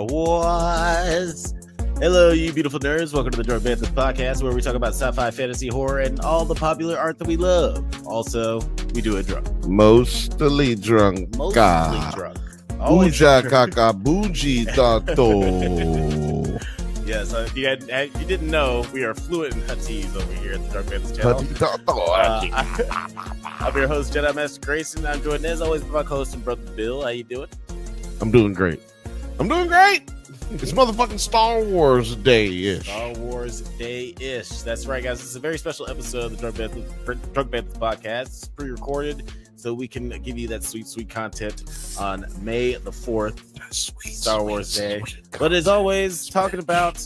Star Wars. Hello, you beautiful nerds. Welcome to the Banthas podcast, where we talk about sci-fi, fantasy, horror, and all the popular art that we love. Also, we do it drunk. Mostly drunk. Drunk. Always Buja kaka buji dato. Yes, if you didn't know, we are fluent in Huttese over here at the Dark Banthas channel. I'm your host, Jedi Master Grayson. I'm joined as always by my co-host and brother Bill. How you doing? I'm doing great. It's motherfucking Star Wars Day-ish. Star Wars Day-ish. That's right, guys. This is a very special episode of the Drunk Banthas podcast. It's pre-recorded, so we can give you that sweet content on May the 4th, Star Wars Day. But as always, talking about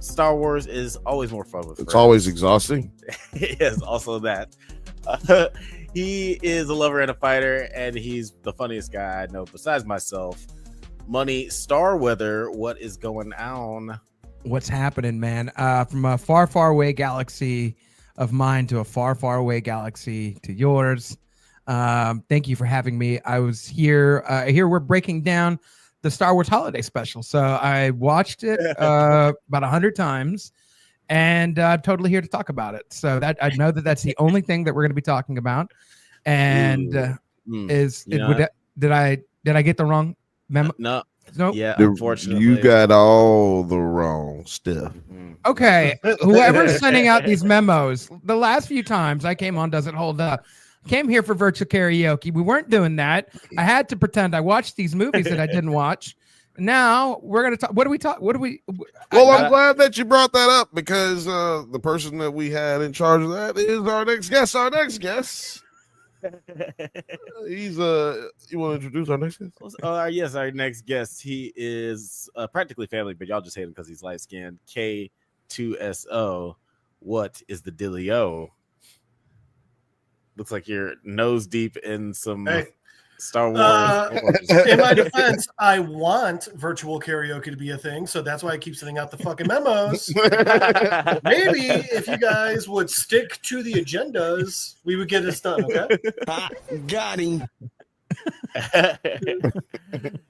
Star Wars is always more fun with friends. It's always exhausting. Yes, also that. He is a lover and a fighter, and he's the funniest guy I know besides myself. Money Starweather, what is going on? What's happening, man? From a far away galaxy of mine to a far away galaxy to yours. Thank you for having me. I was here. Here we're breaking down the Star Wars Holiday Special. So I watched it about 100 times, and I'm totally here to talk about it. So that I know that's the only thing that we're going to be talking about. And did I get the wrong memo? No. Yeah, The- unfortunately. You got all the wrong stuff. Okay, whoever's sending out these memos, the last few times I came on doesn't hold up. Came here for virtual karaoke. We weren't doing that. I had to pretend I watched these movies that I didn't watch. Now we're gonna talk. What do we talk? What do we? Well, I'm glad that you brought that up because the person that we had in charge of that is our next guest. He's you want to introduce our next guest? Yes, our next guest. He is practically family, but y'all just hate him because he's light skinned. K2SO. What is the dealio? Looks like you're nose deep in some Star Wars. In my defense, I want virtual karaoke to be a thing, so that's why I keep sending out the fucking memos. Maybe if you guys would stick to the agendas, we would get this done, okay? Got him.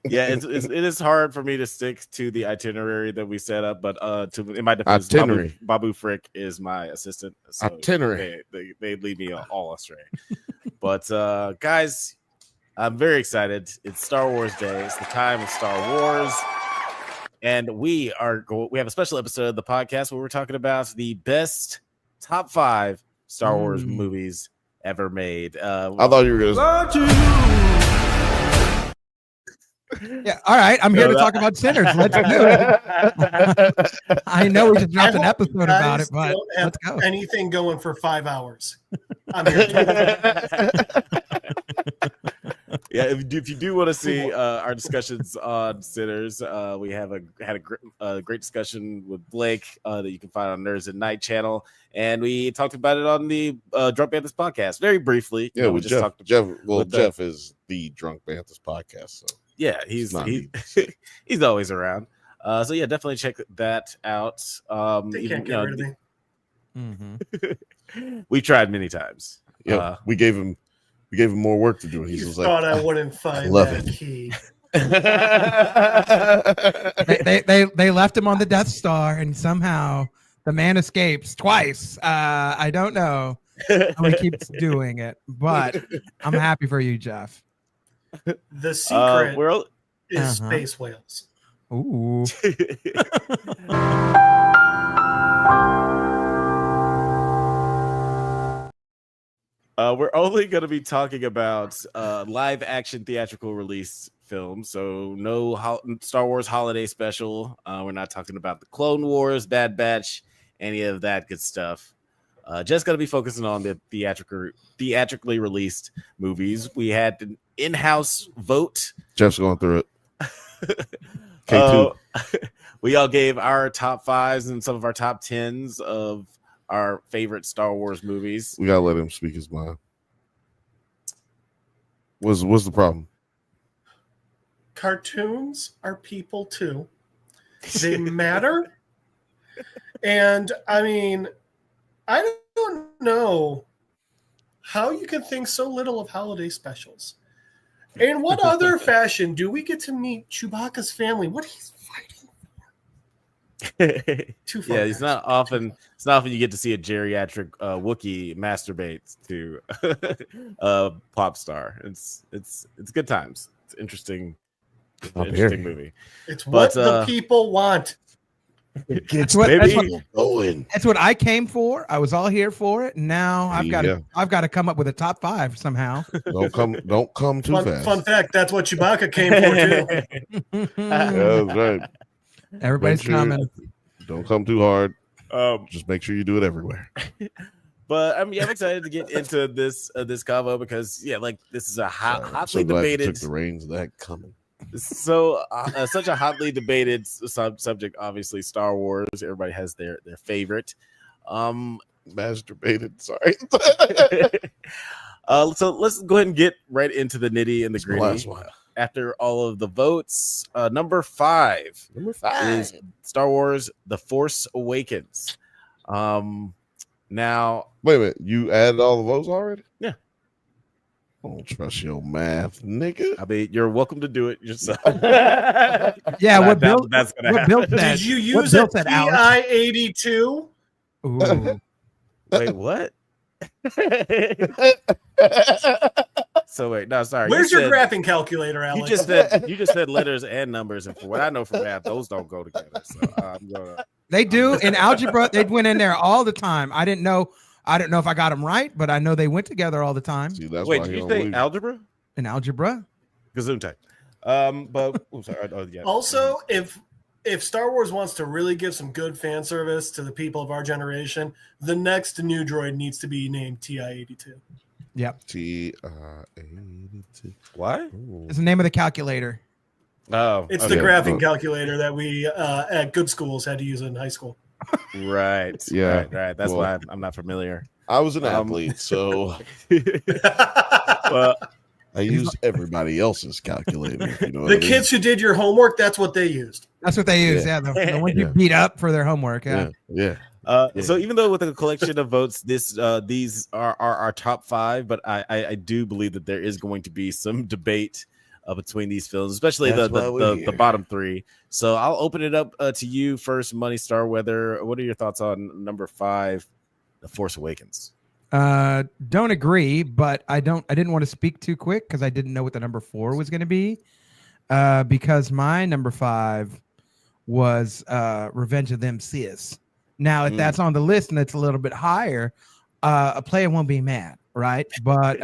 Yeah, it is hard for me to stick to the itinerary that we set up, but in my defense, Itinerary. Babu Frick is my assistant. So Itinerary. They lead me all astray. But guys, I'm very excited. It's Star Wars Day. It's the time of Star Wars, and we have a special episode of the podcast where we're talking about the best top 5 Star Wars movies ever made. I thought you were gonna. Yeah, all right. I'm here to talk about Sinners. Let's do it. I know we just dropped an episode about it, but let's go. Anything going for 5 hours? I'm here to Yeah, if you do want to see our discussions on Sinners, we had a great discussion with Blake that you can find on NerdsAtNite channel, and we talked about it on the Drunk Banthas podcast very briefly. Yeah, we with Jeff. Jeff is the Drunk Banthas podcast. So yeah, he's always around. So yeah, definitely check that out. They can't get rid of me. We tried many times. Yeah, we gave him more work to do. He was like, thought I wouldn't find love that it. key. They left him on the Death Star, and somehow the man escapes twice. I don't know how he keeps doing it, but I'm happy for you, Jeff. The secret is Uh-huh. space whales. Ooh. We're only going to be talking about live action theatrical release films. So no Star Wars Holiday Special. We're not talking about the Clone Wars, Bad Batch, any of that good stuff. Just going to be focusing on the theatrically released movies. We had an in-house vote. Jeff's going through it. K2. We all gave our top 5s and some of our top 10s of our favorite Star Wars movies. We gotta let him speak his mind. What's the problem? Cartoons are people too. They matter. And I mean, I don't know how you can think so little of holiday specials. In what other fashion do we get to meet Chewbacca's family? What he's fighting Too far. Yeah, it's not often you get to see a geriatric Wookiee masturbate to a pop star. It's good times. It's interesting movie. It's what But, the people want. It gets going. That's what I came for. I was all here for it. And now I've got to come up with a top 5 somehow. Don't come too fast. Fun fact, that's what Chewbacca came for too. That's right. Everybody's coming. Don't come too hard. Just make sure you do it everywhere. But I'm excited to get into this combo because this is a hotly debated. Took the reins of that coming. So such a hotly debated subject. Obviously, Star Wars. Everybody has their favorite. Masturbated. Sorry. So let's go ahead and get right into the nitty and the gritty. After all of the votes, number 5 is Star Wars: The Force Awakens. Now, wait a minute. You added all the votes already? Yeah. I don't trust your math, nigga. I mean, you're welcome to do it yourself. Yeah, what built that's gonna what happen. built that? Did you use a TI-82? Ooh. Wait, what? So wait, no, sorry. Where's your graphing calculator, Alex? You just said letters and numbers, and for what I know from math, those don't go together. So I'm gonna. They do in algebra. They went in there all the time. I don't know if I got them right, but I know they went together all the time. See, that's wait, did you say algebra? In algebra. Gesundheit. But sorry. Oh, yeah. Also, if Star Wars wants to really give some good fan service to the people of our generation, the next new droid needs to be named TI-82. Yep. TI-82. Why? It's the name of the calculator. Oh, it's the graphing calculator that we at good schools had to use in high school. Right. Yeah. Right. That's why I'm not familiar. I was an athlete, so well, I used everybody else's calculator. You know the kids who did your homework, that's what they used. That's what they used. Yeah, the ones you beat up for their homework. Yeah. So even though with a collection of votes, these are our top 5, but I do believe that there is going to be some debate between these films, especially the bottom 3. So I'll open it up to you first, Money Star Weather. What are your thoughts on number 5, The Force Awakens? Don't agree, but I didn't want to speak too quick because I didn't know what the number 4 was going to be. Because my number 5 was Revenge of Them Sis. Now, if that's on the list and it's a little bit higher, a player won't be mad, right? But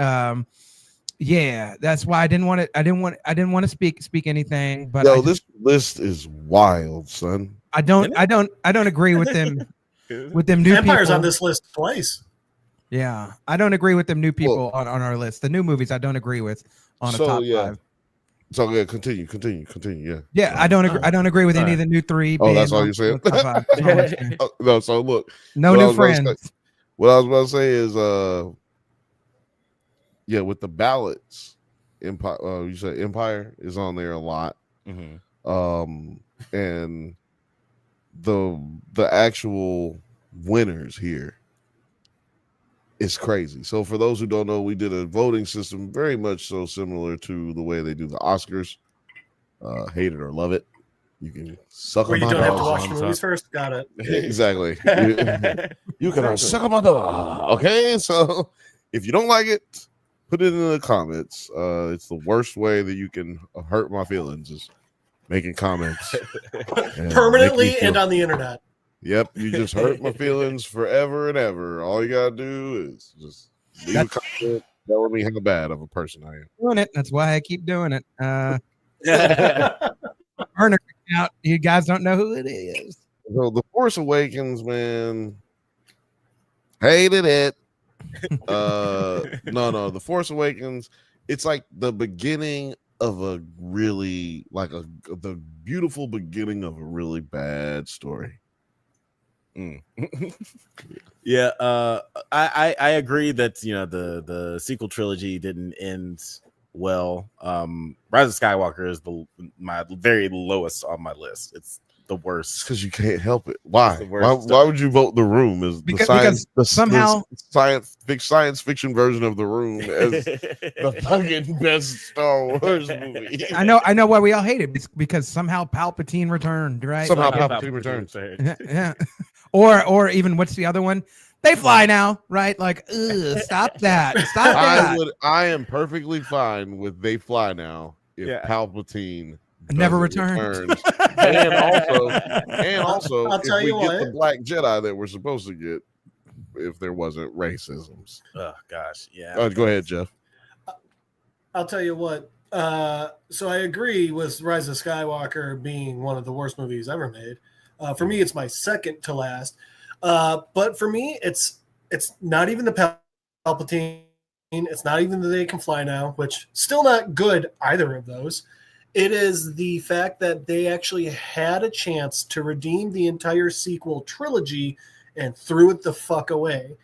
yeah, that's why I didn't want to speak anything. But this list is wild, son. I don't agree with them with them new Empire's people on this list twice. Yeah, I don't agree with them new people on our list. The new movies I don't agree with on a top 5. So yeah, continue. Yeah. Yeah, I don't agree. I don't agree with any of the new 3. Oh, that's all you're saying. No, so look, no new friends. What I was about to say is, with the ballots, Empire. You said Empire is on there a lot. Mm-hmm. And the actual winners here is crazy. So for those who don't know, we did a voting system very much so similar to the way they do the Oscars. Hate it or love it. You can suck where them you don't on have to watch the movies first. Got it. Exactly. You can suck them on the. Okay, so if you don't like it, put it in the comments. It's the worst way that you can hurt my feelings is making comments permanently and on the internet. Yep, you just hurt my feelings forever and ever. All you gotta do is just leave a comment telling me how bad of a person I am. Doing it. That's why I keep doing it. Burner account. You guys don't know who it is. So the Force Awakens, man, hated it. No, the Force Awakens. It's like the beginning of a really the beautiful beginning of a really bad story. Yeah, I agree that the sequel trilogy didn't end well. Rise of Skywalker is my very lowest on my list. It's the worst. Because you can't help it. Why? It's the worst. Why would you vote The Room as Because somehow science fiction version of The Room as the fucking best Star Wars movie? I know why we all hate it. It's because somehow Palpatine returned, right? Somehow Like, Palpatine returns. yeah. Or even what's the other one? They fly now, right? Like, ugh, stop that. Stop that. I am perfectly fine with they fly now if Palpatine never doesn't returns. and also I'll if tell we you get what. the Black Jedi that we're supposed to get, if there wasn't racisms. Oh gosh, yeah. Go ahead, Jeff. I'll tell you what. So I agree with Rise of Skywalker being one of the worst movies ever made. For me, it's my second to last. But for me, it's not even the Palpatine. It's not even the They Can Fly Now, which still not good, either of those. It is the fact that they actually had a chance to redeem the entire sequel trilogy and threw it the fuck away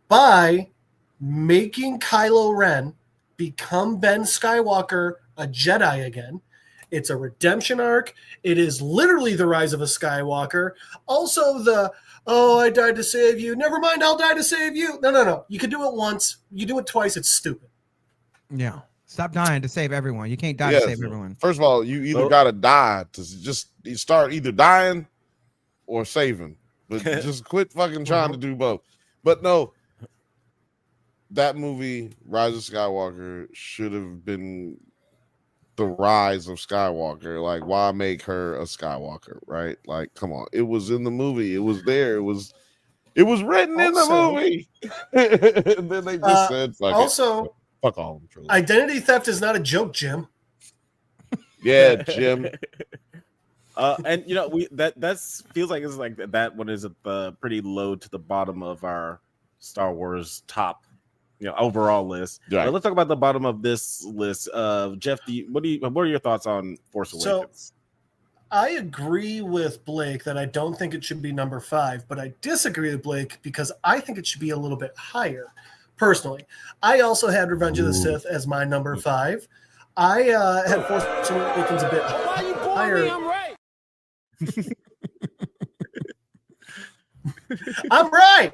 by making Kylo Ren become Ben Skywalker, a Jedi again. It's a redemption arc. It is literally the rise of a Skywalker. Also I died to save you. Never mind, I'll die to save you. No. You can do it once. You do it twice, it's stupid. Yeah. Stop dying to save everyone. You can't die to save everyone. First of all, you either got to die to just start either dying or saving. But just quit fucking trying to do both. But no, that movie, Rise of Skywalker, should have been the rise of Skywalker. Like, why make her a Skywalker, right? Like, come on. It was in the movie. It was there. It was written in the movie. And then they just said, fuck all of them. Identity theft is not a joke, Jim. Yeah, Jim. And you know, that feels like it's like that one is pretty low to the bottom of our Star Wars top, overall list. Right. But let's talk about the bottom of this list. Jeff, what are your thoughts on Force Awakens? I agree with Blake that I don't think it should be number 5, but I disagree with Blake because I think it should be a little bit higher. Personally, I also had Revenge of the Sith as my number 5. I had Force Awakens a bit higher. I'm right.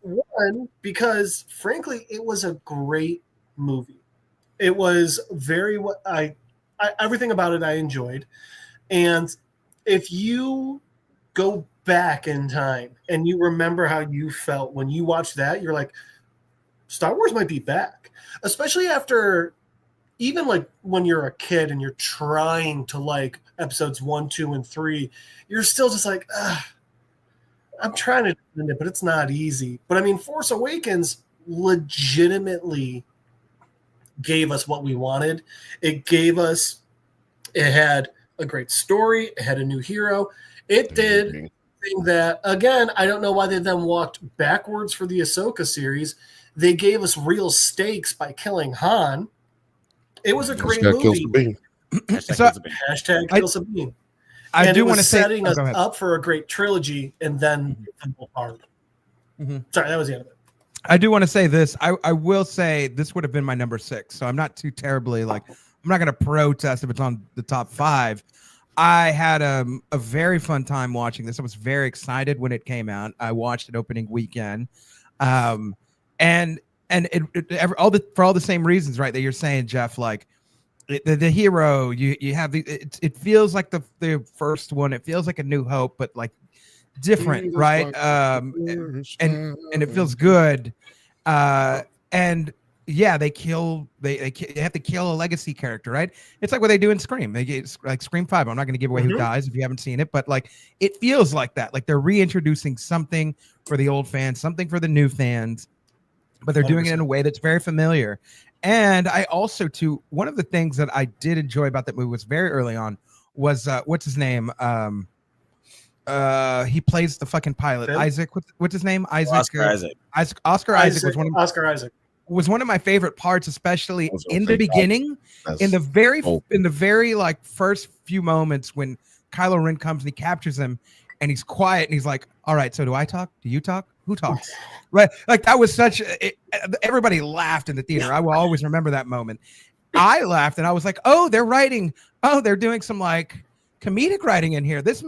One, because frankly, it was a great movie. It was very everything about it I enjoyed, and if you go back in time and you remember how you felt when you watched that, you're like, Star Wars might be back, especially after. Even like when you're a kid and you're trying to like episodes 1, 2, and 3, you're still just like, I'm trying to do it, but it's not easy. But I mean, Force Awakens legitimately gave us what we wanted. It had a great story. It had a new hero. It did thing that, again, I don't know why they then walked backwards for the Ahsoka series. They gave us real stakes by killing Han. It was a great movie. Hashtag kill Sabine. I do want to say setting us up for a great trilogy, and then hard. Sorry, that was the end of it. I do want to say this. I will say this would have been my number 6, so I'm not too terribly I'm not going to protest if it's on the top 5. I had a very fun time watching this. I was very excited when it came out. I watched it opening weekend, and for all the same reasons, right, that you're saying, Jeff. Like the hero, you have it feels like the first one. It feels like A New Hope, but like different, right? And it feels good. And yeah, they have to kill a legacy character, right? It's like what they do in Scream. They get like Scream 5. I'm not going to give away who dies if you haven't seen it, but like it feels like that. Like they're reintroducing something for the old fans, something for the new fans, but they're doing it in a way that's very familiar. And I also, too, one of the things that I did enjoy about that movie was very early on was what's his name? He plays the fucking pilot. Phil? Isaac. What's his name? Isaac. Oscar Isaac was one of my favorite parts, especially in the beginning, in the very like first few moments when Kylo Ren comes and he captures him, and he's quiet and he's like, "All right, so do I talk? Do you talk? Who talks?" Right? Like that was everybody laughed in the theater. I will always remember that moment. I laughed and I was like, oh, they're doing some like comedic writing in here. This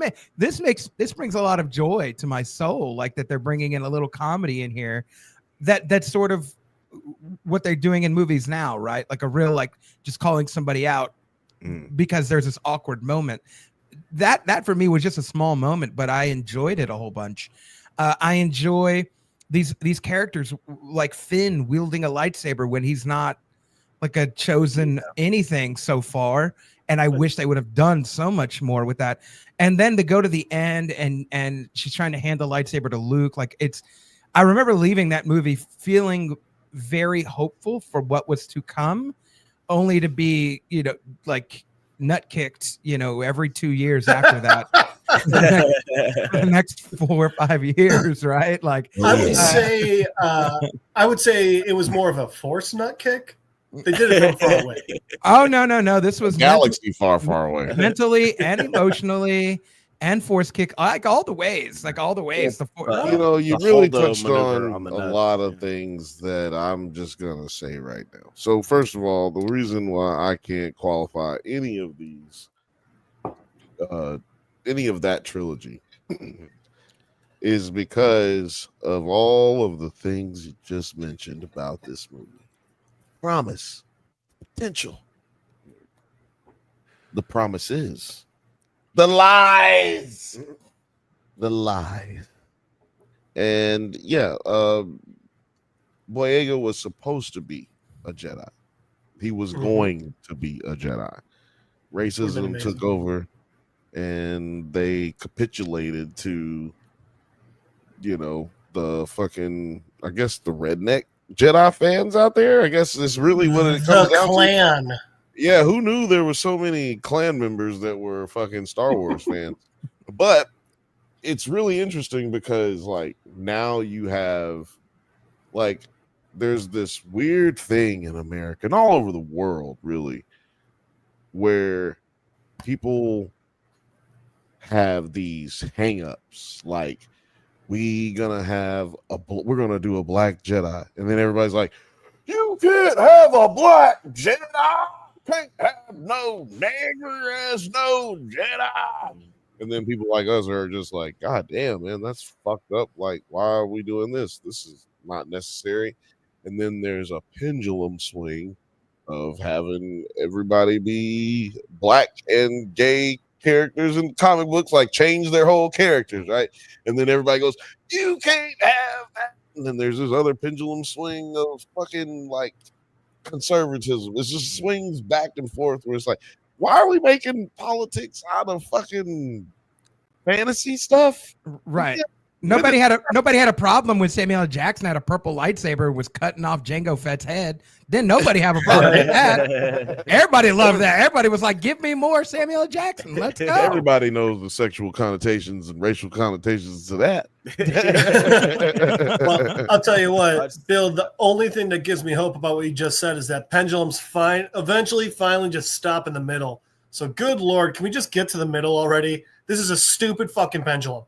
brings a lot of joy to my soul, like that they're bringing in a little comedy in here. That's sort of what they're doing in movies now, right? Like a real, like just calling somebody out because there's this awkward moment. That for me was just a small moment, but I enjoyed it a whole bunch. I enjoy these characters like Finn wielding a lightsaber when he's not like a chosen anything so far. And I wish they would have done so much more with that. And then to go to the end and she's trying to hand the lightsaber to Luke. Like I remember leaving that movie feeling very hopeful for what was to come, only to be, like nut kicked, every 2 years after that. the next 4 or 5 years, right? Like I would say it was more of a forced nut kick. They did it from far away. Oh no! This was galaxy far away, mentally and emotionally, and force kick, like all the ways. You really touched on a lot of things that I'm just gonna say right now. So first of all, the reason why I can't qualify any of these, any of that trilogy, is because of all of the things you just mentioned about this movie. Promise, potential. The promise is the lies. And yeah, Boyega was supposed to be a Jedi. He was going to be a Jedi. Racism took over and they capitulated to, the fucking, I guess, the redneck Jedi fans out there. I guess it's really what it comes down clan. To. Yeah, who knew there were so many clan members that were fucking Star Wars fans? But it's really interesting because, like, now you have, like, there's this weird thing in America and all over the world, really, where people have these hang-ups, like, we're gonna do a black Jedi, and then everybody's like, you can't have a black Jedi, can't have no nigger as no Jedi. And then people like us are just like, God damn, man, that's fucked up. Like, why are we doing this? This is not necessary. And then there's a pendulum swing of having everybody be black and gay characters in comic books, like change their whole characters, right? And then everybody goes, you can't have that. And then there's this other pendulum swing of fucking like conservatism. It just swings back and forth where it's like, why are we making politics out of fucking fantasy stuff? Right. Yeah. Nobody had a problem when Samuel L. Jackson had a purple lightsaber, was cutting off Jango Fett's head. Didn't nobody have a problem with that? Everybody loved that. Everybody was like, give me more Samuel L. Jackson. Let's go. Everybody knows the sexual connotations and racial connotations to that. Well, I'll tell you what, Bill, the only thing that gives me hope about what you just said is that pendulums eventually finally just stop in the middle. So good Lord, can we just get to the middle already? This is a stupid fucking pendulum.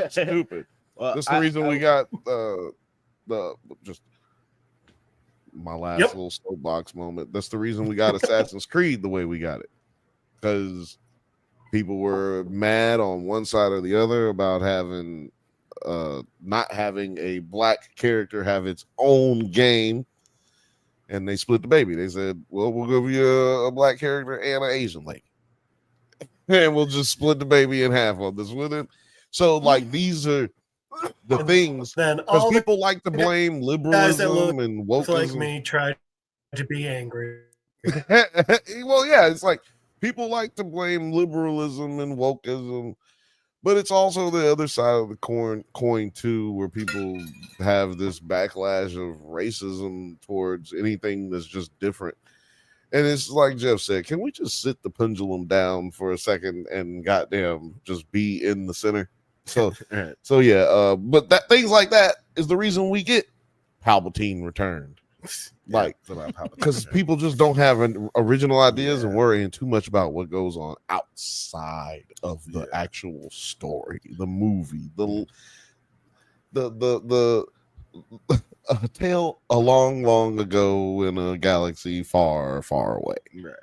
Stupid. Well, that's the reason we got the just my last little soapbox moment. That's the reason we got Assassin's Creed the way we got it, because people were mad on one side or the other about having not having a black character have its own game, and they split the baby. They said, well, we'll give you a black character and an Asian lady, and we'll just split the baby in half on this with it. So, like, these are the things, because people like to blame liberalism and wokeism. Like me try to be angry. Well, yeah, it's like people like to blame liberalism and wokeism, but it's also the other side of the coin too, where people have this backlash of racism towards anything that's just different. And it's like Jeff said, can we just sit the pendulum down for a second and goddamn just be in the center? So yeah, but things like that is the reason we get Palpatine returned. Like, because people just don't have original ideas and worrying too much about what goes on outside of the actual story, the movie, the a tale a long, long ago in a galaxy far, far away. Right.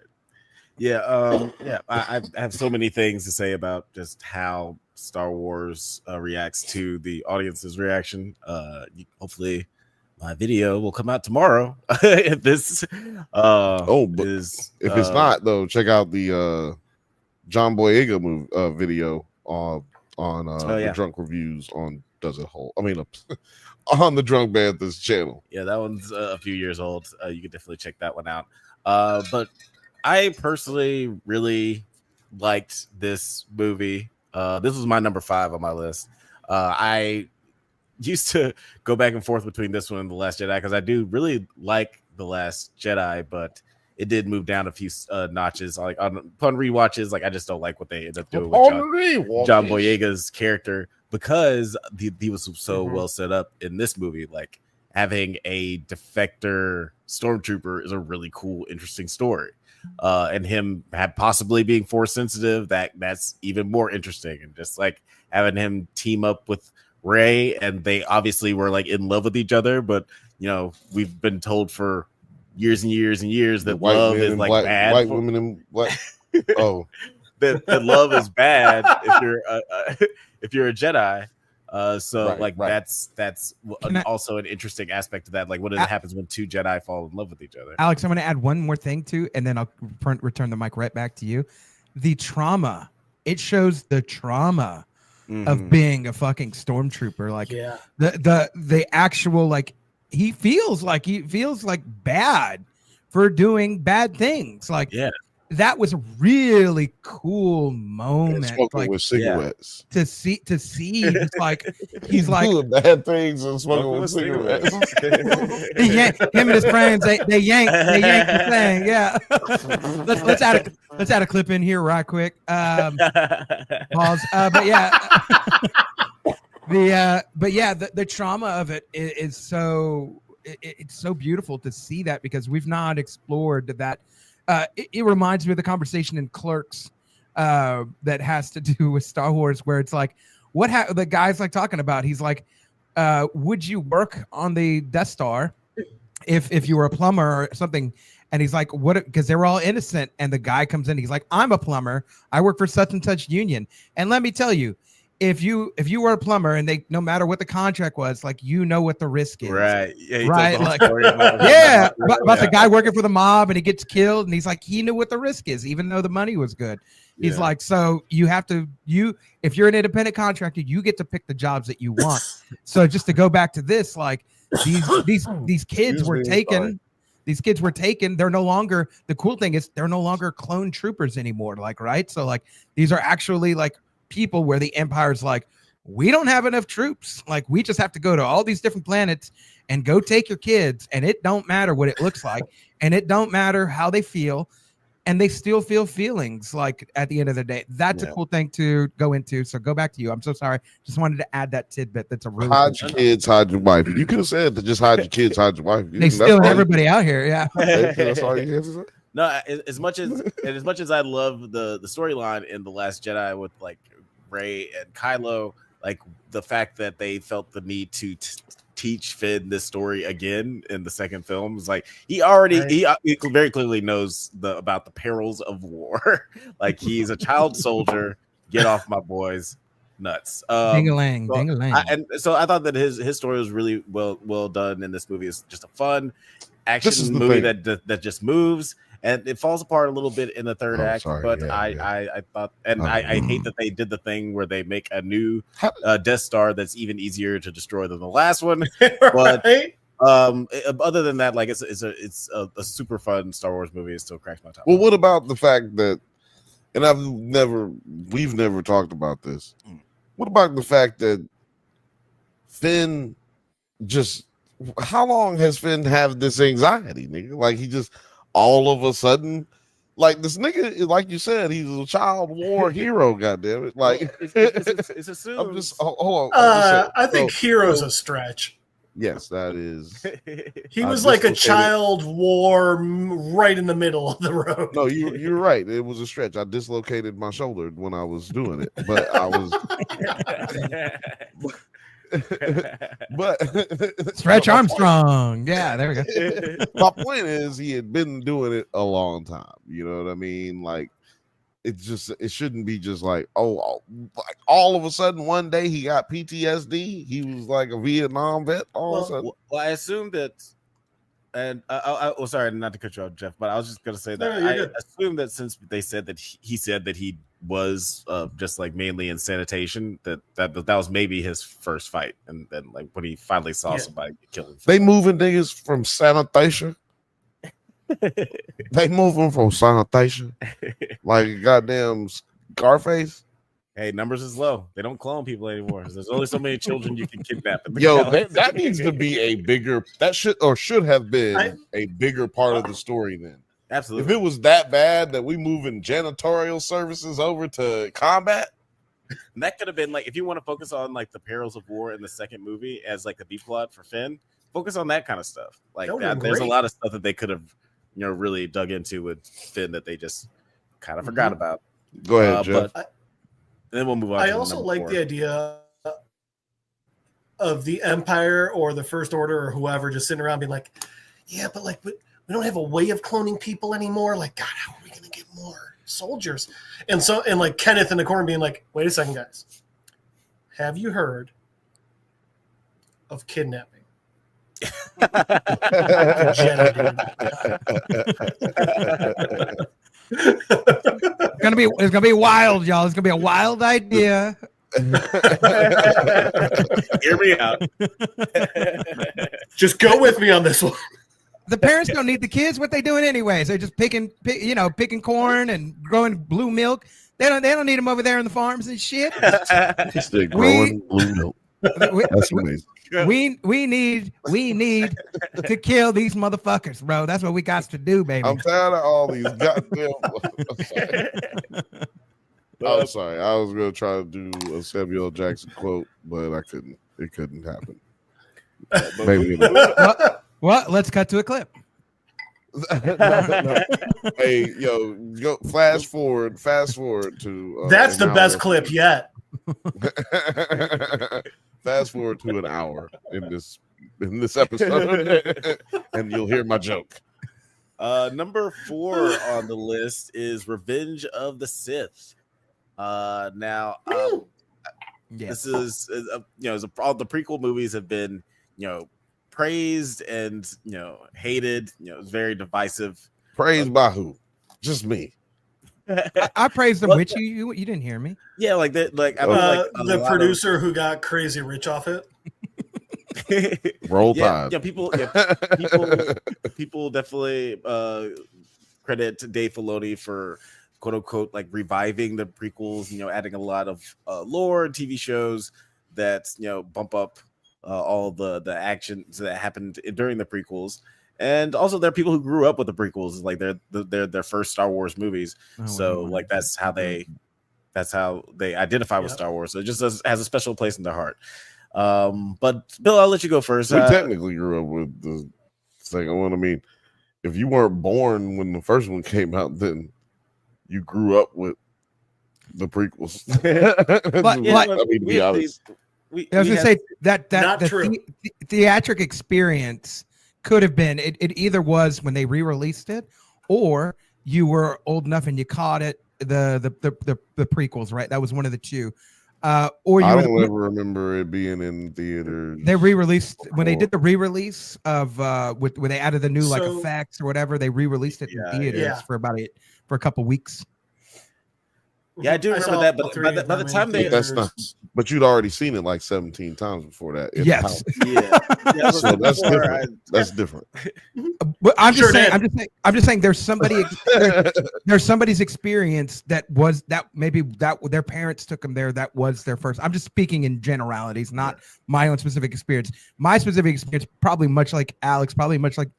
Yeah. I have so many things to say about just how Star Wars reacts to the audience's reaction. Hopefully, my video will come out tomorrow. If this But is if it's not though, check out the John Boyega video on the Drunk Reviews on Does It Hold? I mean, on the Drunk Banthas channel. Yeah, that one's a few years old. You can definitely check that one out. But I personally really liked this movie. This was my number 5 on my list. I used to go back and forth between this one and The Last Jedi because I do really like The Last Jedi, but it did move down a few notches. Like upon rewatches, like I just don't like what they end up doing with John Boyega's character because he was so well set up in this movie. Like having a defector stormtrooper is a really cool, interesting story. And him possibly being force sensitive, that's even more interesting. And just like having him team up with Rey, and they obviously were like in love with each other, but you know, we've been told for years and years and years that love is like bad. White women and black. Oh, that love is bad if you're a Jedi. That's also an interesting aspect of that. Like, what happens when 2 Jedi fall in love with each other? Alex, I'm going to add one more thing too, and then I'll return the mic right back to you. The trauma. It shows the trauma of being a fucking stormtrooper. Like the actual, like he feels like bad for doing bad things. Like that was a really cool moment. Smoking like with cigarettes to see he's like doing bad things and smoking with cigarettes. Him and his friends they yank the thing. Yeah. let's add a clip in here right quick. Pause. But yeah. The trauma of it is so it's so beautiful to see that because we've not explored that. It reminds me of the conversation in Clerks that has to do with Star Wars, where it's like, the guy's like talking about. He's like, would you work on the Death Star if you were a plumber or something? And he's like, what? Because they were all innocent. And the guy comes in. He's like, I'm a plumber. I work for such and such union. And let me tell you, if you were a plumber and they, no matter what the contract was, like, you know what the risk is, right? Yeah, right. Like, about the guy working for the mob and he gets killed, and he's like, he knew what the risk is, even though the money was good. He's like, so you have to, if you're an independent contractor, you get to pick the jobs that you want. So just to go back to this, like these kids were taken. These kids were taken. They're no longer, the cool thing is they're no longer clone troopers anymore. Like, right. So like, these are actually like people where the Empire's like, we don't have enough troops. Like, we just have to go to all these different planets and go take your kids. And it don't matter what it looks like. And it don't matter how they feel. And they still feel feelings, like, at the end of the day. That's a cool thing to go into. So go back to you. I'm so sorry. Just wanted to add that tidbit. That's a really hide your kids, hide your wife. You could have said to just hide your kids, hide your wife. They stealing everybody out here. Yeah. That's all you have to say. No, as much as I love the storyline in The Last Jedi with like Rey and Kylo, like the fact that they felt the need to teach Finn this story again in the second film is like he very clearly knows about the perils of war. Like, he's a child soldier. Get off my boys nuts. Ding-a-lang, ding-a-lang. And so I thought that his story was really well done in this movie. It's just a fun action movie that just moves. And it falls apart a little bit in the third act, but I thought, and I hate that they did the thing where they make a new Death Star that's even easier to destroy than the last one. But other than that, like, it's a super fun Star Wars movie. It still cracks my top. Well, what about the fact that, and we've never talked about this. What about the fact that Finn how long has Finn have this anxiety, nigga? Like, he just all of a sudden, like, this nigga, like you said, he's a child war hero. Goddamn it! Like, it's assumed. I'm just hold on. I think hero's a stretch. Yes, that is. He was like a child war right in the middle of the road. No, you're right. It was a stretch. I dislocated my shoulder when I was doing it, but I was. But Stretch Armstrong. Yeah, there we go. my point is he had been doing it a long time. You know what I mean? Like it shouldn't be just like, like all of a sudden one day he got PTSD. He was like a Vietnam vet all of a sudden. Well, I assume that, and sorry, not to cut you off, Jeff, but I was just gonna say that No, I good. assume that since they said that he said that he was just like mainly in sanitation, that was maybe his first fight, and then like when he finally saw somebody killing, They moving niggas from sanitation. They moving from sanitation like goddamn Scarface. Hey, numbers is low. They don't clone people anymore. There's only so many children you can kidnap. Yo, that needs to be a bigger. That should have been a bigger part of the story. Then, absolutely, if it was that bad that we moving janitorial services over to combat, that could have been like if you want to focus on like the perils of war in the second movie as like the B plot for Finn. Focus on that kind of stuff. Like that, there's a lot of stuff that they could have, really dug into with Finn that they just kind of forgot about. Go ahead, Jeff. But then we'll move on. I also like the idea of the Empire or the First Order or whoever just sitting around being like, yeah, but like we don't have a way of cloning people anymore. Like, God, how are we gonna get more soldiers? And like Kenneth in the corner being like, wait a second, guys. Have you heard of kidnapping? It's gonna be wild, y'all. It's gonna be a wild idea. Hear me out. Just go with me on this one. The parents don't need the kids. What they doing anyways? They're just picking corn and growing blue milk. They don't need them over there in the farms and shit. Just growing blue milk. That's amazing. We need to kill these motherfuckers, bro. That's what we got to do, baby. I'm tired of all these goddamn. I'm sorry. I was gonna try to do a Samuel Jackson quote, but I couldn't. It couldn't happen. Maybe. Well, let's cut to a clip. No. Hey, yo, go fast forward to. That's the best clip yet. Fast forward to an hour in this episode, and you'll hear my joke. Number 4 on the list is Revenge of the Sith. Now, this is all the prequel movies have been praised and hated. It's very divisive. Praised by who? Just me. I praised them. Which you didn't hear me. Yeah, like that. Like the producer who got crazy rich off it. Roll Tide. Yeah, people definitely credit Dave Filoni for quote unquote like reviving the prequels. Adding a lot of lore and TV shows that bump up all the actions that happened during the prequels. And also, there are people who grew up with the prequels, like they're their first Star Wars movies. Like that's how they identify with Star Wars. So it just has a special place in their heart. But Bill, I'll let you go first. We technically grew up with the second one. I mean, if you weren't born when the first one came out, then you grew up with the prequels. But I mean, to be honest, I was gonna say that Not true. Theatric experience could have been it either was when they re-released it, or you were old enough and you caught it the prequels, right? That was one of the two. Or you I don't ever remember it being in theaters. They re-released when they did the re-release of when they added the new like effects or whatever. They re-released it in theaters for a couple weeks. Yeah, I do remember that, but by the time that's not. But you'd already seen it like 17 times before that. Yes. Yeah. So that's different. That's different. But I'm just saying there's somebody's experience that maybe their parents took them there. That was their first. I'm just speaking in generalities, not my own specific experience. My specific experience, probably much like Alex, probably much like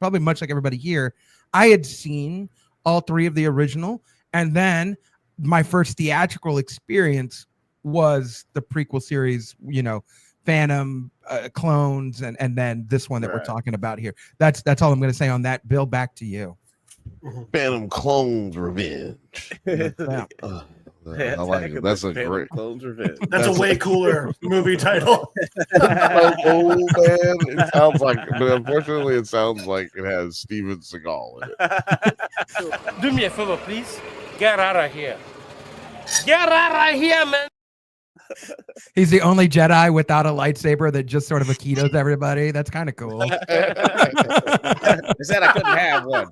everybody here. I had seen all 3 of the original, and then my first theatrical experience was the prequel series, Phantom, Clones, and then this one that we're talking about here. That's all I'm going to say on that. Bill, back to you. Phantom Clones Revenge. I like it. That's a great. Clones Revenge. That's a way cooler movie title. Oh man, it sounds like, but unfortunately, it sounds like it has Steven Seagal in it. Do me a favor, please. Get out of here. Get out of here, man. He's the only Jedi without a lightsaber that just sort of Aikidos everybody. That's kind of cool. They said I couldn't have one.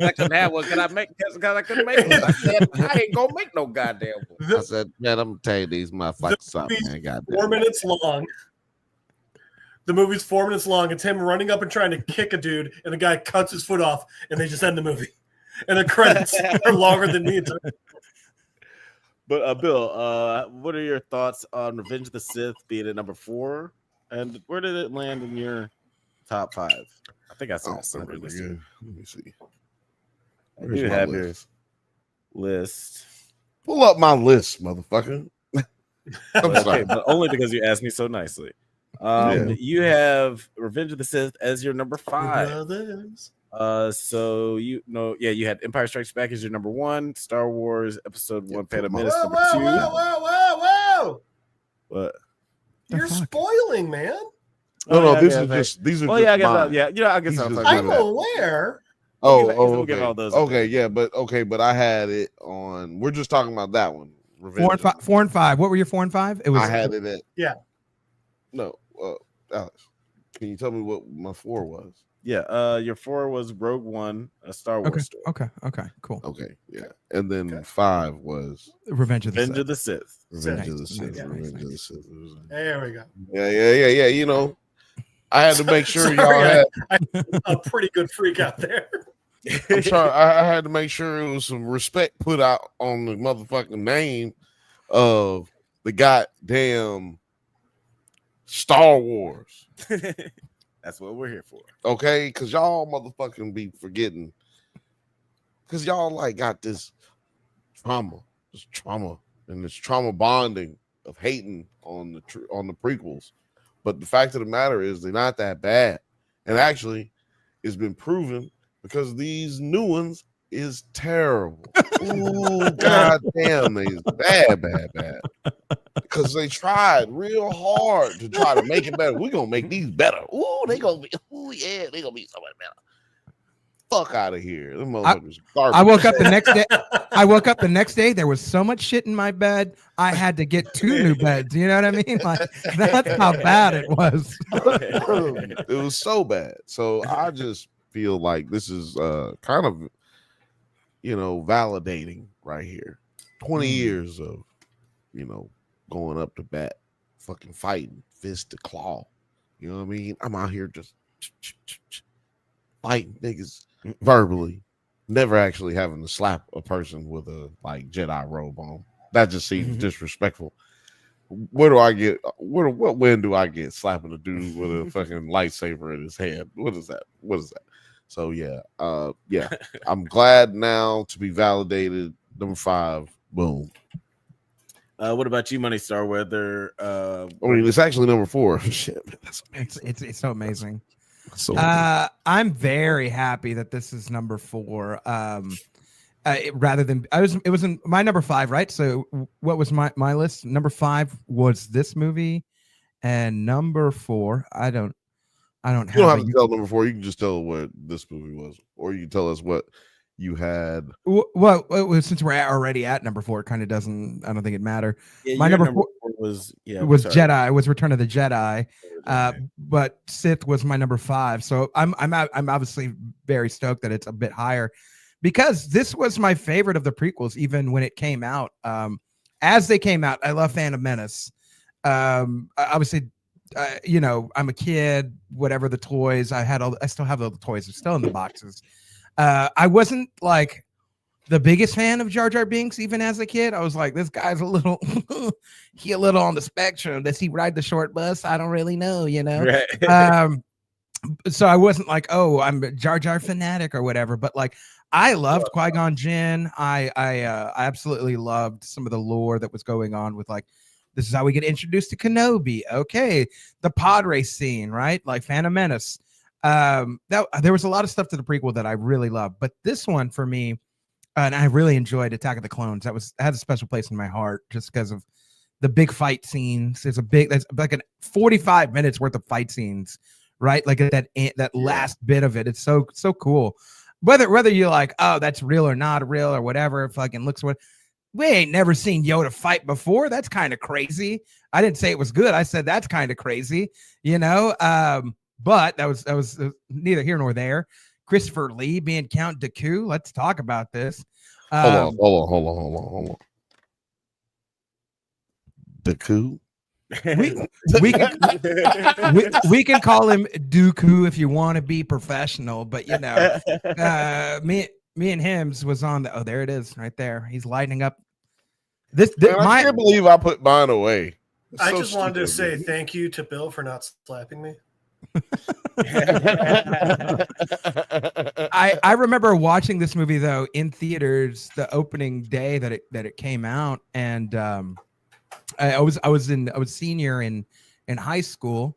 I couldn't have one. Because I couldn't make one. I said I ain't gonna make no goddamn one. I said, man, I'm gonna tell you these motherfuckers up, man. Goddamn. 4 minutes long. The movie's 4 minutes long. It's him running up and trying to kick a dude, and the guy cuts his foot off, and they just end the movie. And the credits are longer than the entire. But Bill, what are your thoughts on Revenge of the Sith being at number 4? And where did it land in your top 5? I think I saw it somewhere. Really good. Let me see. I do have your list. Pull up my list, motherfucker. I'm Okay, sorry. but only because you asked me so nicely. You have Revenge of the Sith as your number 5. Brothers. So you had Empire Strikes Back as your number 1, Star Wars Episode 1, Phantom Menace Whoa, number whoa, 2. whoa. What? You're fuck? spoiling, man. No, these are just these are. Well, just yeah, I guess. mine. I guess I'll talk I'm about that. aware. We'll Okay. get all those. Okay, yeah, but I had it on. We're just talking about that one. Revenge. 4 and 5. What were your 4 and 5? It was. I had it at. Yeah. No, Alex, can you tell me what my 4 was? Yeah, your 4 was Rogue One, a Star Wars story. Okay, cool. Okay, yeah, and then 5 was Revenge of the Revenge Sith. of the Sith. Revenge of the Nice, Sith. nice, Revenge nice. of the Sith. There we go. Yeah. You know, I had to make sure Sorry, y'all had. a pretty good freak out there. I'm sorry, I had to make sure it was some respect put out on the motherfucking name of the goddamn Star Wars. That's what we're here for. Okay, because y'all motherfucking be forgetting. Because y'all like got this trauma, and this trauma bonding of hating on the prequels. But the fact of the matter is they're not that bad. And actually, it's been proven because these new ones is terrible. Ooh, goddamn, they is bad. Because they tried real hard to try to make it better. We're gonna make these better. Ooh, they gonna be so much better. Fuck out of here. Them motherfuckers garbage. I woke up the next day. There was so much shit in my bed. I had to get 2 new beds. You know what I mean? Like that's how bad it was. It was so bad. So I just feel like this is kind of, validating right here. 20 years of, going up to bat, fucking fighting, fist to claw. You know what I mean? I'm out here just fighting niggas verbally, never actually having to slap a person with a Jedi robe on. That just seems disrespectful. What win do I get slapping a dude with a fucking lightsaber in his hand? What is that? So yeah, I'm glad now to be validated. Number 5, boom. What about you, Money Star Weather? I mean, it's actually number 4. Shit, man, that's amazing. It's so amazing. So I'm very happy that this is number 4. Rather than it was in my number 5, right? So what was my list? Number 5 was this movie, and number 4, I don't have. You don't have to tell number 4. You can just tell what this movie was, or you can tell us what you had. Well, since we're already at number 4, it kind of doesn't. I don't think it matter. Yeah, my number 4 was Jedi. It was Return of the Jedi. But Sith was my number 5. So I'm obviously very stoked that it's a bit higher, because this was my favorite of the prequels, even when it came out. As they came out, I love Phantom Menace. Obviously, I'm a kid. Whatever the toys I had, I still have all the toys. They're still in the boxes. I wasn't like the biggest fan of Jar Jar Binks even as a kid. I was like, this guy's a little on the spectrum. Does he ride the short bus? I don't really know, Right. So I wasn't like, oh, I'm a Jar Jar fanatic or whatever, but like I loved Qui-Gon Jinn. I absolutely loved some of the lore that was going on with like, this is how we get introduced to Kenobi. Okay, the pod race scene, right? Like Phantom Menace. There was a lot of stuff to the prequel that I really loved, but this one for me, and I really enjoyed Attack of the Clones. That had a special place in my heart just because of the big fight scenes. There's like 45 minutes worth of fight scenes, right? Like that last bit of it. It's so cool. Whether you're like, oh, that's real or not real or whatever, fucking looks what. We ain't never seen Yoda fight before. That's kind of crazy. I didn't say it was good. I said that's kind of crazy, you know. But that was neither here nor there. Christopher Lee being Count Dooku. Let's talk about this. Hold on. Dooku. We can call him Dooku if you want to be professional, but you know, me and Hims was on the. Oh, there it is, right there. He's lighting up. I can't believe I put mine away. I just wanted to say thank you to Bill for not slapping me. I remember watching this movie though in theaters the opening day that it came out, and I was senior in high school.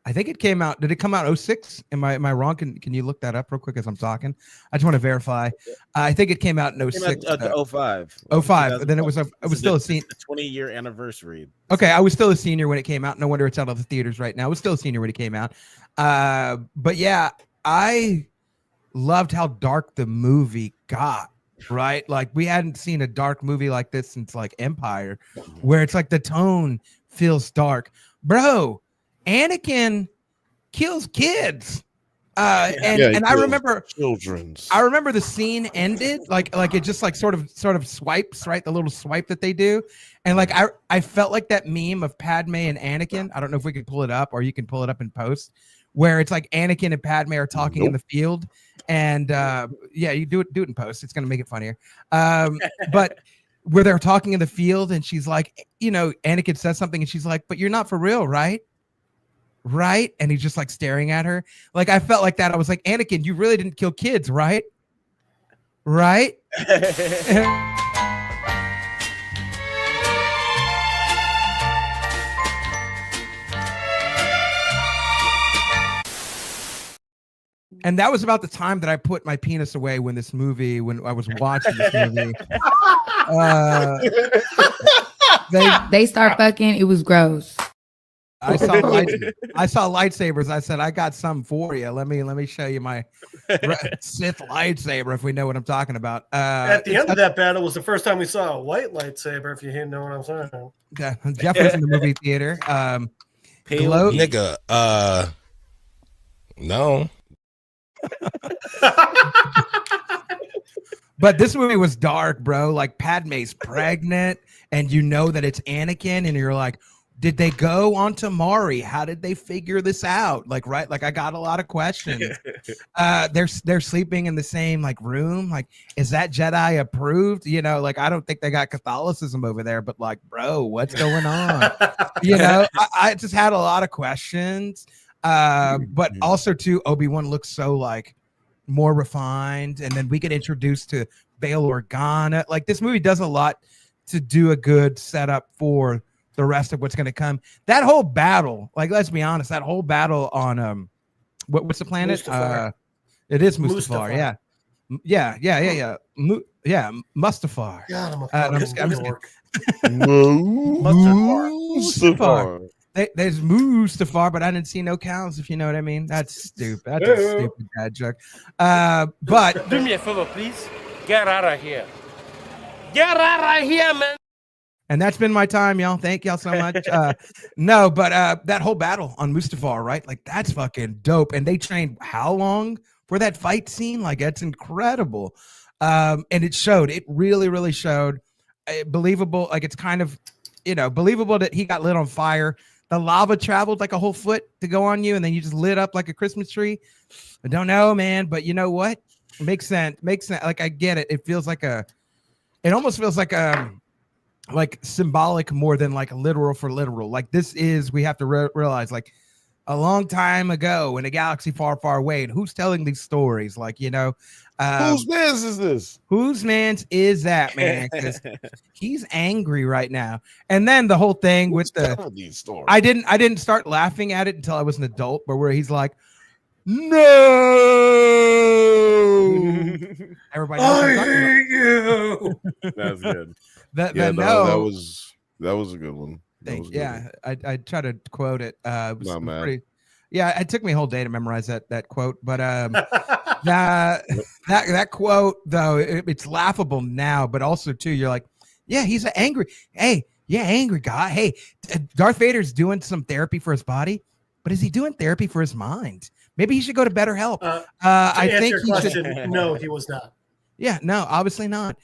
I think it came out. Did it come out 06? Am I wrong? Can you look that up real quick as I'm talking? I just want to verify. I think it came out in 06. 05. 05. Then it was still a senior. 20-year anniversary. Okay, I was still a senior when it came out. No wonder it's out of the theaters right now. I was still a senior when it came out. But yeah, I loved how dark the movie got. Right, like we hadn't seen a dark movie like this since like Empire, where it's like the tone feels dark, bro. Anakin kills kids, and I remember children's. I remember the scene ended like it just like sort of swipes, right, the little swipe that they do, and like I felt like that meme of Padme and Anakin. I don't know if we could pull it up or you can pull it up in post, where it's like Anakin and Padme are talking in the field. And yeah, you do it in post. It's gonna make it funnier. But where they're talking in the field, and she's like, you know, Anakin says something, and she's like, "But you're not for real, right?" Right? And he's just like staring at her. Like I felt like that. I was like, Anakin, you really didn't kill kids, right? Right? And that was about the time that I put my penis away when I was watching this movie. They start fucking. It was gross. I saw lightsabers. I said, I got something for you. Let me show you my Sith lightsaber if we know what I'm talking about. At the end of that battle was the first time we saw a white lightsaber, if you know what I'm saying. Yeah, Jeff was in the movie theater. Nigga, no. But this movie was dark, bro. Like Padme's pregnant, and you know that it's Anakin, and you're like, did they go onto Mari? How did they figure this out? Like, right? Like, I got a lot of questions. They're sleeping in the same like room. Like, is that Jedi approved? You know, like I don't think they got Catholicism over there, but like, bro, what's going on? You know, I just had a lot of questions. But also too, Obi-Wan looks so like more refined, and then we get introduced to Bail Organa. Like this movie does a lot to do a good setup for the rest of what's going to come. That whole battle, like let's be honest, that whole battle on what's the planet? Mustafar. It is Mustafar. Yeah. Mustafar. God, I'm Mustafar. There's Mustafar, but I didn't see no cows, if you know what I mean. That's stupid. That's a stupid dad joke. But Do me a favor, please. Get out of here. Get out of here, man. And that's been my time, y'all. Thank y'all so much. No, but that whole battle on Mustafar, right? Like that's fucking dope. And they trained how long for that fight scene? Like that's incredible. And it showed. It really, really showed. Believable. Like it's kind of, you know, believable that he got lit on fire. The lava traveled like a whole foot to go on you, and then you just lit up like a Christmas tree. I don't know, man, but you know what? It makes sense. Like I get it. It almost feels like symbolic more than like literal for literal. Like this is, we have to realize like a long time ago in a galaxy far, far away. And who's telling these stories? Like, you know, whose man's is this? Whose man's is that, man? Because he's angry right now. And then the whole thing with these stories? I didn't start laughing at it until I was an adult, but where he's like, no, Everybody knows what I'm I talking about. hate you. That's good. The Yeah, no, that was a good one. That was a good one. I try to quote it. It was Not mad. pretty. Yeah, it took me a whole day to memorize that quote, but that quote though it's laughable now, but also too you're like, yeah, he's an angry. Hey, yeah, angry guy. Hey, Darth Vader's doing some therapy for his body, but is he doing therapy for his mind? Maybe he should go to BetterHelp. I think your question, no, he was not. Yeah, no, obviously not.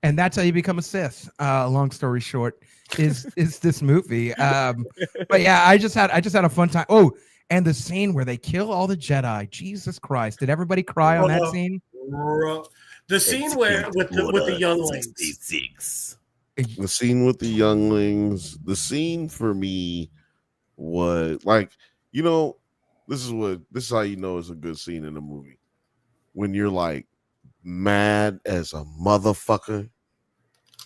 And that's how you become a Sith. Long story short, is this movie. But yeah, I just had a fun time. Oh, and the scene where they kill all the Jedi. Jesus Christ! Did everybody cry on that scene? The scene where with the younglings. The scene with the younglings. The scene for me was like, this is how you know it's a good scene in a movie. When you're like mad as a motherfucker,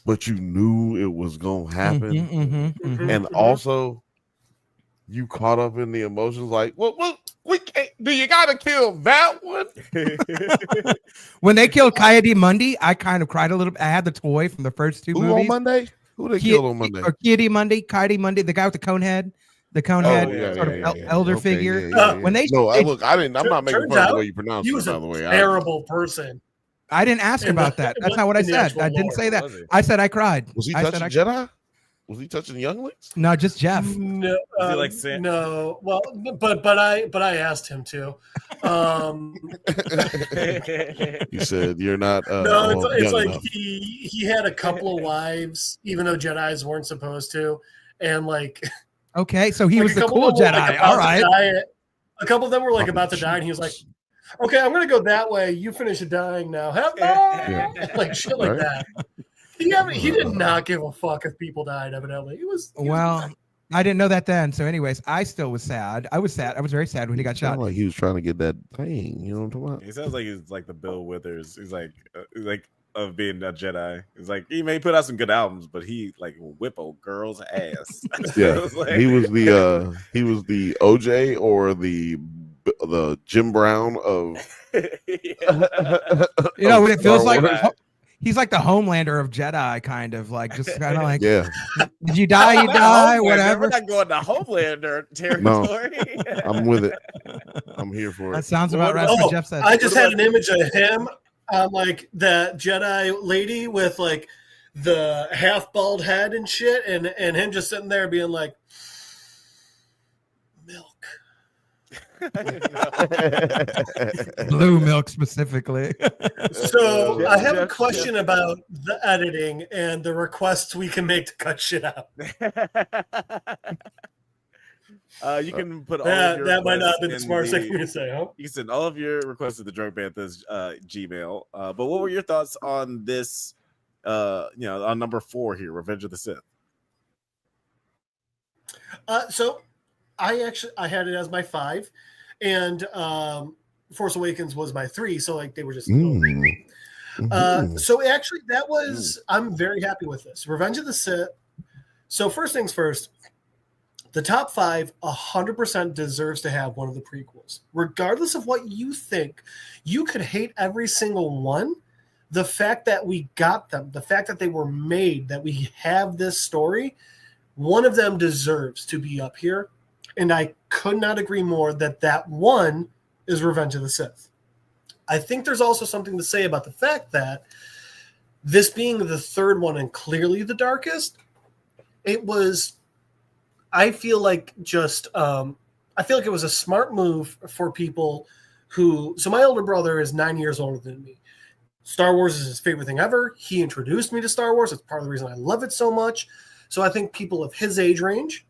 but you knew it was gonna happen, and also you caught up in the emotions. Like, what? We can't. Do you gotta kill that one? When they killed Coyote Mundi, I kind of cried a little bit. I had the toy from the first two movies. On Monday? Who they killed on Monday? Or Coyote Mundi, the guy with the cone head. The conehead elder figure. When they I'm not making fun of the way you pronounce it. By the way, terrible person. I didn't ask about that. That's not what I said. I didn't say that. I said I cried. Was he touching Jedi? Was he touching younglings? No, just Jeff. No, no. Well, but I asked him to. You said you're not. No, it's like he had a couple of wives, even though Jedis weren't supposed to, and like. Okay, so he was the cool Jedi. All right. A couple of them were like about to die, and he was like, "Okay, I'm gonna go that way. You finish dying now." Like shit like that. He did not give a fuck if people died. Evidently, I didn't know that then. So, anyways, I still was sad. I was sad. I was very sad when he got shot. Like he was trying to get that thing. You know what I'm talking about? He sounds like he's like the Bill Withers. He's like of being a Jedi. It's like he may put out some good albums, but he like will whip a girl's ass. Yeah, he was the OJ or the Jim Brown of. What it feels like. He's like the Homelander of Jedi, kind of like just kind of like. Yeah. Did you die? You die. Whatever. We're not going to Homelander territory. No, I'm with it. I'm here for it. That sounds about right. What Jeff said. I just had an image of him. Like that Jedi lady with like the half bald head and shit, and him just sitting there being like, milk. Blue milk specifically. So I have a question about the editing and the requests we can make to cut shit out. You can put all of your that might not have been the smartest thing for me to say, huh? You can send all of your requests to the Drunk Banthas Gmail. But what were your thoughts on this? On number 4 here, Revenge of the Sith. So I had it as my 5, and Force Awakens was my 3. So like they were just. So actually, that was. I'm very happy with this Revenge of the Sith. So first things first. The top 5 100% deserves to have one of the prequels. Regardless of what you think, you could hate every single one. The fact that we got them, the fact that they were made, that we have this story, one of them deserves to be up here. And I could not agree more that one is Revenge of the Sith. I think there's also something to say about the fact that this being the third one and clearly the darkest, it was... I feel like it was a smart move for people who. So my older brother is 9 years older than me. Star Wars is his favorite thing ever. He introduced me to Star Wars. It's part of the reason I love it so much. So I think people of his age range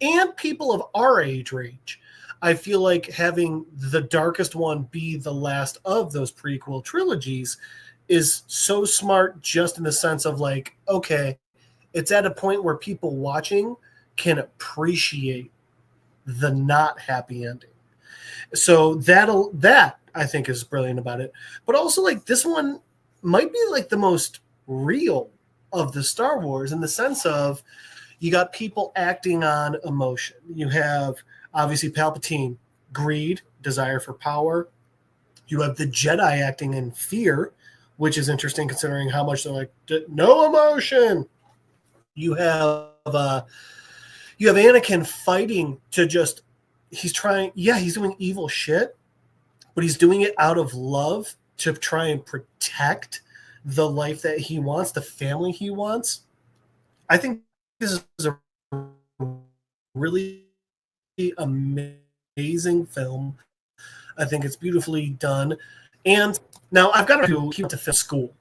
and people of our age range, I feel like having the darkest one be the last of those prequel trilogies is so smart, just in the sense of like, okay, it's at a point where people watching can appreciate the not happy ending. So that I think is brilliant about it. But also like this one might be like the most real of the Star Wars in the sense of you got people acting on emotion. You have obviously Palpatine greed, desire for power. You have the Jedi acting in fear, which is interesting considering how much they're like, no emotion. You have Anakin fighting to just, he's doing evil shit, but he's doing it out of love to try and protect the life that he wants, the family he wants. I think this is a really amazing film. I think it's beautifully done. And now I've got to keep it to film school.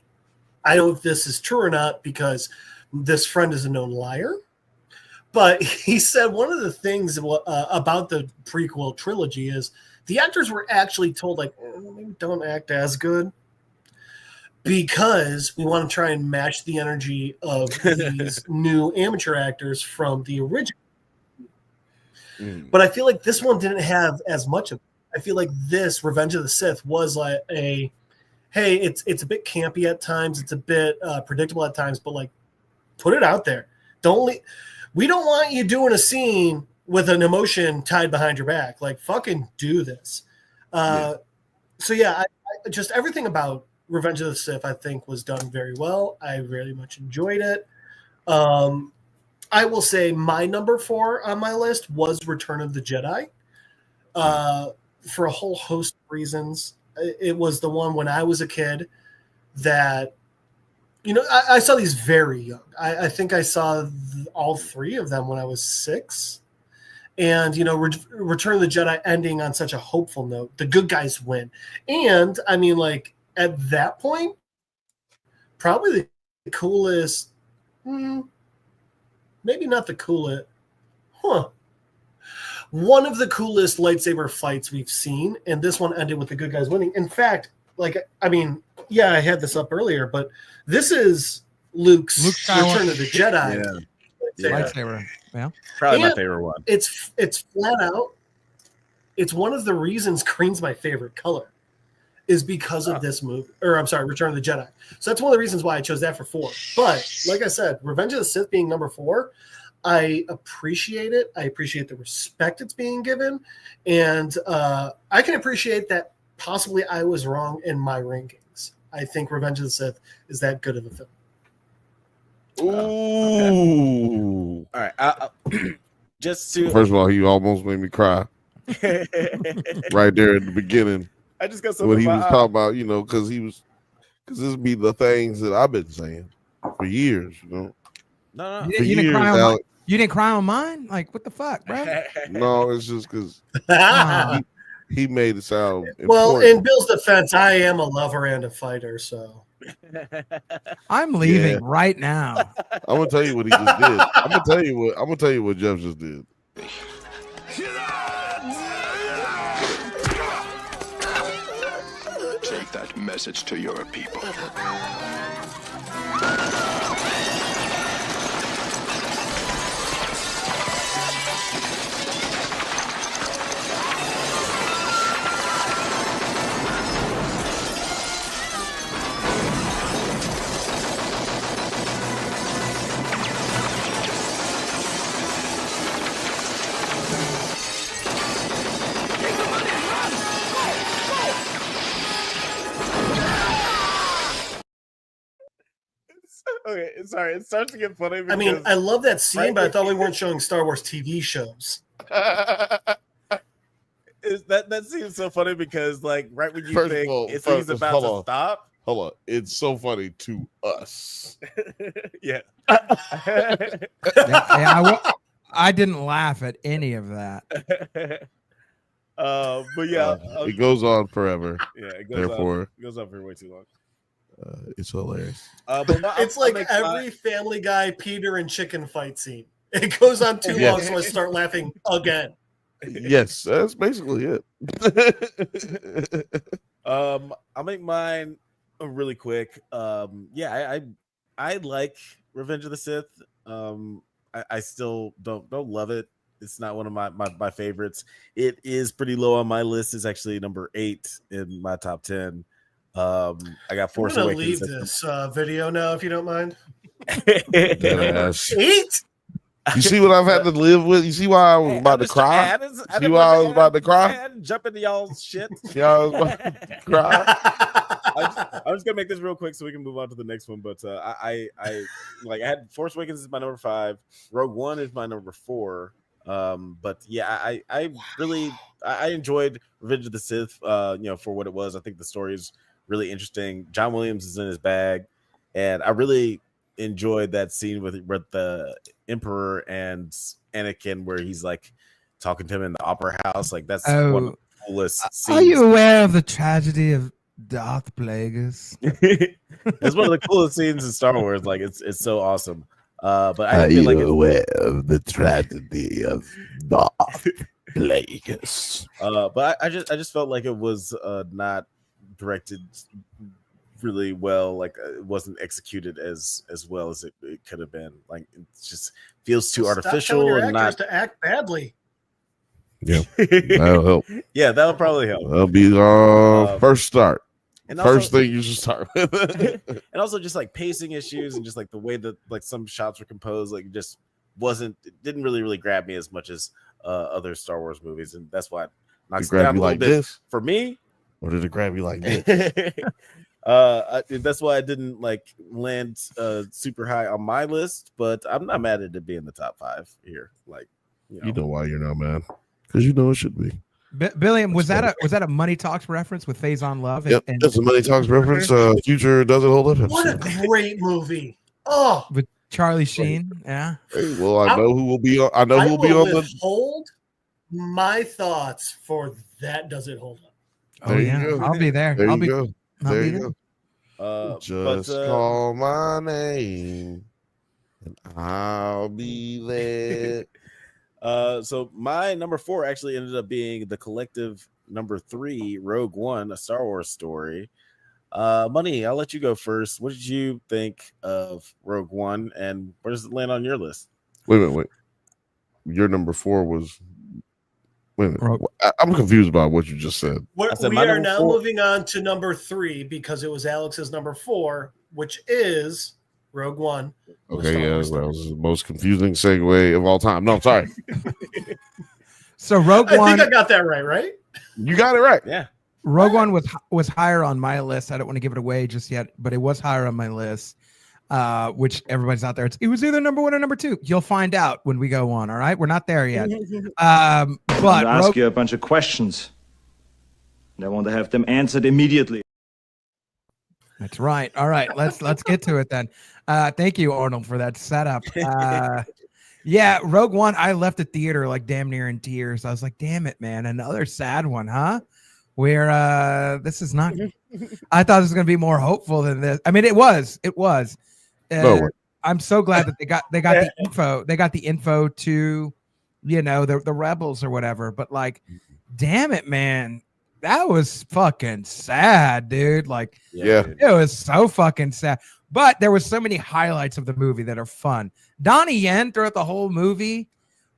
I don't know if this is true or not because this friend is a known liar. But he said one of the things about the prequel trilogy is the actors were actually told, like, maybe don't act as good because we want to try and match the energy of these new amateur actors from the original. But I feel like this one didn't have as much of it. I feel like this Revenge of the Sith was like hey, it's a bit campy at times. It's a bit predictable at times, but like, put it out there. We don't want you doing a scene with an emotion tied behind your back. Like, fucking do this. So yeah, I just everything about Revenge of the Sith, I think, was done very well. I very much enjoyed it. I will say my number 4 on my list was Return of the Jedi. For a whole host of reasons. It was the one when I was a kid that, I saw these very young. I think I saw all 3 of them when I was 6. And, Return of the Jedi ending on such a hopeful note. The good guys win. And, I mean, like, at that point, probably the coolest, maybe not the coolest, one of the coolest lightsaber fights we've seen, and this one ended with the good guys winning. In fact, I had this up earlier, but this is Luke's Return of the Jedi. Lightsaber. Yeah. Probably my favorite one. It's flat out. It's one of the reasons green's my favorite color is because of this movie. Or I'm sorry, Return of the Jedi. So that's one of the reasons why I chose that for 4. But like I said, Revenge of the Sith being number 4, I appreciate it. I appreciate the respect it's being given. And I can appreciate that possibly I was wrong in my rankings. I think Revenge of the Sith is that good of a film. Ooh. All right. Just to First of all, he almost made me cry right there at the beginning. I just got something when he was talking about, because this be the things that I've been saying for years, No. You didn't cry on mine? Like, what the fuck, bro? No, it's just because he made it sound important. Well, in Bill's defense, I am a lover and a fighter, so I'm leaving right now. I'm gonna tell you what he just did. I'm gonna tell you what Jeff just did. Take that message to your people. Okay, sorry. It starts to get funny. I mean, I love that scene, but I thought we weren't showing Star Wars TV shows. That seems so funny because, like, right when you think he's about to stop. Hold on. It's so funny to us. Yeah. I didn't laugh at any of that. But yeah. It goes on forever. Yeah, it goes on. It goes on for way too long. It's hilarious. It's like every Family Guy Peter and chicken fight scene. It goes on too long, so I start laughing again. Yes, that's basically it. I'll make mine really quick. I like Revenge of the Sith. I still don't love it. It's not one of my favorites. It is pretty low on my list. It's actually number 8 in my top 10. I got Force I'm gonna Awakens. leave this video now, if you don't mind. 8? You see what I've had to live with? You see why I was about to cry? See why I was about to cry? Jump into y'all's shit. See why I was about to cry? I'm just gonna make this real quick so we can move on to the next one. But I had Force Awakens is my number 5. Rogue One is my number 4. But yeah, I really enjoyed Revenge of the Sith. For what it was. I think the story is really interesting. John Williams is in his bag, and I really enjoyed that scene with the Emperor and Anakin, where he's like talking to him in the opera house. Like that's one of the coolest scenes. Are you aware of the tragedy of Darth Plagueis? It's one of the coolest scenes in Star Wars. Like it's so awesome. But I Are feel like you aware of the tragedy of Darth Plagueis? But I just felt like it was not directed really well. Like it wasn't executed as well as it could have been. Like it just feels too artificial and not to act badly. Yeah, that'll help. Yeah, that'll probably help. That'll be first start. And first thing you should start with. And also just like pacing issues and just like the way that like some shots were composed, like it didn't really grab me as much as other Star Wars movies, and that's why it knocks it down a little bit this for me. Or did it grab you like this? That's why I didn't like land super high on my list, but I'm not mad at it being the top 5 here. Like, you know why you're not mad? Because you know it should be. Billiam, was that a Money Talks reference with Faison Love? Yep, that's a Money Talks reference. Future doesn't hold up. What a great movie! Oh, with Charlie Sheen. Yeah. Hey, well, I know who will be on. I know who will be on the. Hold my thoughts for that. Does it hold up? Oh yeah, I'll be there. There I'll you be, go. I'll There be you there. go. Just call my name, and I'll be there. So my number 4 actually ended up being the collective number 3, Rogue One, a Star Wars story. Money, I'll let you go first. What did you think of Rogue One, and where does it land on your list? Wait a minute. Your number 4 was. Wait a minute. I'm confused about what you just said. We are now moving on to number 3 because it was Alex's number 4, which is Rogue One. Okay, yeah, that was the most confusing segue of all time. No, I'm sorry. So Rogue One. I think I got that right? You got it right. Yeah. Rogue One was higher on my list. I don't want to give it away just yet, but it was higher on my list. Which everybody's out there. It was either number 1 or number 2. You'll find out when we go on. All right, we're not there yet. But I'll ask you a bunch of questions, and I want to have them answered immediately. That's right. All right, let's get to it then. Thank you, Arnold, for that setup. Yeah, Rogue One. I left the theater like damn near in tears. I was like, "Damn it, man! Another sad one, huh?" Where this is not. I thought it was going to be more hopeful than this. I mean, it was. I'm so glad that they got the info. They got the info to, the rebels or whatever. But like, damn it, man, that was fucking sad, dude. Like, yeah, it was so fucking sad. But there was so many highlights of the movie that are fun. Donnie Yen throughout the whole movie,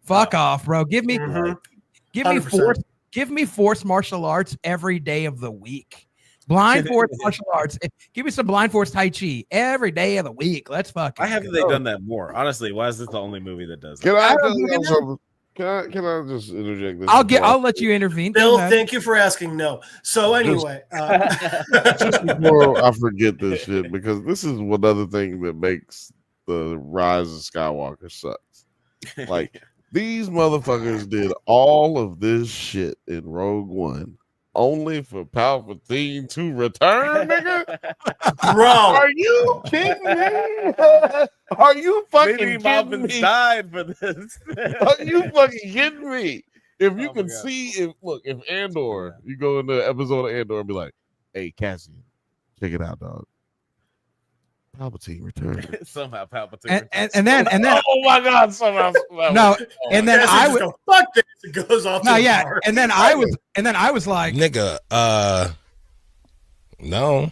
fuck off, bro. Give me force martial arts every day of the week. Blind force martial arts. Give me some blind force tai chi every day of the week. Let's fucking. Why haven't they done that more? Honestly, why is this the only movie that does that? Can I just interject this? I'll let you intervene. Bill, thank you for asking. No. So anyway, just before I forget this shit, because this is one other thing that makes the Rise of Skywalker sucks. Like these motherfuckers did all of this shit in Rogue One only for Palpatine to return, nigga. Bro, are you kidding me? Are you fucking kidding me? Died for this. Are you fucking kidding me? If you can see, if Andor, you go in the episode of Andor and be like, "Hey, Cassian, check it out, dog. Palpatine returned." Somehow Palpatine and then oh my god, somehow no, and then I would go, fuck this. It goes off. No, yeah, and then I was like, nigga, no.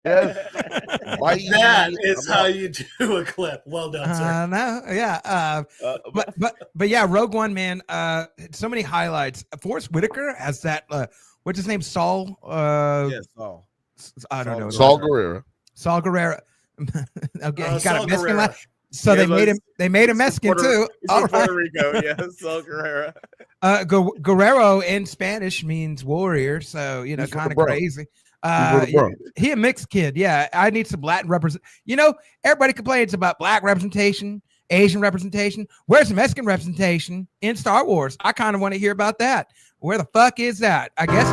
That is how you do a clip. Well done, sir. No, yeah, but yeah, Rogue One, man. So many highlights. Forrest Whitaker has that. What's his name? Saul. Saul. I don't know. Saul Guerrero. Saul Guerrero. Okay, he got a Mexican last. So Yeah, they made him Mexican too. He's All from Puerto right. Rico, yeah. So Guerrero. Guerrero in Spanish means warrior, so you know, He's from kind of the Bronx. crazy. He's from the Bronx. He a mixed kid. Yeah, I need some Latin represent. You know, everybody complains about black representation, Asian representation. Where's the Mexican representation in Star Wars? I kind of want to hear about that. Where the fuck is that? I guess.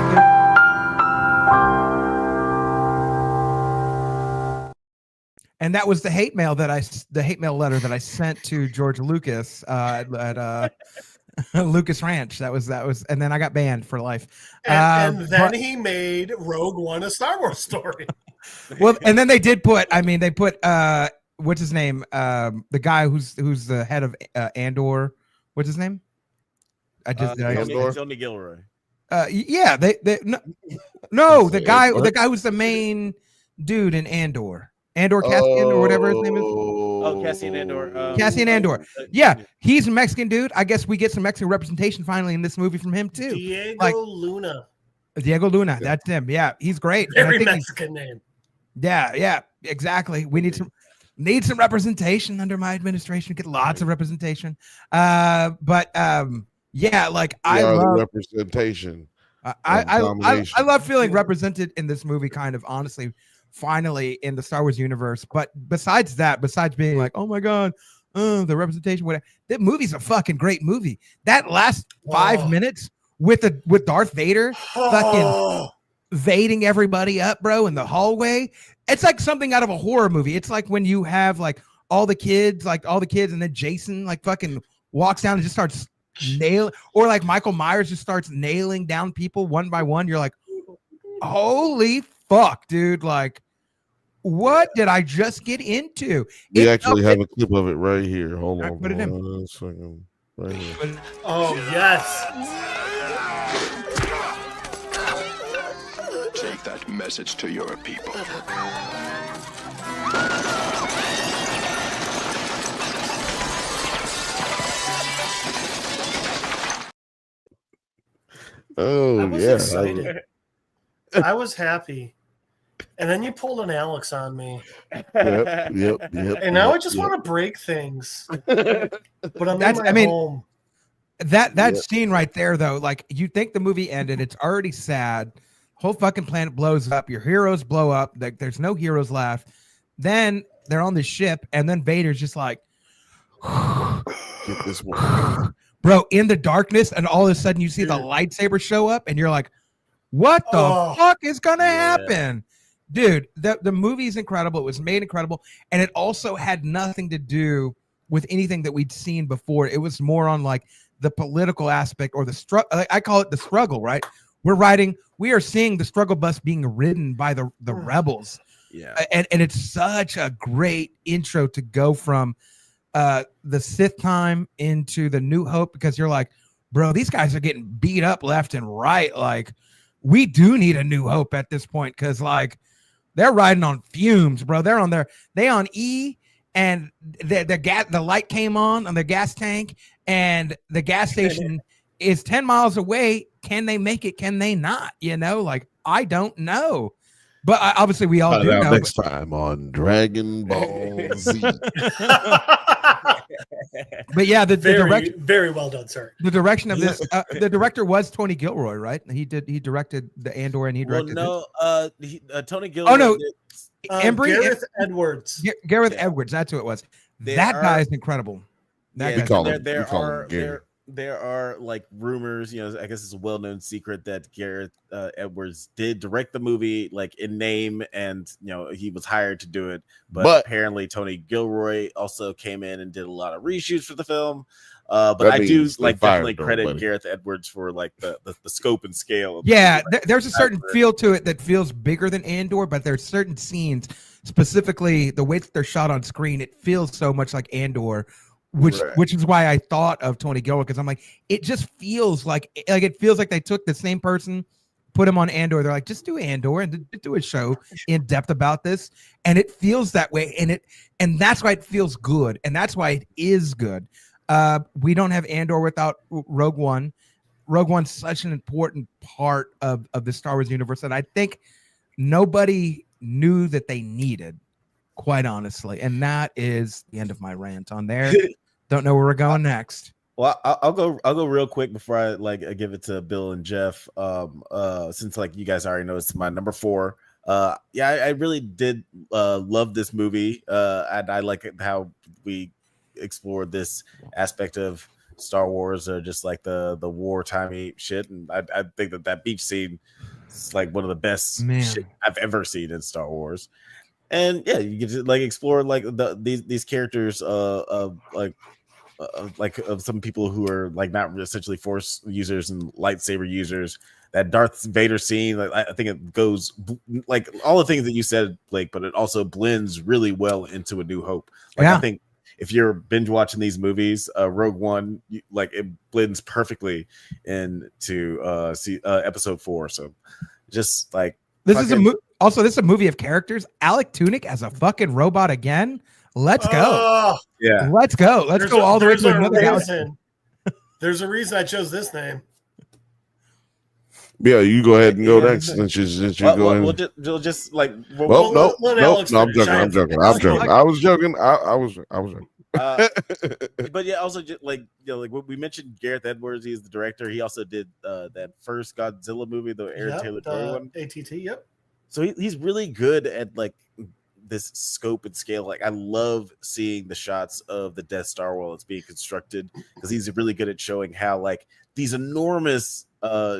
And that was the hate mail letter that I sent to George Lucas at Lucas Ranch. That was, and then I got banned for life. And then he made Rogue One a Star Wars story. Well, and then they put what's his name? The guy who's the head of Andor. What's his name? Tony Gilroy. Yeah, no, the guy who's the main dude in Andor. Andor Cassian or whatever his name is. Oh, Cassian Andor. Cassian Andor. Yeah, he's a Mexican dude. I guess we get some Mexican representation finally in this movie from him too. Diego Luna. Diego Luna. Yeah. That's him. Yeah, he's great. Very Mexican name. Yeah, exactly. We need some representation under my administration. Get lots of representation. Yeah, like I love representation. I love feeling represented in this movie. Kind of honestly. Finally in the Star Wars universe, but besides being like, oh my god, the representation, whatever, that movie's a fucking great movie. That last 5 minutes with Darth Vader fucking vading everybody up, bro, in the hallway. It's like something out of a horror movie. It's like when you have like all the kids, and then Jason like fucking walks down and just starts nailing, or like Michael Myers just starts nailing down people one by one. You're like, holy fuck, dude, like what did I just get into? We actually have a clip of it right here. Hold on. Put it in. Right here. Oh yes. Take that message to your people. Oh I was yeah. excited. I was happy. And then you pulled an Alex on me. Yep. And now I just want to break things. But I'm in my home. That scene right there, though, like you think the movie ended, it's already sad. Whole fucking planet blows up. Your heroes blow up. Like there's no heroes left. Then they're on the ship, and then Vader's just like, get this one, bro, in the darkness, and all of a sudden you see the lightsaber show up, and you're like, what the fuck is gonna happen? Dude, the movie is incredible. It was made incredible, and it also had nothing to do with anything that we'd seen before. It was more on like the political aspect or the struggle. I call it the struggle, right? We are seeing the struggle bus being ridden by the rebels. Yeah. And it's such a great intro to go from the Sith time into the New Hope, because you're like, bro, these guys are getting beat up left and right. Like, we do need a New Hope at this point, because they're riding on fumes, bro. They on E, and the light came on the gas tank, and the gas station is 10 miles away. Can they make it? Can they not? Like, I don't know. But obviously we all do know. Next time on Dragon Ball Z. But yeah, the direction, very well done, sir. The direction of this, the director was Tony Gilroy, right? He directed the Andor, and he directed. Tony Gilroy. Oh no, Gareth Edwards. Gareth Edwards. That's who it was. That guy is incredible. There are like rumors, I guess it's a well-known secret that Gareth Edwards did direct the movie, like in name, and he was hired to do it, but apparently Tony Gilroy also came in and did a lot of reshoots for the film. But I do definitely credit Gareth Edwards for like the scope and scale of there's a certain feel to it that feels bigger than Andor, but there's certain scenes, specifically the way that they're shot on screen, it feels so much like Andor. Which is why I thought of Tony Gilroy, because I'm like, it just feels like it feels like they took the same person, put him on Andor. They're like, just do Andor and do a show in depth about this, and it feels that way, and that's why it feels good, and that's why it is good. We don't have Andor without Rogue One. Rogue One's such an important part of the Star Wars universe that I think nobody knew that they needed. quite honestly. And that is the end of my rant on there. Don't know where we're going next. Well, I'll go real quick before I give it to Bill and Jeff. Since like you guys already know it's my number 4. Yeah, I really did love this movie. And I like how we explored this aspect of Star Wars, or just like the wartimey shit. And I think that beach scene is like one of the best shit I've ever seen in Star Wars. And yeah, you get to like explore like these characters of some people who are like not essentially Force users and lightsaber users. That Darth Vader scene, like I think it goes like all the things that you said, Blake, but it also blends really well into A New Hope. Like I think if you're binge watching these movies, Rogue One, like it blends perfectly into Episode 4. So just like this is this is a movie of characters. Alec Tunick as a fucking robot again. Let's go. Yeah. Let's go. Let's go all the way to another reason. There's a reason I chose this name. Yeah, you go ahead and go next. Since you go ahead. We'll just like. No, I'm joking. I was joking. I was joking. But yeah, also just like like what we mentioned, Gareth Edwards. He's the director. He also did that first Godzilla movie, the Aaron Taylor Joy one. ATT. Yep. So he's really good at like this scope and scale. Like I love seeing the shots of the Death Star while it's being constructed, because he's really good at showing how like these enormous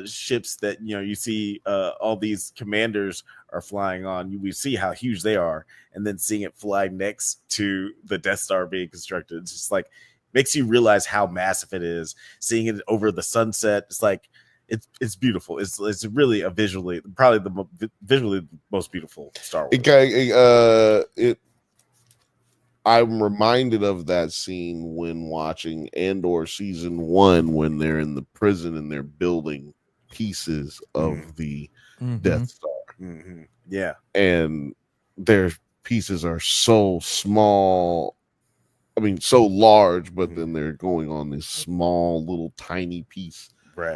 ships that you see all these commanders are flying on. We see how huge they are, and then seeing it fly next to the Death Star being constructed, it's just like makes you realize how massive it is. Seeing it over the sunset, it's like it's beautiful. It's really a visually probably visually most beautiful Star Wars. I'm reminded of that scene when watching Andor season 1 when they're in the prison and they're building pieces of the Death Star. Mm-hmm. Yeah, and their pieces are so small. I mean, so large, but then they're going on this small little tiny piece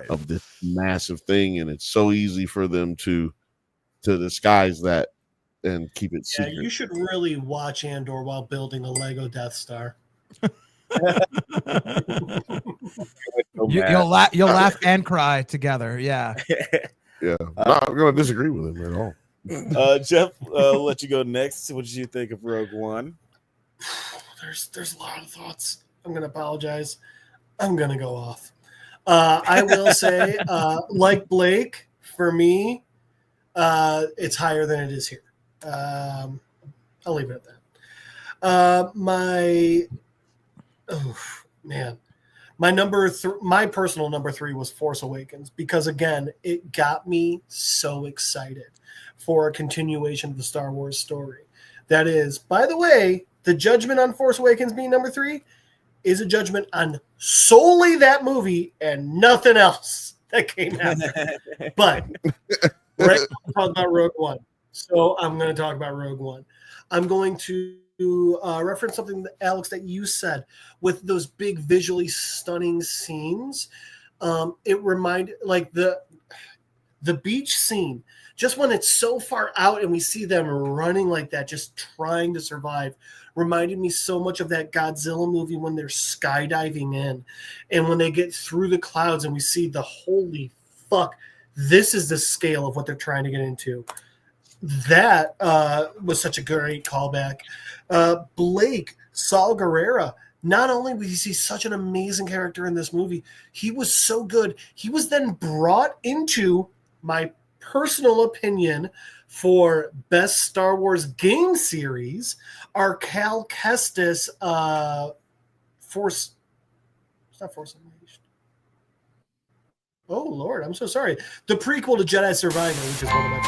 of this massive thing, and it's so easy for them to disguise that and keep it secret. Yeah, you should really watch Andor while building a Lego Death Star. You'll laugh and cry together. Yeah. Yeah. I'm not going to disagree with him at all. Jeff, I'll let you go next. What did you think of Rogue One? There's a lot of thoughts. I'm going to apologize. I'm going to go off. I will say, like Blake, for me, it's higher than it is here. I'll leave it at that. My personal number 3 was Force Awakens, because again, it got me so excited for a continuation of the Star Wars story. That is, by the way, the judgment on Force Awakens being number 3 is a judgment on solely that movie and nothing else that came after. But right now we're talking about Rogue One. So I'm going to talk about Rogue One. I'm going to reference something, Alex, that you said with those big visually stunning scenes. It reminded, like the beach scene, just when it's so far out and we see them running like that, just trying to survive, reminded me so much of that Godzilla movie when they're skydiving in, and when they get through the clouds and we see the holy fuck, this is the scale of what they're trying to get into. That was such a great callback. Blake, Saul Guerrera, not only was he such an amazing character in this movie, he was so good. He was then brought into my personal opinion for best Star Wars game series, our Cal Kestis Force. It's not Force Unleashed. Oh Lord, I'm so sorry. The prequel to Jedi Survivor, which is one of my.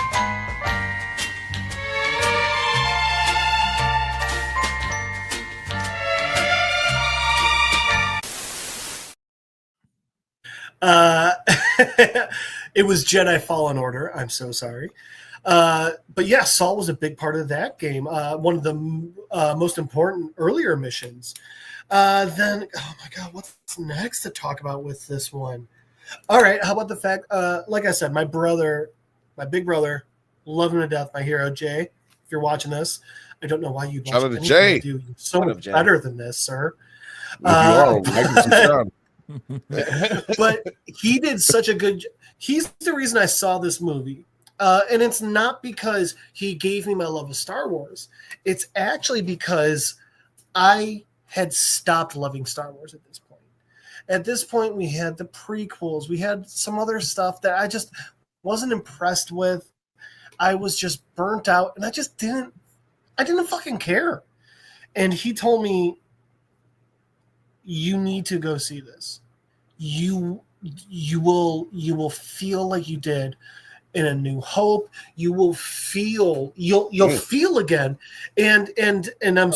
It was Jedi Fallen Order. I'm so sorry. But yeah, Saul was a big part of that game. One of the most important earlier missions. Then, oh my God, what's next to talk about with this one? All right, how about the fact, like I said, my big brother, love him to death, my hero, Jay, if you're watching this. I don't know why you Shout out watch to anything Jay. I do. You're so What up, much Jay? better than this, sir. If you are, I can sit down. But he did such a good. He's the reason I saw this movie, and it's not because he gave me my love of Star Wars. It's actually because I had stopped loving Star Wars at this point. At this point, we had the prequels, we had some other stuff that I just wasn't impressed with. I was just burnt out, and I didn't fucking care. And he told me, "You need to go see this. You will feel like you did in A New Hope. You will feel you'll feel again." And I'm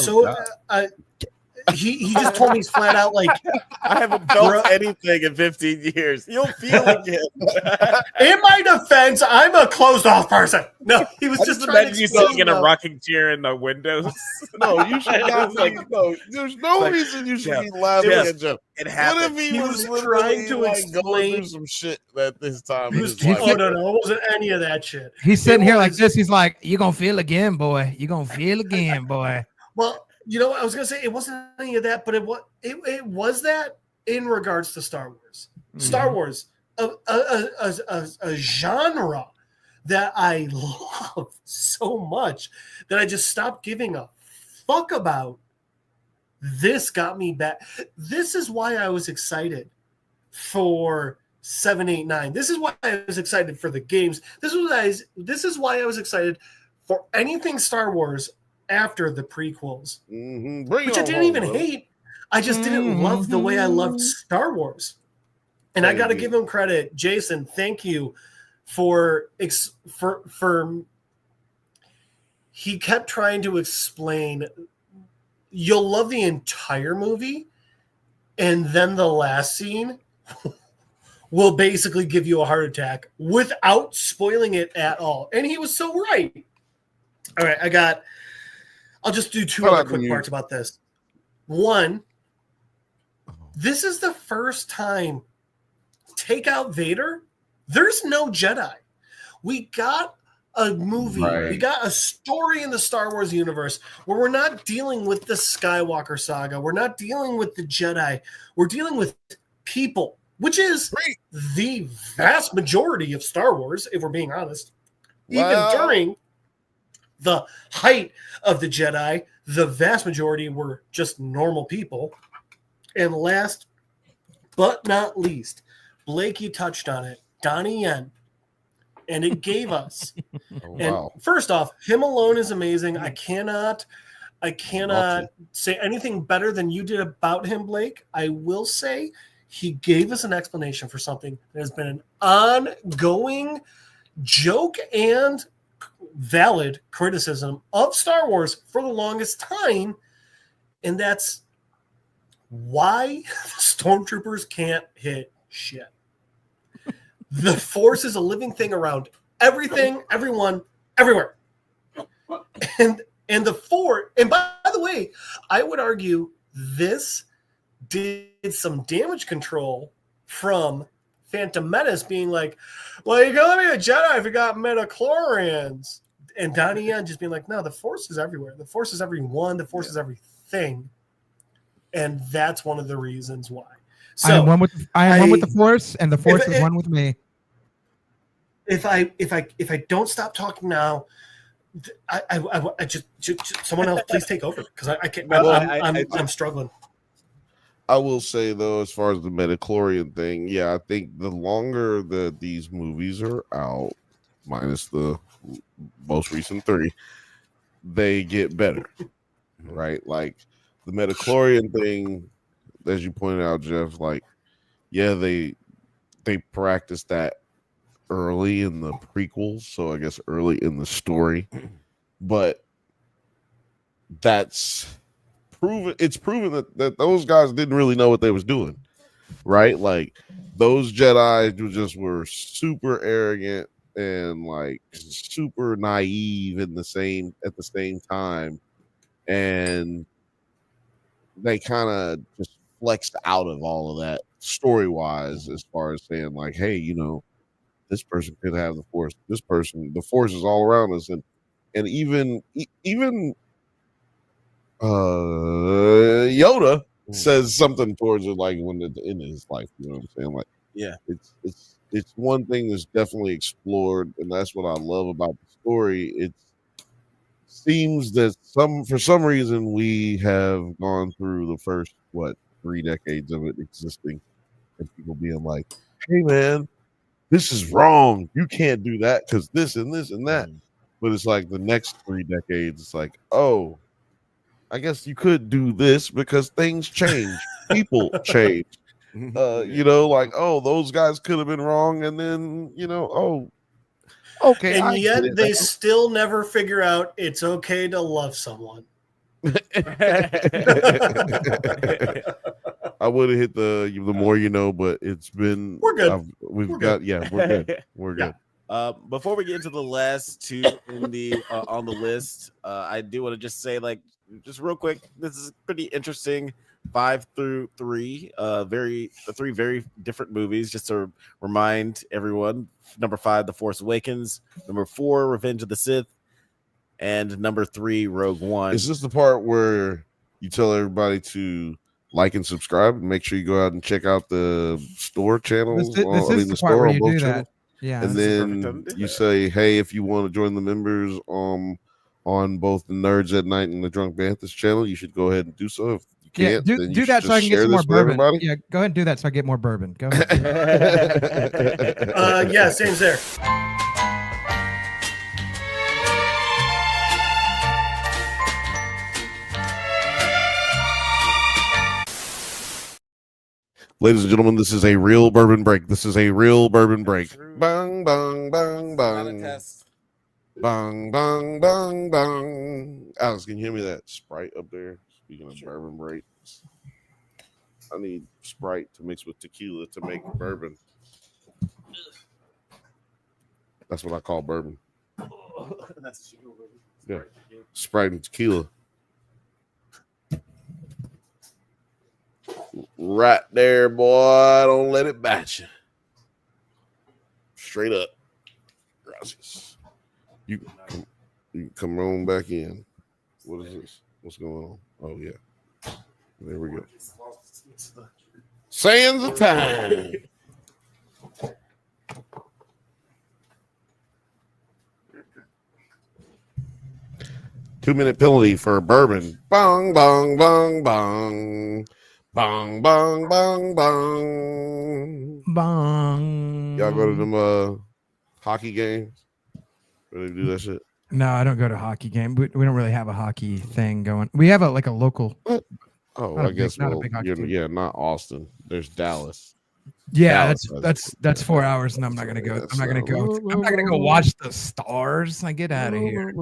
he just told me flat out, like, I haven't felt anything in 15 years. You'll feel again. In my defense, I'm a closed off person. No, he was just trying to imagine you explain, sitting in a rocking chair in the windows. No, you should not. Like, No, there's no like, reason you should Jeff, be laughing Jeff, at Jeff. it What happened. if he was trying trying to to going explain- through some shit at this time He in was, his life? oh no, it wasn't any of that shit. He's sitting It here like was- this. He's like, "You gonna feel again, boy. You gonna feel again, boy." Well, you know, I was gonna say it wasn't any of that, but it was that in regards to Star Wars. Star Wars, a genre that I love so much that I just stopped giving a fuck about. This got me back. This is why I was excited for 7, 8, 9. This is why I was excited for the games. This is why I was excited for anything Star Wars after the prequels, which I didn't even hate. I just didn't love the way I loved Star Wars. And I got to give him credit, Jason. Thank you for he kept trying to explain. You'll love the entire movie, and then the last scene will basically give you a heart attack without spoiling it at all. And he was so right. All right, I'll just do two other quick parts about this. One, this is the first time, take out Vader, there's no Jedi. We got a movie, we got a story in the Star Wars universe where we're not dealing with the Skywalker saga. We're not dealing with the Jedi. We're dealing with people, which is the vast majority of Star Wars, if we're being honest. Even during the height of the Jedi, the vast majority were just normal people. And last but not least, Blake, you touched on it, Donnie Yen. And it gave us. And first off, him alone is amazing. I cannot say anything better than you did about him, Blake. I will say he gave us an explanation for something that has been an ongoing joke and valid criticism of Star Wars for the longest time, and that's why stormtroopers can't hit shit. The Force is a living thing around everything, everyone, everywhere. And the Force, and by the way, I would argue this did some damage control from Phantom Menace being like, well, you gotta be a Jedi if you got midichlorians. And Donnie Yen just being like, no, the Force is everywhere. The Force is everyone. The Force is everything. And that's one of the reasons why. So I am one with the Force, and the Force is one with me. If I don't stop talking now, I just someone else please take over because I can't. I'm struggling. I will say though, as far as the midichlorian thing, yeah, I think the longer that these movies are out, minus the most recent 3, they get better, right? Like the midichlorian thing, as you pointed out, Jeff. Like, yeah, they practiced that early in the prequels, so I guess early in the story, but that's proven. It's proven that those guys didn't really know what they was doing, right? Like those Jedi were super arrogant and like super naive at the same time, and they kind of just flexed out of all of that story wise, as far as saying like, hey, you know, this person could have the Force. This person, the Force is all around us, and even Yoda says something towards it, like when at the end of his life. You know what I'm saying? Like, Yeah. It's one thing that's definitely explored, and that's what I love about the story. It seems that for some reason we have gone through the first 3 decades of it existing, and people being like, "Hey, man, this is wrong. You can't do that because this and this and that." But it's like the next 3 decades, it's like, oh, I guess you could do this because things change, people change. Like, oh, those guys could have been wrong, and then oh, okay. And yet they still never figure out it's okay to love someone. I would have hit the more you know, but it's been we're good. We're good. We're good. Before we get into the last two in the on the list, I do want to just say, like, just real quick, this is pretty interesting. 5 through 3, three very different movies. Just to remind everyone: number 5, The Force Awakens; number 4, Revenge of the Sith; and number 3, Rogue One. Is this the part where you tell everybody to like and subscribe and make sure you go out and check out the store channels? This is the part where you do that. Yeah, and then you say, "Hey, if you want to join the members on both the Nerds at Night and the Drunk Banthas channel, you should go ahead and do so. If you can't, do that so I can get some more bourbon. Yeah, go ahead and do that so I get more bourbon. Go ahead. Yeah, same there. Ladies and gentlemen, this is a real bourbon break. Bang, bang, bang, bang. Bang, bang, bang, bang. Alex, can you hear me that Sprite up there? Speaking of bourbon breaks, I need Sprite to mix with tequila to make bourbon. That's what I call bourbon. Yeah. Sprite and tequila. Right there, boy. Don't let it bat you. Straight up. Gracias. You can come on back in. What is this? What's going on? Oh, yeah. There we go. Sands of time. Two-minute penalty for bourbon. Bong, bong, bong, bong. Bong, bong, bong, bong. Bong. Y'all go to them hockey games? Where they do that shit? No, I don't go to hockey game. We don't really have a hockey thing going. We have a local. Oh, I guess not Austin. There's Dallas. Yeah, that's 4 hours, and I'm not gonna go. I'm not gonna go. I'm not gonna go watch the Stars. Get out of here.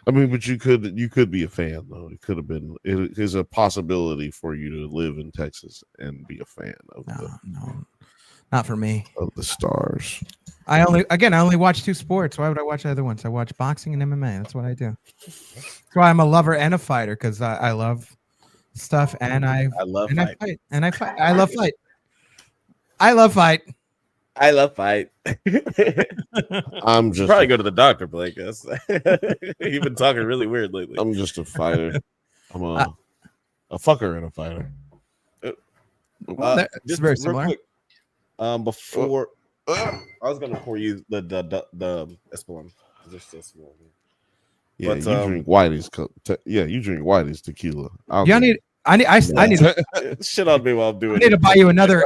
I mean, but you could be a fan though. It could have been. It is a possibility for you to live in Texas and be a fan of no, not for me. Of the Stars. I only watch 2 sports. Why would I watch other ones? I watch boxing and MMA. That's what I do. That's why I'm a lover and a fighter, because I love stuff and I love fight. I love fight. I love fight. I'm just probably go to the doctor, Blake. You've been talking really weird lately. I'm just a fighter. I'm a fucker and a fighter. It's very similar. Quick, before I was gonna pour you the Espolon. They're still small. Yeah, but, you drink Whitey's. You drink Whitey's tequila. I need shit on me while I'm doing. I need to buy you another.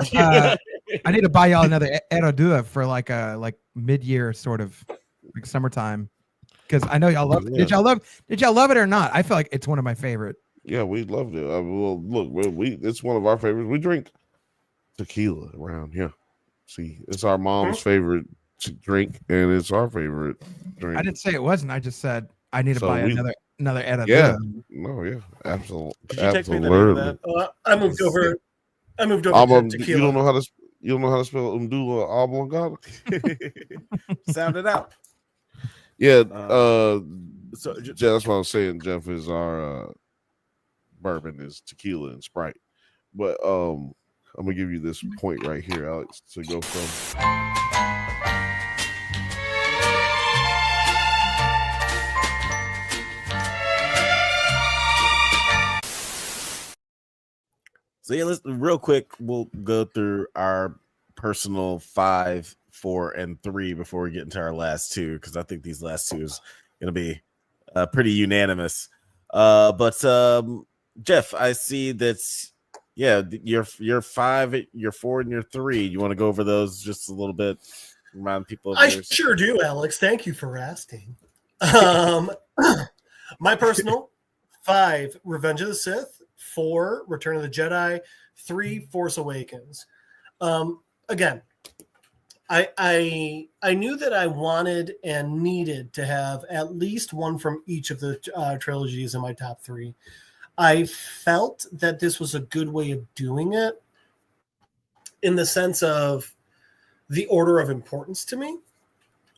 I need to buy y'all another Erodua for like mid-year sort of like summertime, because I know y'all love it. Did y'all love it or not? I feel like it's one of my favorite. Yeah, we loved it. Well, look, it's one of our favorites. We drink tequila around here. See, it's our mom's favorite drink, and it's our favorite drink. I didn't say it wasn't. I just said I need to buy another Erodua. Yeah, absolutely. I moved over. To tequila. You don't know how to spell Umdula Oblongata? Sound it out. Yeah. So that's what I was saying. Jeff, is our bourbon is tequila and Sprite, but I'm gonna give you this point right here, Alex, to go from. So yeah, let's real quick. We'll go through our personal 5, 4, and 3 before we get into our last two, because I think these last two is going to be pretty unanimous. But Jeff, I see that's your 5, your 4, and your 3. You want to go over those just a little bit? Remind people of I yours. sure do, Alex. Thank you for asking. My personal 5, Revenge of the Sith. 4, Return of the Jedi. 3, Force Awakens. Again, I knew that I wanted and needed to have at least one from each of the trilogies in my top 3. I felt that this was a good way of doing it in the sense of the order of importance to me.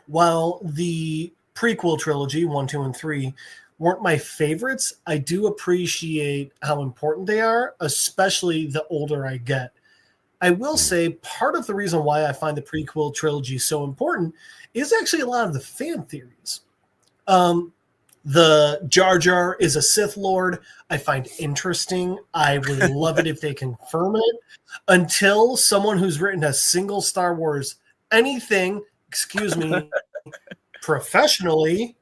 While the prequel trilogy, 1, 2, and 3, weren't my favorites, I do appreciate how important they are, especially the older I get. I will say part of the reason why I find the prequel trilogy so important is actually a lot of the fan theories. The Jar Jar is a Sith Lord, I find interesting. I would love it if they confirm it. Until someone who's written a single Star Wars anything, professionally,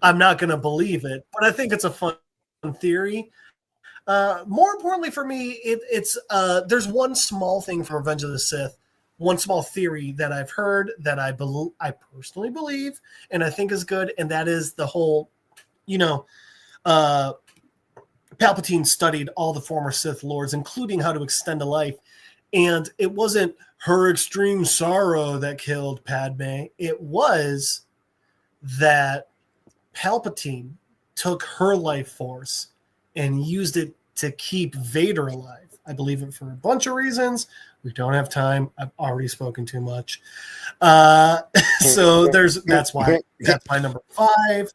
I'm not going to believe it. But I think it's a fun theory. More importantly for me, it's there's one small thing from Revenge of the Sith, one small theory that I've heard that I personally believe and I think is good, and that is the whole, Palpatine studied all the former Sith Lords, including how to extend a life, and it wasn't her extreme sorrow that killed Padme. It was that Palpatine took her life force and used it to keep Vader alive. I believe it for a bunch of reasons. We don't have time. I've already spoken too much. So that's why. That's my number 5.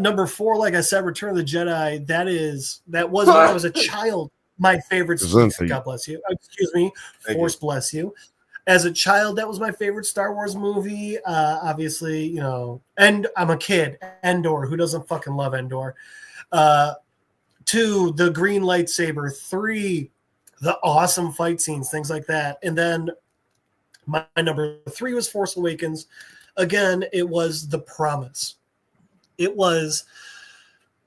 Number 4, like I said, Return of the Jedi. That was when I was a child. My favorite. God bless you. Excuse me. Force bless you. As a child, that was my favorite Star Wars movie. Obviously, and I'm a kid. Endor. Who doesn't fucking love Endor? 2, the green lightsaber. 3, the awesome fight scenes, things like that. And then my number 3 was Force Awakens. Again, it was the promise. It was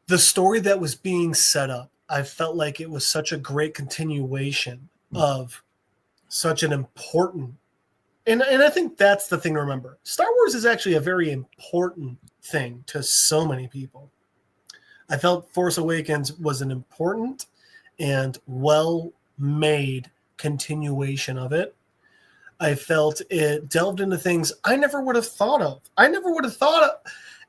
the story that was being set up. I felt like it was such a great continuation of such an important, and I think that's the thing to remember. Star Wars is actually a very important thing to so many people. I felt Force Awakens was an important and well-made continuation of it. I felt it delved into things I never would have thought of.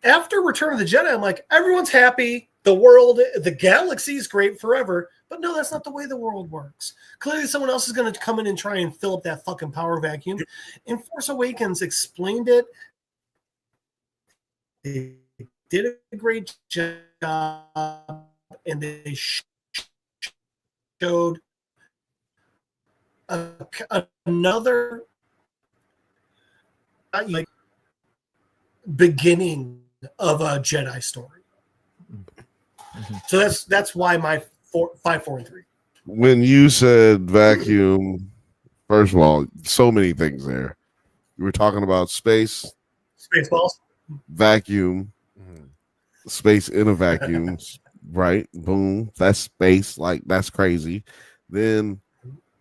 After Return of the Jedi, I'm like, everyone's happy. The world, the galaxy's great forever. But no, that's not the way the world works. Clearly, someone else is going to come in and try and fill up that fucking power vacuum. And Force Awakens explained it. They did a great job, and they showed another beginning of a Jedi story. So that's why my 5, 4, and 3. When you said vacuum, first of all, so many things there. You were talking about space, Spaceballs, vacuum, space in a vacuum, right? Boom, that's space. Like, that's crazy. Then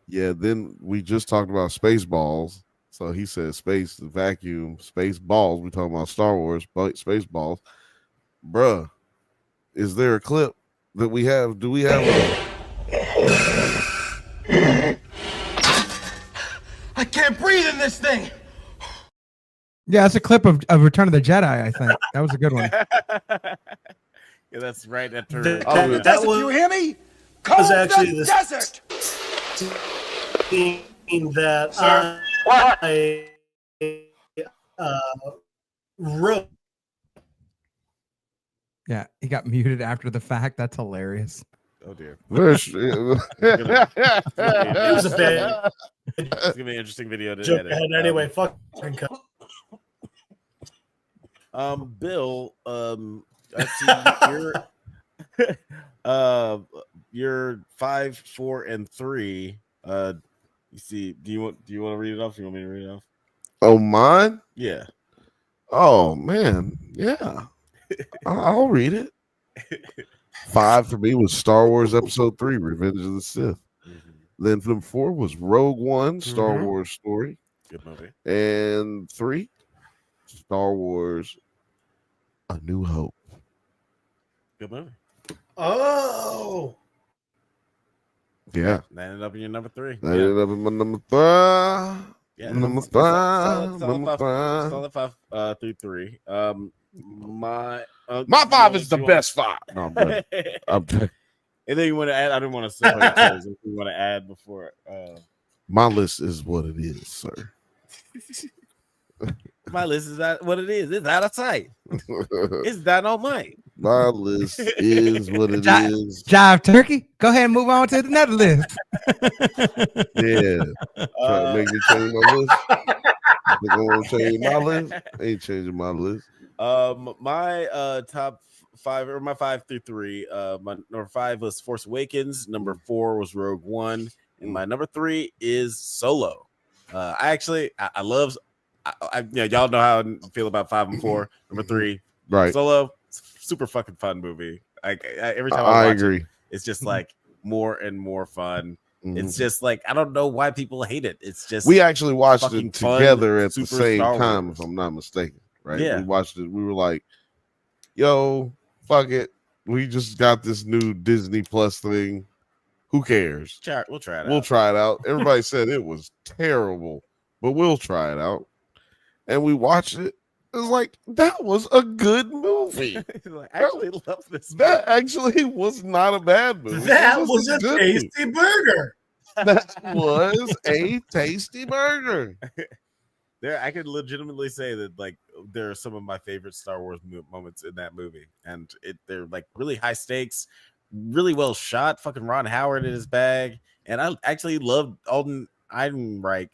we just talked about Spaceballs. So he said space, vacuum, space balls. We're talking about Star Wars, space balls. Bruh, is there a clip that we have? Do we have I can't breathe in this thing. Yeah, it's a clip of Return of the Jedi, I think. That was a good one. Yeah, that's right after. That was, you hear me? was actually the desert. scene that I wrote. Yeah, he got muted after the fact. That's hilarious. Oh dear. It was a bad It's gonna be an interesting video to joke edit. ahead anyway. Fucking cut. Bill, I see Your 5, 4, and 3. You see, do you want to read it off? You want me to read it off? Oh, mine? Yeah. Oh man, yeah. I'll read it. 5 for me was Star Wars Episode 3, Revenge of the Sith. Then from 4 was Rogue One, Star Wars Story. Good movie. And 3, Star Wars A New Hope. Good movie. Oh. Yeah. That ended up in your number 3. That ended up in my number 5. Yeah. Number Solid 5 through 3. My 5 is the best 5. No, I'm done. And then you want to add? I didn't want to say if you want to add before. My list is what it is, sir. My list is what it is. It's out of sight. It's dynamite. My list is what it is. Jive Turkey. Go ahead and move on to another list. Yeah. Trying to make me change my list. They're gonna change my list. Ain't changing my list. My top 5 or my 5 through 3. My number 5 was Force Awakens. Number 4 was Rogue One, and my number 3 is Solo. I love. Y'all know how I feel about 5 and 4. Number 3, right? Solo, super fucking fun movie. Every time I watch agree. It's just like more and more fun. It's just like I don't know why people hate it. It's just we actually watched it together fun, at the same time, if I'm not mistaken. Right? Yeah, we watched it. We were like, "Yo, fuck it. We just got this new Disney Plus thing. Who cares? We'll try it. We'll try it out." Everybody said it was terrible, but we'll try it out. And we watched it. It was like, that was a good movie. I actually love this. That actually was not a bad movie. That was a tasty burger. That was a tasty burger. I could legitimately say that like there are some of my favorite Star Wars moments in that movie, and they're like really high stakes, really well shot. Fucking Ron Howard in his bag, and I actually loved Alden Ehrenreich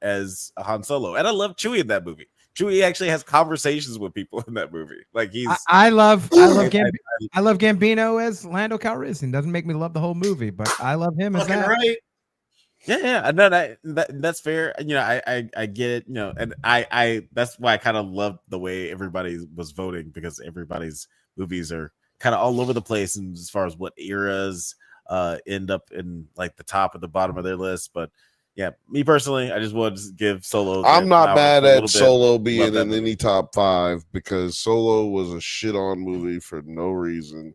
as Han Solo, and I love Chewie in that movie. Chewie actually has conversations with people in that movie. Like I love Gambino as Lando Calrissian. Doesn't make me love the whole movie, but I love him as that. Right. Yeah. No, that's fair. You know, I get it. You know, and I that's why I kind of love the way everybody was voting, because everybody's movies are kind of all over the place, and as far as what eras end up in like the top or the bottom of their list. But yeah, me personally, I just wanted to give Solo. I'm not mad at Solo being in any top 5, because Solo was a shit on movie for no reason,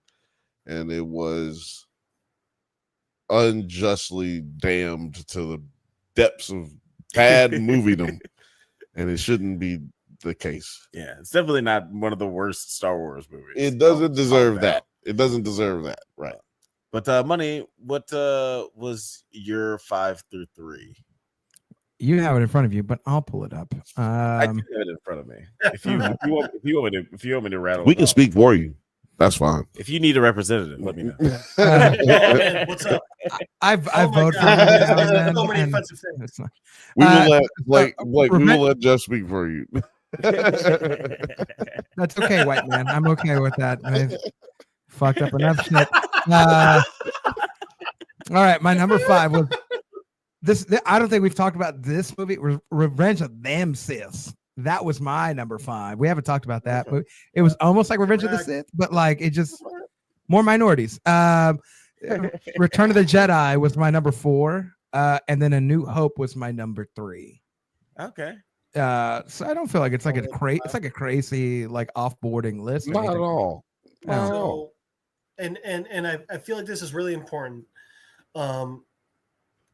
and it was unjustly damned to the depths of bad moviedom, and it shouldn't be the case. Yeah, it's definitely not one of the worst Star Wars movies. It doesn't deserve that. It doesn't deserve that, right? But Money, what was your 5 through 3? You have it in front of you, but I'll pull it up. I do have it in front of me. If you want me to rattle, we can speak for you. That's fine. If you need a representative, let me know. What's up? I vote for you. So many offensive things. We will let Jeff speak for you. That's okay, white man. I'm okay with that. I've fucked up enough shit. All right, my number 5 was this. I don't think we've talked about this movie, Revenge of Them Siths. That was my number 5. We haven't talked about that, but it was almost like Revenge of the Sith, but like it just more minorities. Return of the Jedi was my number 4, and then A New Hope was my number 3. Okay. So I don't feel like it's like a crazy like offboarding list. Not at all. So, and I feel like this is really important.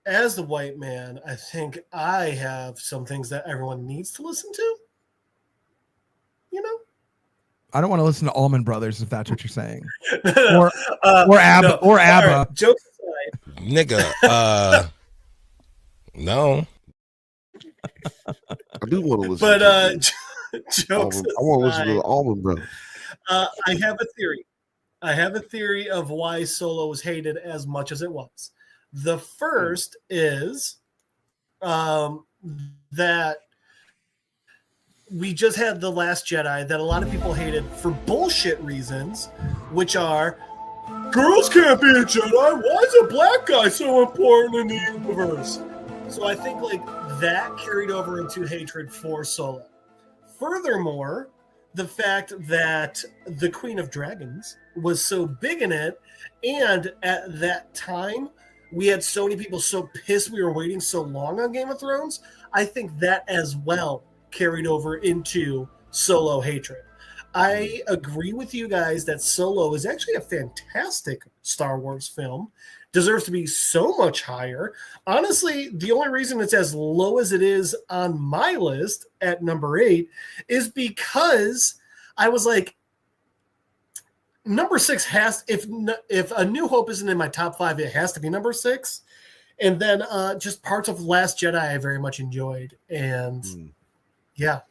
As the white man, I think I have some things that everyone needs to listen to. You know, I don't want to listen to Allman Brothers if that's what you're saying, or ABBA, or ABBA. Right, jokes aside, nigga. No, I do want to listen. But jokes aside, I want to listen to the Allman Brothers. I have a theory. I have a theory of why Solo was hated as much as it was. The first is that we just had The Last Jedi that a lot of people hated for bullshit reasons, which are girls can't be a Jedi. Why is a black guy so important in the universe? So I think like that carried over into hatred for Solo. Furthermore, the fact that the Queen of Dragons was so big in it, and at that time we had so many people so pissed we were waiting so long on Game of Thrones, I think that as well carried over into Solo hatred. I agree with you guys that Solo is actually a fantastic Star Wars film, deserves to be so much higher. Honestly, the only reason it's as low as it is on my list at number 8 is because I was like, number 6 has, if A New Hope isn't in my top 5, it has to be number 6. And then just parts of Last Jedi I very much enjoyed. And yeah.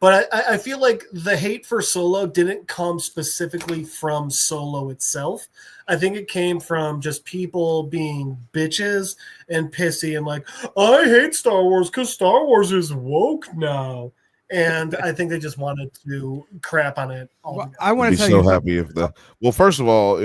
But I feel like the hate for Solo didn't come specifically from Solo itself. I think it came from just people being bitches and pissy and like, I hate Star Wars because Star Wars is woke now. And I think they just wanted to crap on it all. Well, I want I'd to be tell so you. happy if the first of all,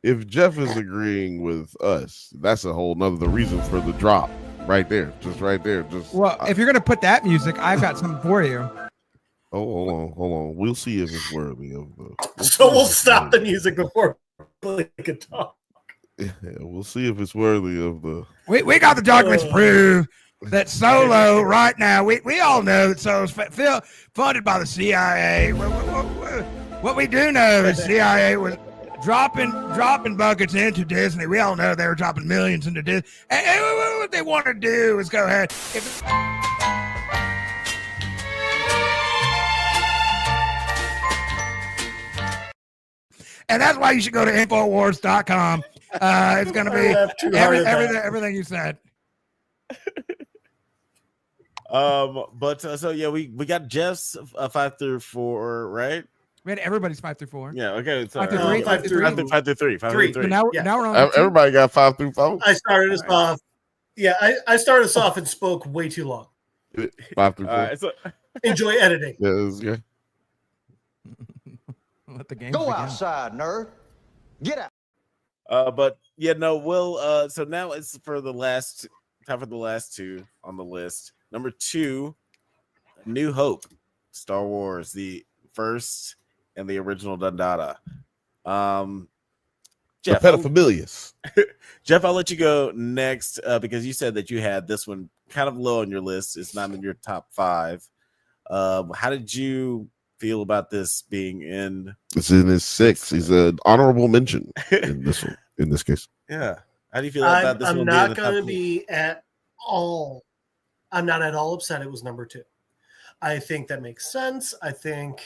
if Jeff is agreeing with us, that's a whole nother the reason for the drop right there. Just right there. Just Well, if you're gonna put that music, I've got something for you. Oh, hold on. We'll see if it's worthy of the. So we'll stop the music before we can talk. Yeah, we'll see if it's worthy of the. We got the documents prove that Solo right now. We all know that Solo's funded by the CIA. What we do know is CIA was dropping buckets into Disney. We all know they were dropping millions into Disney. And what they want to do is go ahead. And that's why you should go to Infowars.com. It's going to be everything you said. So yeah, we got Jeff's 5 through 4, right? We had everybody's 5 through 4. Yeah, okay. 5 through 3. 5 through 3. 5 through 3. So now we're on. Everybody got 5 through 4. I started us off. Yeah, I started us off and spoke way too long. 5 through 4. So, enjoy editing. Yeah. Let the game go begin. outside, nerd. Get out. But yeah, no, Will. So now it's for the last time for the last 2 on the list. Number 2, New Hope, Star Wars, the first and the original Dundada. Jeff, the pedophilia. Jeff, I'll let you go next because you said that you had this one kind of low on your list. It's not in your top 5. How did you feel about this being in? It's in his 6. He's an honorable mention in this one. In this case, yeah. How do you feel about this? I'm not going to be at all. I'm not at all upset. It was number 2. I think that makes sense. I think.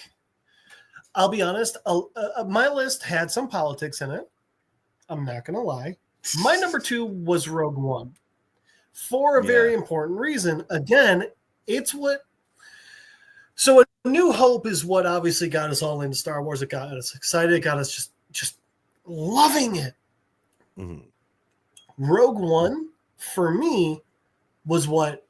I'll be honest. My list had some politics in it. I'm not going to lie. My number 2 was Rogue One for a very important reason. Again, it's what. So A New Hope is what obviously got us all into Star Wars. It got us excited. It got us just loving it. Mm-hmm. Rogue One, for me, was what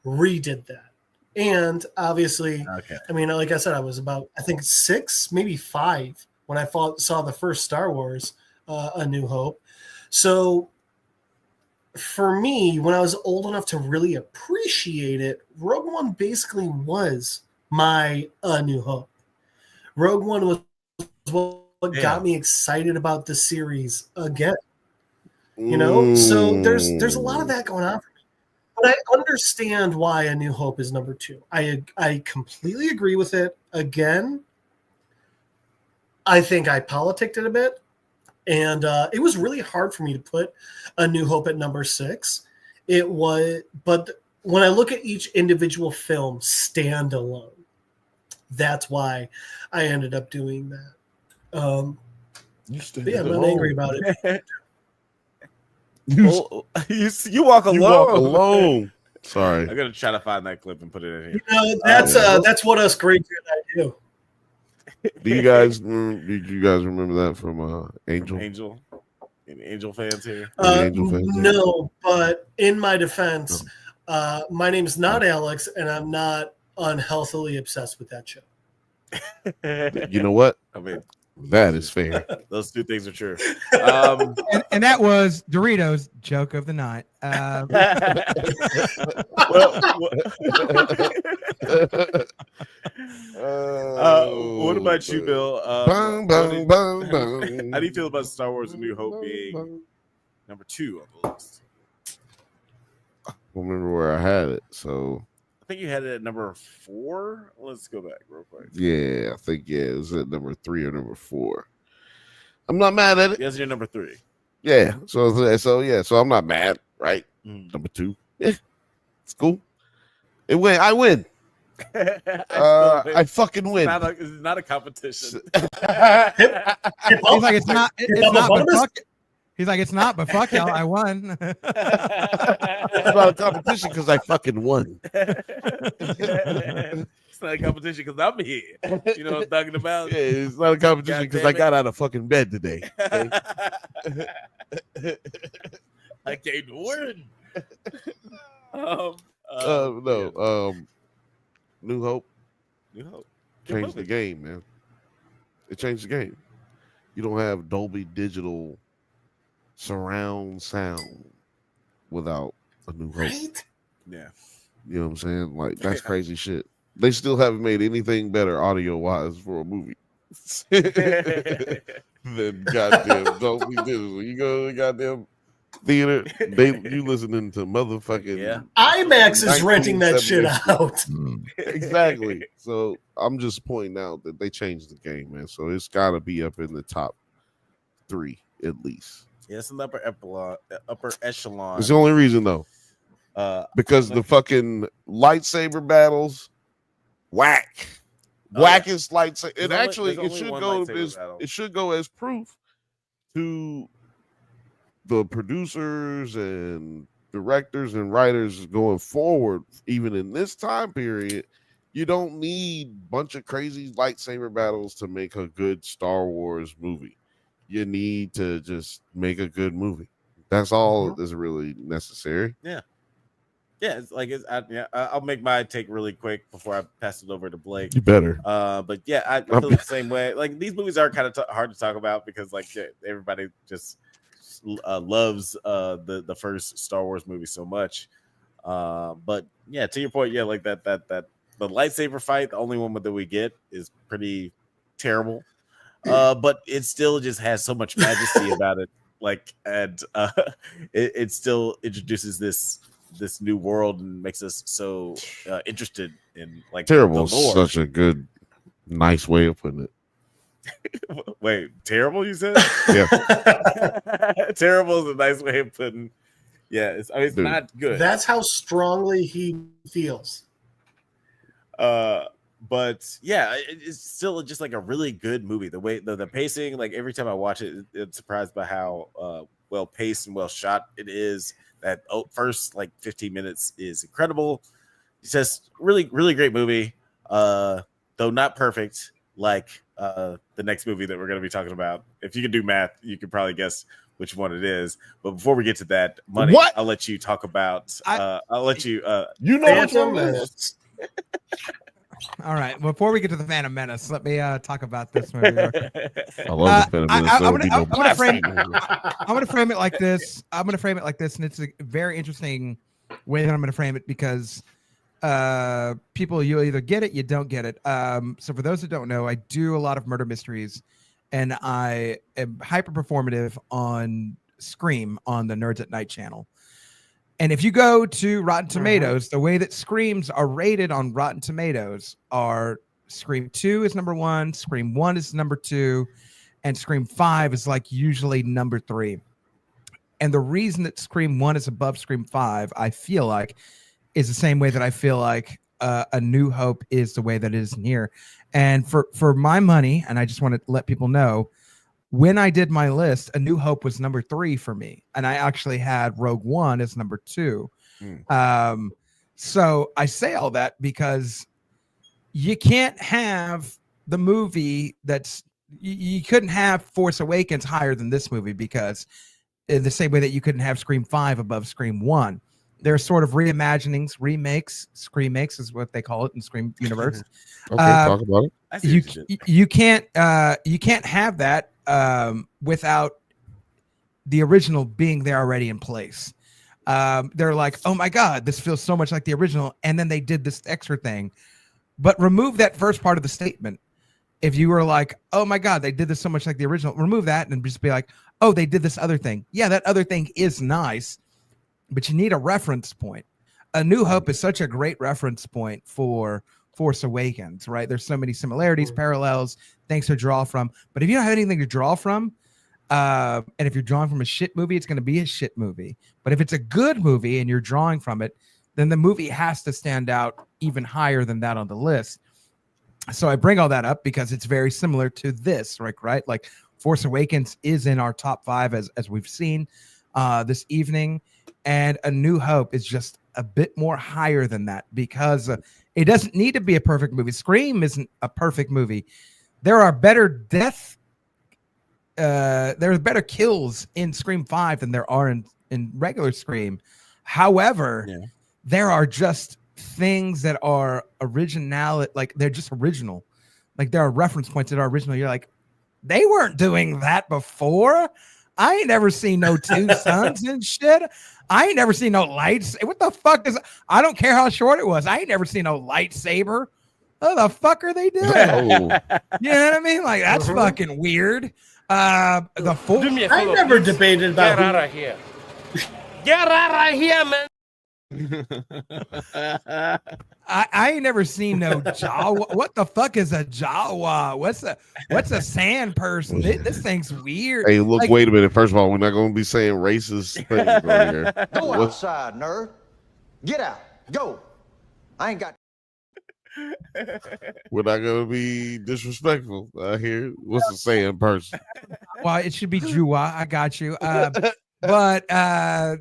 redid that. And obviously, I mean, like I said, I was about, I think 6, maybe 5 when I saw the first Star Wars, A New Hope. So for me, when I was old enough to really appreciate it, Rogue One basically was my A New Hope. Rogue One was what got me excited about the series again. You know, so there's a lot of that going on for me. But I understand why A New Hope is number 2. I completely agree with it. Again, I think I politicked it a bit. And it was really hard for me to put A New Hope at number 6. It was, but when I look at each individual film standalone, that's why I ended up doing that. Yeah, I'm not angry about it. You walk alone. You walk alone. Sorry, I'm gonna try to find that clip and put it in here. You know, that's what us great Jedi do. Do you guys remember that from Angel? Angel fans here. No, but in my defense, my name's not Alex, and I'm not unhealthily obsessed with that show. You know what? I mean, That is fair. Those two things are true. And that was Doritos' joke of the night. What about you, Bill? Bang, bang, bang, bang. How do you feel about Star Wars: A New Hope being number 2 on the list? I don't remember where I had it, so I think you had it at number 4. Let's go back real quick. yeah, I think it was at number 3 or number 4. I'm not mad at it. Yes, you're number 3. Yeah, so I'm not mad, right? Number 2, yeah, it's cool. It win. I win. I fucking win. It's not a competition. He's like, it's not. But fuck it. He's like, it's not, but fuck y'all, I won. It's not a competition because I fucking won. It's not a competition because I'm here. You know what I'm talking about? Yeah, it's not a competition because I got out of fucking bed today. Okay? I came to win. New Hope. New Hope Changed the game, man. It changed the game. You don't have Dolby Digital surround sound without A New Hope. Right? Yeah. You know what I'm saying? Like, that's crazy shit. They still haven't made anything better audio wise for a movie than goddamn Dolby Digital. You go to the goddamn theater, you listening to motherfucking IMAX is renting that shit out. Exactly. So I'm just pointing out that they changed the game, man. So it's got to be up in the top 3 at least. Yeah, it's an upper echelon. It's the only reason though, because the fucking lightsaber battles, wackest lightsaber. It should go as proof to the producers and directors and writers going forward, even in this time period. You don't need a bunch of crazy lightsaber battles to make a good Star Wars movie. You need to just make a good movie. That's all that's really necessary. Yeah. It's like I'll make my take really quick before I pass it over to Blake. You better. But yeah, I feel the same way. Like these movies are kind of hard to talk about because like everybody just loves the first Star Wars movie so much. But yeah, to your point, yeah, like that the lightsaber fight, the only one that we get is pretty terrible. But it still just has so much majesty about it. Like, and it still introduces this new world and makes us so interested in like terrible. The lore. Such a good, nice way of putting it. Wait, terrible? You said? Yeah. Terrible is a nice way of putting. Yeah, it's not good. That's how strongly he feels. But yeah, it's still just like a really good movie. The way the pacing, like every time I watch it, it's surprised by how well paced and well shot it is. That first like 15 minutes is incredible. It's just really, really great movie. Though not perfect, like the next movie that we're going to be talking about. If you can do math, you can probably guess which one it is. But before we get to that, Money, I'll let you talk about. I'll let you. You know which one it is. All right. Before we get to the Phantom Menace, let me talk about this movie. I love the Phantom Menace. I'm going to frame it like this. I'm going to frame it like this, and it's a very interesting way that I'm going to frame it because people, you either get it, you don't get it. So for those that don't know, I do a lot of murder mysteries, and I am hyper performative on Scream on the NerdsAtNite channel. And if you go to Rotten Tomatoes, the way that Screams are rated on Rotten Tomatoes are Scream 2 is number 1, Scream 1 is number 2, and Scream 5 is like usually number 3. And the reason that Scream 1 is above Scream 5, I feel like, is the same way that I feel like A New Hope is the way that it is in here. And for my money, and I just want to let people know, when I did my list, A New Hope was number 3 for me. And I actually had Rogue One as number 2. So I say all that because you can't have the movie you couldn't have Force Awakens higher than this movie because in the same way that you couldn't have Scream 5 above Scream 1. They're sort of reimaginings, remakes, screamakes is what they call it in Scream universe. Okay, talk about it. You can't have that without the original being there already in place. They're like, oh my God, this feels so much like the original, and then they did this extra thing. But remove that first part of the statement. If you were like, oh my God, they did this so much like the original, remove that and just be like, oh, they did this other thing. Yeah, that other thing is nice, but you need a reference point. A New Hope is such a great reference point for Force Awakens, right? There's so many similarities, parallels, things to draw from. But if you don't have anything to draw from, and if you're drawing from a shit movie, it's going to be a shit movie. But if it's a good movie and you're drawing from it, then the movie has to stand out even higher than that on the list. So I bring all that up because it's very similar to this, right? Like Force Awakens is in our top 5 as we've seen this evening, and A New Hope is just a bit more higher than that because it doesn't need to be a perfect movie. Scream isn't a perfect movie. There are better there's better kills in Scream 5 than there are in regular Scream. However, there are just things that are original, like they're just original. Like there are reference points that are original. You're like, they weren't doing that before. I ain't never seen no two suns and shit. I ain't never seen no lights. What the fuck is? I don't care how short it was. I ain't never seen no lightsaber. What the fuck are they doing? You know what I mean? Like that's fucking weird. The full. I never debated about. Get out of here. Get out of here, man. I ain't never seen no Jawa. What the fuck is a Jawa? What's a sand person? This thing's weird. Hey, look, wait a minute. First of all, we're not going to be saying racist things on here. Go outside, nerd. Get out. Go. I ain't got. We're not going to be disrespectful here. What's a sand person? Well, it should be Jua. I got you. But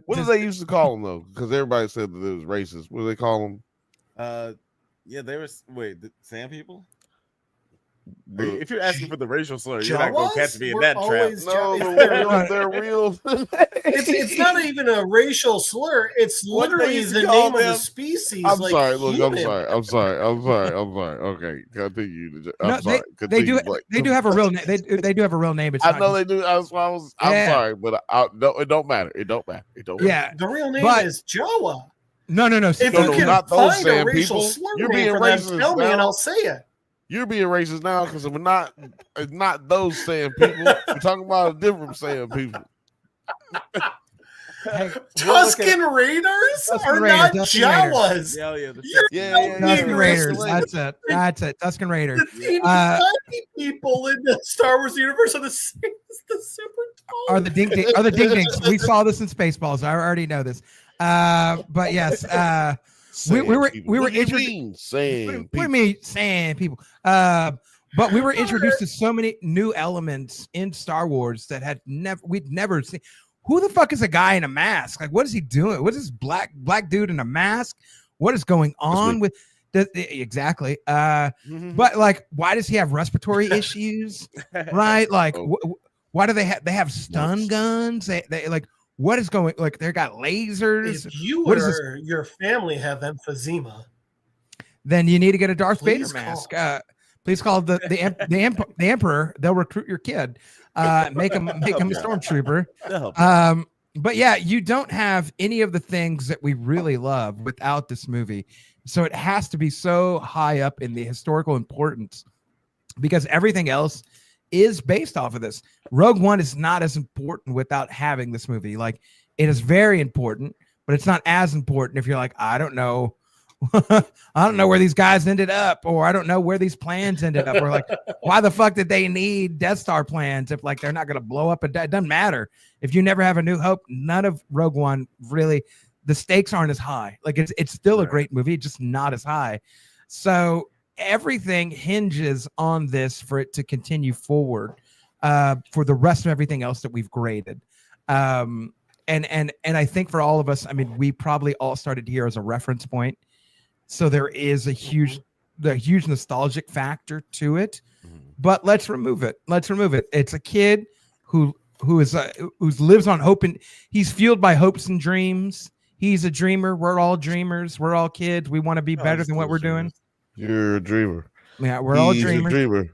what did they used to call them though? Because everybody said that it was racist. What do they call them? Yeah, they were the sand people. If you're asking for the racial slur, you're not gonna catch me in that trap. No, they're real. It's not even a racial slur. It's literally the name of the species. I'm sorry. Look, I'm sorry. Okay, continue. They do have a real name. They do have a real name. I know they do. I'm sorry, but no, it don't matter. It don't matter. Yeah, the real name is Jawa. No. If you can not those find a racial people. slur You're name being for them, racist tell me now. and I'll say it. You're being racist now because it's not those sand people. We're talking about a different sand people. Hey, Tuscan Raiders are not Jawas. Tuscan Raiders. That's it. Tuscan Raiders. The tiny people in the Star Wars universe are the same as the super tall. Are the ding dings? We saw this in Spaceballs. I already know this. But yes, we were introduced. What do you mean saying people? But we were introduced to so many new elements in Star Wars that we'd never seen. Who the fuck is a guy in a mask? Like, what is he doing? What is this black dude in a mask? What is going on with exactly? But like, why does he have respiratory issues? Right? Like, why do they have stun guns? They like. What is going? Like they got lasers. If you or your family have emphysema, then you need to get a Darth Vader mask. Please call the Emperor. They'll recruit your kid. Make him a stormtrooper. But yeah, you don't have any of the things that we really love without this movie. So it has to be so high up in the historical importance because everything else is based off of this. Rogue One is not as important without having this movie. Like it is very important, but it's not as important if you're like, I don't know. I don't know where these guys ended up, or I don't know where these plans ended up, or like, why the fuck did they need Death Star plans if like they're not going to blow up? It doesn't matter. If you never have A New Hope, none of Rogue One really, the stakes aren't as high. Like it's still a great movie, just not as high. So everything hinges on this for it to continue forward for the rest of everything else that we've graded. And I think for all of us, I mean, we probably all started here as a reference point. So there is a huge nostalgic factor to it, but let's remove it. It's a kid who lives on hope, and he's fueled by hopes and dreams. He's a dreamer. We're all dreamers. We're all kids. We want to be better than what we're doing. You're a dreamer. Yeah, we're all He's dreamers. a dreamer.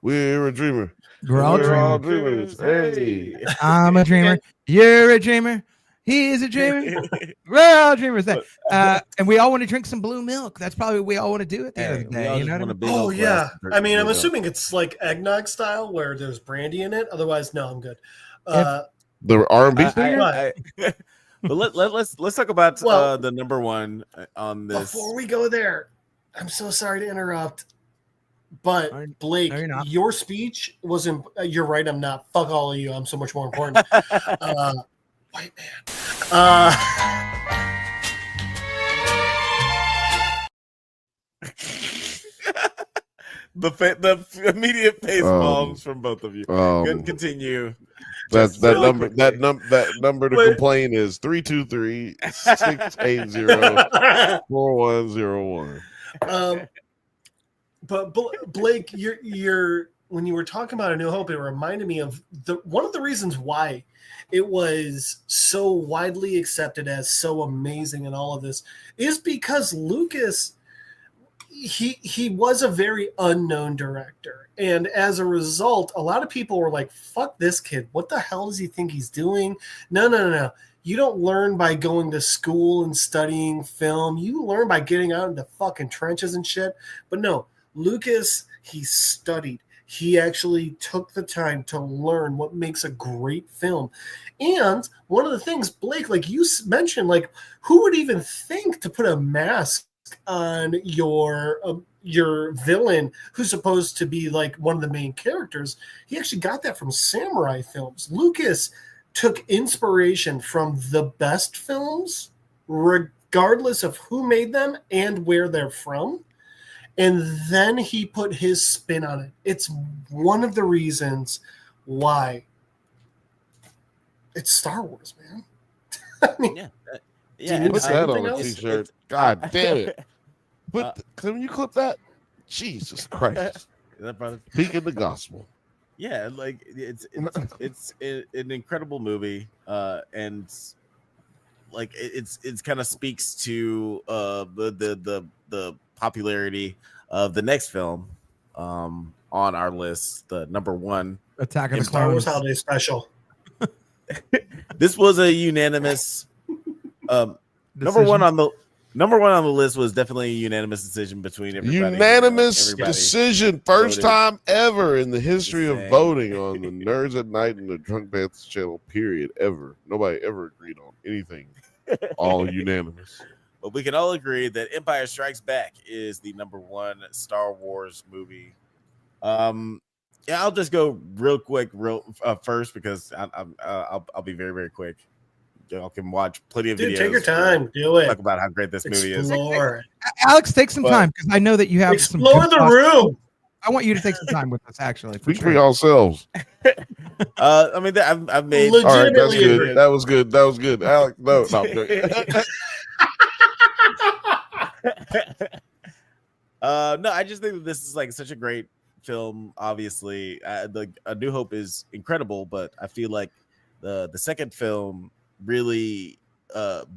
We're a dreamer. We're all dreamers. Hey. I'm a dreamer. You're a dreamer. He is a dreamer. We're all dreamers. And we all want to drink some blue milk. That's probably what we all want to do at the end of the day. You know what I mean? Oh yeah. I mean, I'm assuming it's like eggnog style where there's brandy in it. Otherwise, no, I'm good. The R&B singer. But let's talk about the number one on this. Before we go there, I'm so sorry to interrupt, but Blake, your speech wasn't. You're right. I'm not. Fuck all of you. I'm so much more important. White man. The immediate face palms from both of you. Continue. That number to complain is 323-680-4101. But Blake, you're when you were talking about A New Hope, it reminded me of one of the reasons why it was so widely accepted as so amazing and all of this is because Lucas, he was a very unknown director. And as a result, a lot of people were like, fuck this kid. What the hell does he think he's doing? No. You don't learn by going to school and studying film. You learn by getting out into fucking trenches and shit. But no, Lucas, he studied. He actually took the time to learn what makes a great film. And one of the things, Blake, like you mentioned, like who would even think to put a mask on your villain who's supposed to be like one of the main characters? He actually got that from samurai films. Lucas took inspiration from the best films, regardless of who made them and where they're from. And then he put his spin on it. It's one of the reasons why it's Star Wars, man. I mean, put that on a t-shirt. God damn it. Can you clip that? Jesus Christ. Speaking the gospel. Yeah, like it's an incredible movie, and like it's kind of speaks to the popularity of the next film on our list, the number one, Attack of the Star Wars Clones. Holiday Special. This was a unanimous number one on the list. Was definitely a unanimous decision between everybody. Unanimous decision, first time ever in the history of voting on the Nerds at Night and the Drunk Banthas channel. Period. Ever. Nobody ever agreed on anything. All unanimous. But we can all agree that Empire Strikes Back is the number one Star Wars movie. Yeah, I'll just go real quick, first because I'll be very, very quick. Y'all can watch plenty of videos. Take your time. Do it. Talk about how great this movie is. Alex, take some time because I know that you have explore the room. I want you to take some time with us. Actually, for ourselves. I mean, I've made. All right, that's good. That was good. That was good. Alex, no. No, I just think that this is like such a great film. Obviously, the A New Hope is incredible, but I feel like the second film really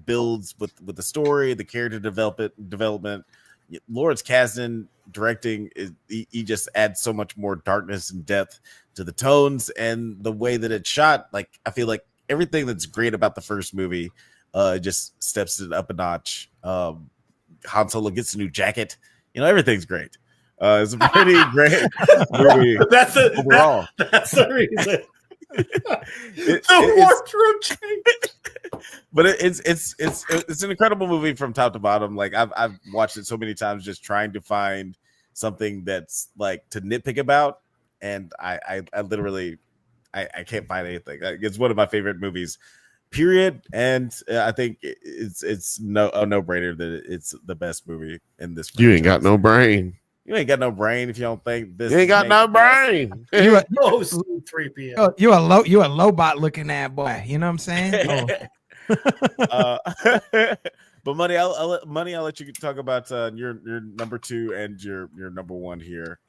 builds with the story, the character development. Lawrence Kasdan directing he just adds so much more darkness and depth to the tones and the way that it's shot. Like I feel like everything that's great about the first movie just steps it up a notch. Han Solo gets a new jacket. Everything's great. It's a pretty great movie. That's overall. That's the reason. The wardrobe change. But it's an incredible movie from top to bottom. Like I've watched it so many times, just trying to find something that's like to nitpick about, and I literally I can't find anything. It's one of my favorite movies, period. And I think it's a no-brainer that it's the best movie in this franchise. You ain't got no brain. You ain't got no brain if you don't think this. You ain't got no brain. You a 3PM. You a lobot looking at boy. You know what I'm saying? But Money, I'll let you talk about your number two and your number one here.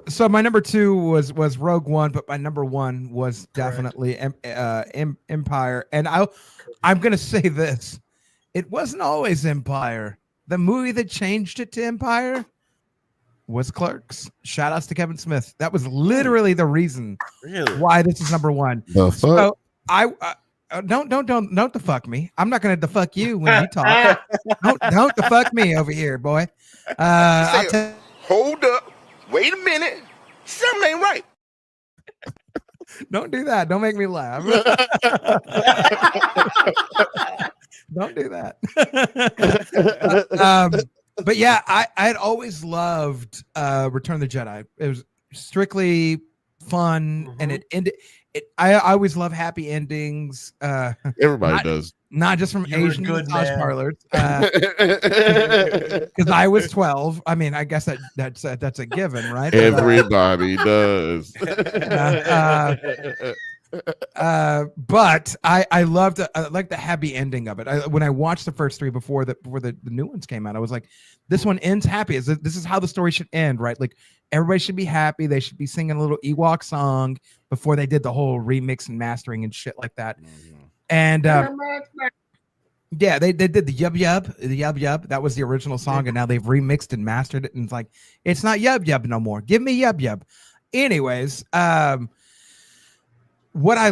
So my number two was Rogue One, but my number one was definitely Empire. And I'm gonna say this: It wasn't always Empire. The movie that changed it to Empire was Clerks. Shout outs to Kevin Smith. That was literally the reason why this is number one. The fuck? So I don't the fuck me. I'm not gonna defuck you when you talk. don't defuck me over here, boy. Hold up. Wait a minute. Something ain't right. Don't do that. Don't make me laugh. Don't do that. But yeah, I had always loved Return of the Jedi. It was strictly fun, and it ended. I always love happy endings. Everybody does. Not just from You're Asian a good massage man. parlors. Because I was 12. I mean, I guess that's a given, right? Everybody does. But I loved like the happy ending of it. When I watched the first three before the new ones came out, I was like, this one ends happy. This is how the story should end, right? Like everybody should be happy. They should be singing a little Ewok song before they did the whole remix and mastering and shit like that. And yeah, they did the yub yub. That was the original song, and now they've remixed and mastered it, and it's like it's not yub yub no more. Give me yub yub. Anyways, what I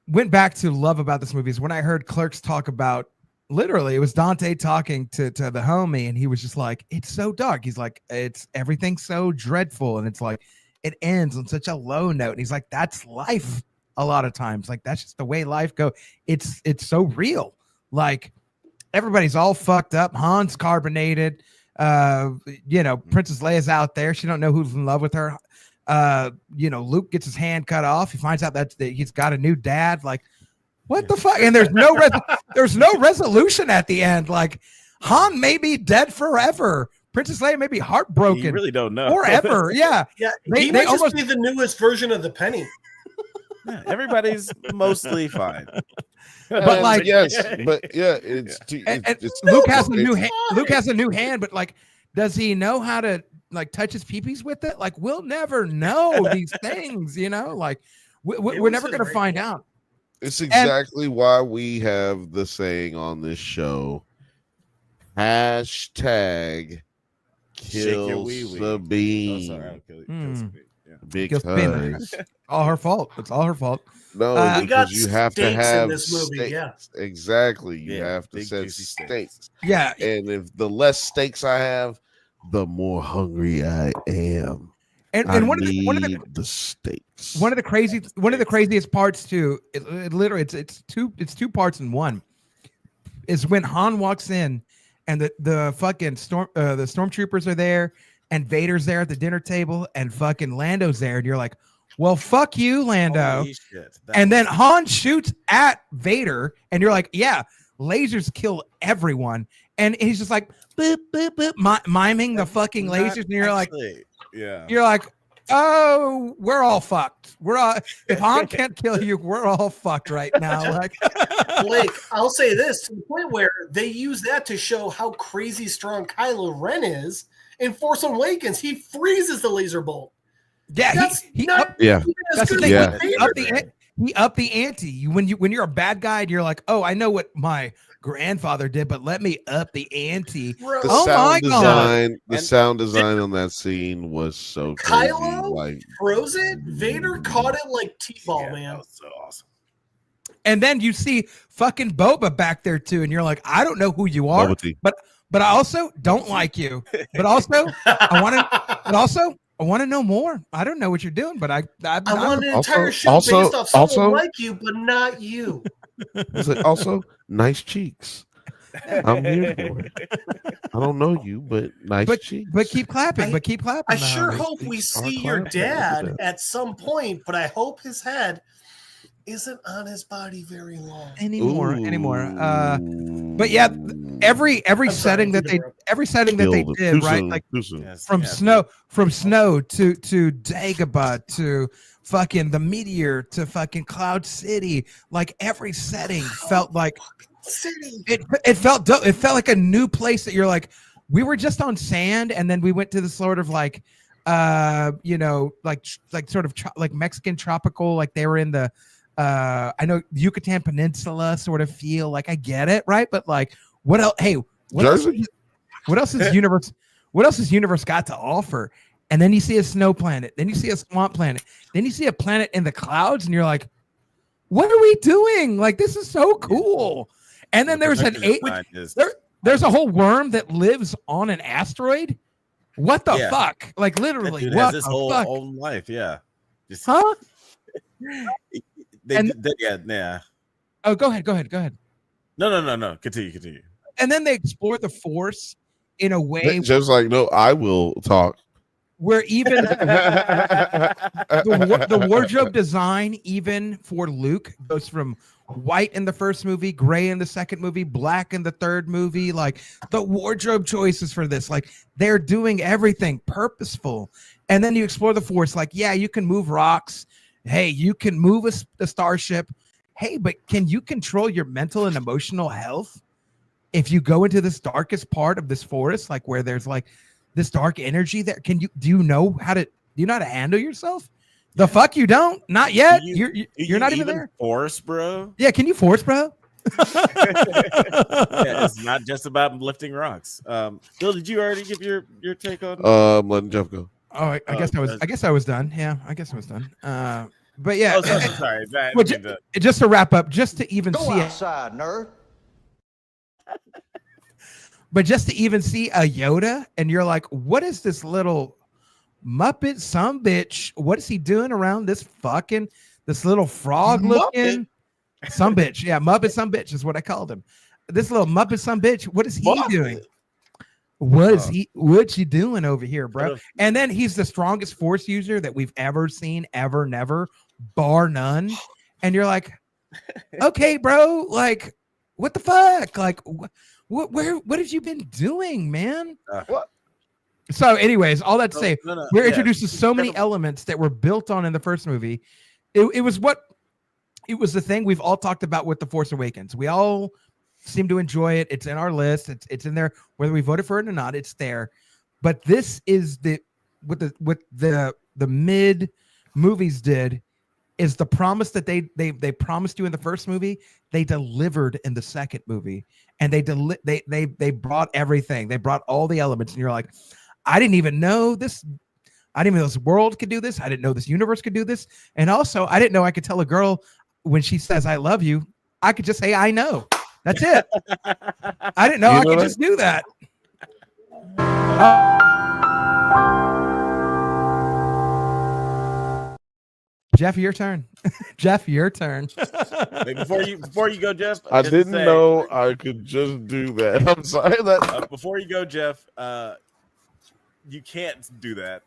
went back to love about this movie is when I heard Clerks talk about, literally it was Dante talking to the homie, and he was just like, it's so dark. He's like, it's everything's so dreadful, and it's like it ends on such a low note. And he's like, that's life a lot of times. Like that's just the way life goes. It's so real. Like everybody's all fucked up. Han's carbonated. Princess Leia's out there. She don't know who's in love with her. Luke gets his hand cut off. He finds out that he's got a new dad. Like, what the fuck? And there's no resolution at the end. Like, Han may be dead forever. Princess Leia may be heartbroken. You really don't know forever. Yeah, yeah. He might just be the newest version of the penny. Yeah, everybody's mostly fine. But like, it's Luke has a new hand. Luke has a new hand, but like, does he know how to like touch his peepees with it? Like, we'll never know these things, like we're never going to find out. It's exactly why we have the saying on this show, hashtag kill Sabine. Oh, sorry, I'll kill Sabine. Yeah. Because all her fault. It's all her fault. No, we got you have to have in this movie. stakes. Yeah, exactly. You have to set stakes. Yeah, and if the less stakes I have, the more hungry I am. And one of the stakes. One of the craziest parts too. It literally it's two parts in one. Is when Han walks in, and the fucking the stormtroopers are there, and Vader's there at the dinner table, and fucking Lando's there, and you're like, well, fuck you, Lando. And then Han shoots at Vader, and you're like, yeah, lasers kill everyone. And he's just like, boop, boop, boop, miming the fucking lasers. And you're you're like, oh, we're all fucked. If Han can't kill you, we're all fucked right now. Like, Blake, I'll say this to the point where they use that to show how crazy strong Kylo Ren is. In Force Awakens, he freezes the laser bolt. Yeah, he upped the ante. When you're a bad guy and you're like, oh, I know what my grandfather did, but let me up the ante. The sound design on that scene was so crazy. Kylo froze it. Vader caught it like T-ball, man. That was so awesome. And then you see fucking Boba back there too, and you're like, I don't know who you are, but I also don't like you. But also, I want to know more. I don't know what you're doing, but I want an entire show based off someone like you, but not you. Also, nice cheeks. I'm here for it. I don't know you, but nice cheeks. But keep clapping. I sure hope we see your dad at some point, but I hope his head isn't on his body very long anymore. But yeah, every setting that they did, right? Like from snow to Dagobah to fucking the meteor to fucking Cloud City, like every setting felt like it felt dope. It felt like a new place that you're like, we were just on sand, and then we went to the sort of like like sort of like Mexican tropical, like they were in the I know Yucatan Peninsula sort of feel. Like, I get it, right? But like, what else? Hey, what else is universe? What else has universe got to offer? And then you see a snow planet, then you see a swamp planet, then you see a planet in the clouds, and you're like, what are we doing? Like, this is so cool. And then there's there's a whole worm that lives on an asteroid. What the fuck? Like, literally, dude what has his the whole fuck? own life. Yeah. Huh? Yeah. Oh, go ahead. No. Continue. And then they explore the Force in a way Just like, no, I will talk. where even the wardrobe design, even for Luke, goes from white in the first movie, gray in the second movie, black in the third movie. Like, the wardrobe choices for this, like, they're doing everything purposeful. And then you explore the Force, like, yeah, you can move rocks. Hey, you can move a starship. Hey, but can you control your mental and emotional health if you go into this darkest part of this forest, like where there's like this dark energy there? Do you know how to handle yourself? The fuck you don't? Not yet. You're not even there. Force, bro. Yeah, can you force, bro? It's not just about lifting rocks. Bill, did you already give your take on? Letting Jeff go. Oh, I guess I was done. Yeah, I guess I was done. But yeah, sorry. Just to wrap up, just to even see outside, nerd. But just to even see a Yoda, and you're like, what is this little Muppet sumbitch? What is he doing around this little frog looking sumbitch? Yeah, Muppet sumbitch is what I called him. This little Muppet sumbitch. What is he doing? What's you doing over here, bro? And then he's the strongest Force user that we've ever seen, ever, never, bar none. And you're like, okay, bro, like, what the fuck? Like, what have you been doing, man? What? So, anyways, all that to say, we're introduced to so many elements that were built on in the first movie. It was the thing we've all talked about with The Force Awakens. We all seem to enjoy it. It's in our list. It's in there, whether we voted for it or not. It's there. But this is what the mid movies did is the promise that they promised you in the first movie. They delivered in the second movie, and they brought everything. They brought all the elements, and you're like, I didn't even know this. I didn't even know this world could do this. I didn't know this universe could do this. And also, I didn't know I could tell a girl when she says I love you, I could just say I know. That's it. I didn't know I could just do that. Jeff, your turn. Jeff, your turn. Wait, before you go, Jeff. I didn't know I could just do that. I'm sorry that. Before you go, Jeff, you can't do that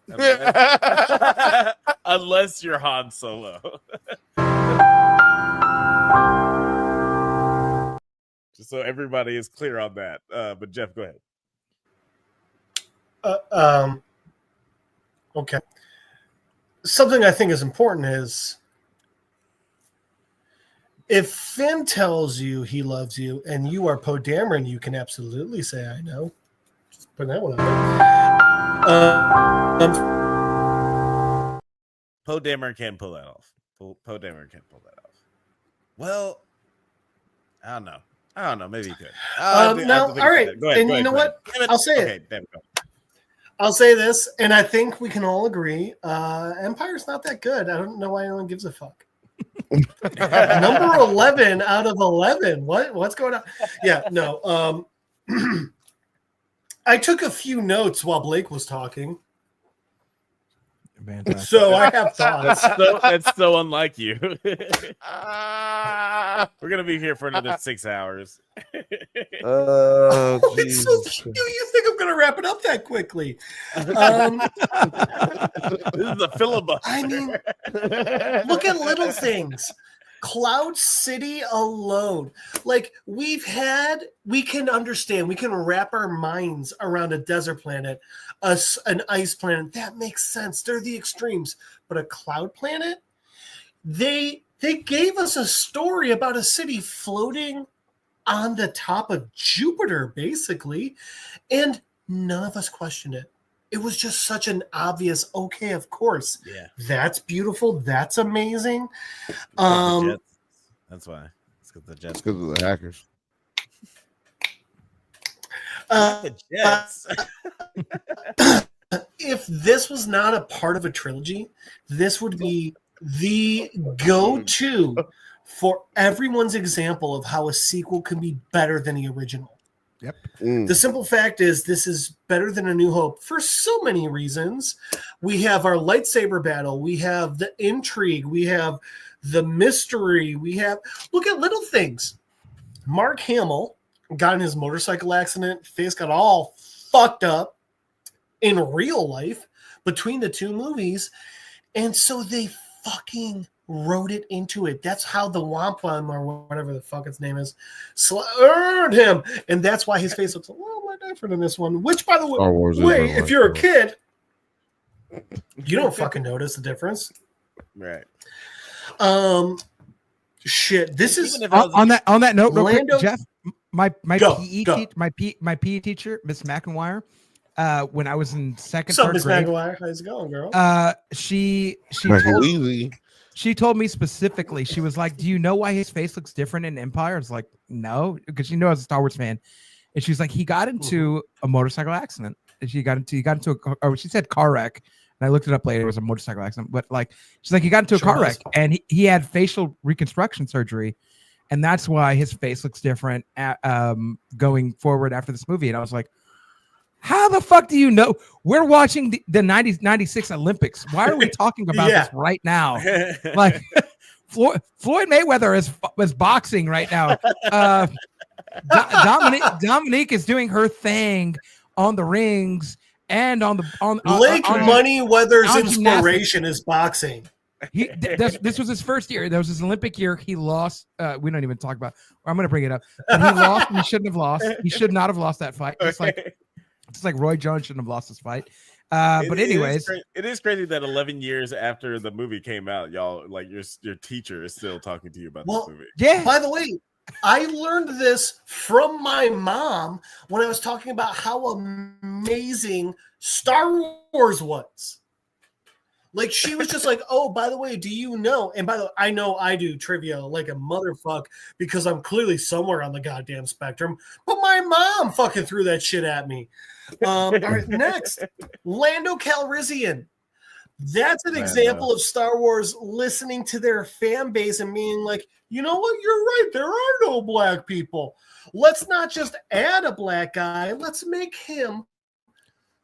unless you're Han Solo. Just so everybody is clear on that. But Jeff, go ahead. Okay. Something I think is important is if Finn tells you he loves you and you are Poe Dameron, you can absolutely say I know. Just put that one out there. Poe Dameron can't pull that off. Poe Dameron can't pull that off. Well, I don't know. Maybe he could. All right. Go ahead, you know what? I'll say it. Damn, go. I'll say this, and I think we can all agree. Empire's not that good. I don't know why anyone gives a fuck. Number 11 out of 11. What's going on? Yeah, no. I took a few notes while Blake was talking. Banthas. So I have thoughts. That's so unlike you. We're gonna be here for another 6 hours. It's so cute. You think I'm gonna wrap it up that quickly? This is a filibuster. I mean, look at little things. Cloud City alone. Like we can understand, we can wrap our minds around a desert planet, an ice planet. That makes sense. They're the extremes. But a cloud planet, they gave us a story about a city floating on the top of Jupiter, basically, and none of us questioned it. it was just such an obvious, okay, of course. Yeah. That's beautiful. That's amazing. That's why. It's because the Jets. Because of the hackers. The Jets. If this was not a part of a trilogy, this would be the go-to for everyone's example of how a sequel can be better than the original. Yep. The simple fact is this is better than A New Hope for so many reasons. We have our lightsaber battle. We have the intrigue. We have the mystery. We have, look at little things. Mark Hamill got in his motorcycle accident. Face got all fucked up in real life between the two movies. And so they fucking wrote it into it. That's how the wampum or whatever the fuck its name is slurred him. And that's why his face looks a little bit different in this one. Which, by the way, if you're a kid, you don't fucking notice the difference. Right. Shit. This is on that note, real quick, Lando- Jeff, my Go. PE teacher, Miss McIntyre, when I was in second, What's up, third Miss grade, McIntyre? How's it going, girl? She told me specifically, she was like, do you know why his face looks different in Empire? I was like, no, because she knows I was a Star Wars fan. And she's like, he got into a motorcycle accident. And he got into she said car wreck. And I looked it up later. It was a motorcycle accident. But like, she's like, he got into a car wreck and he had facial reconstruction surgery. And that's why his face looks different going forward after this movie. And I was like, how the fuck do you know? We're watching the 96 Olympics. Why are we talking about this right now? Like Floyd Mayweather is boxing right now. Dominique is doing her thing on the rings and on Blake Moneyweather's inspiration is boxing. This was his first year. That was his Olympic year. He lost. We don't even talk about. Or I'm going to bring it up. But he lost. And he shouldn't have lost. He should not have lost that fight. It's like Roy Jones shouldn't have lost this fight. But anyways, it is crazy that 11 years after the movie came out, y'all like your teacher is still talking to you about this movie. Yeah. By the way, I learned this from my mom when I was talking about how amazing Star Wars was. Like, she was just like, oh, by the way, do you know? And by the way, I know I do trivia like a motherfucker because I'm clearly somewhere on the goddamn spectrum. But my mom fucking threw that shit at me. All right, next, Lando Calrissian. That's an example of Star Wars listening to their fan base and being like, you know what? You're right. There are no black people. Let's not just add a black guy. Let's make him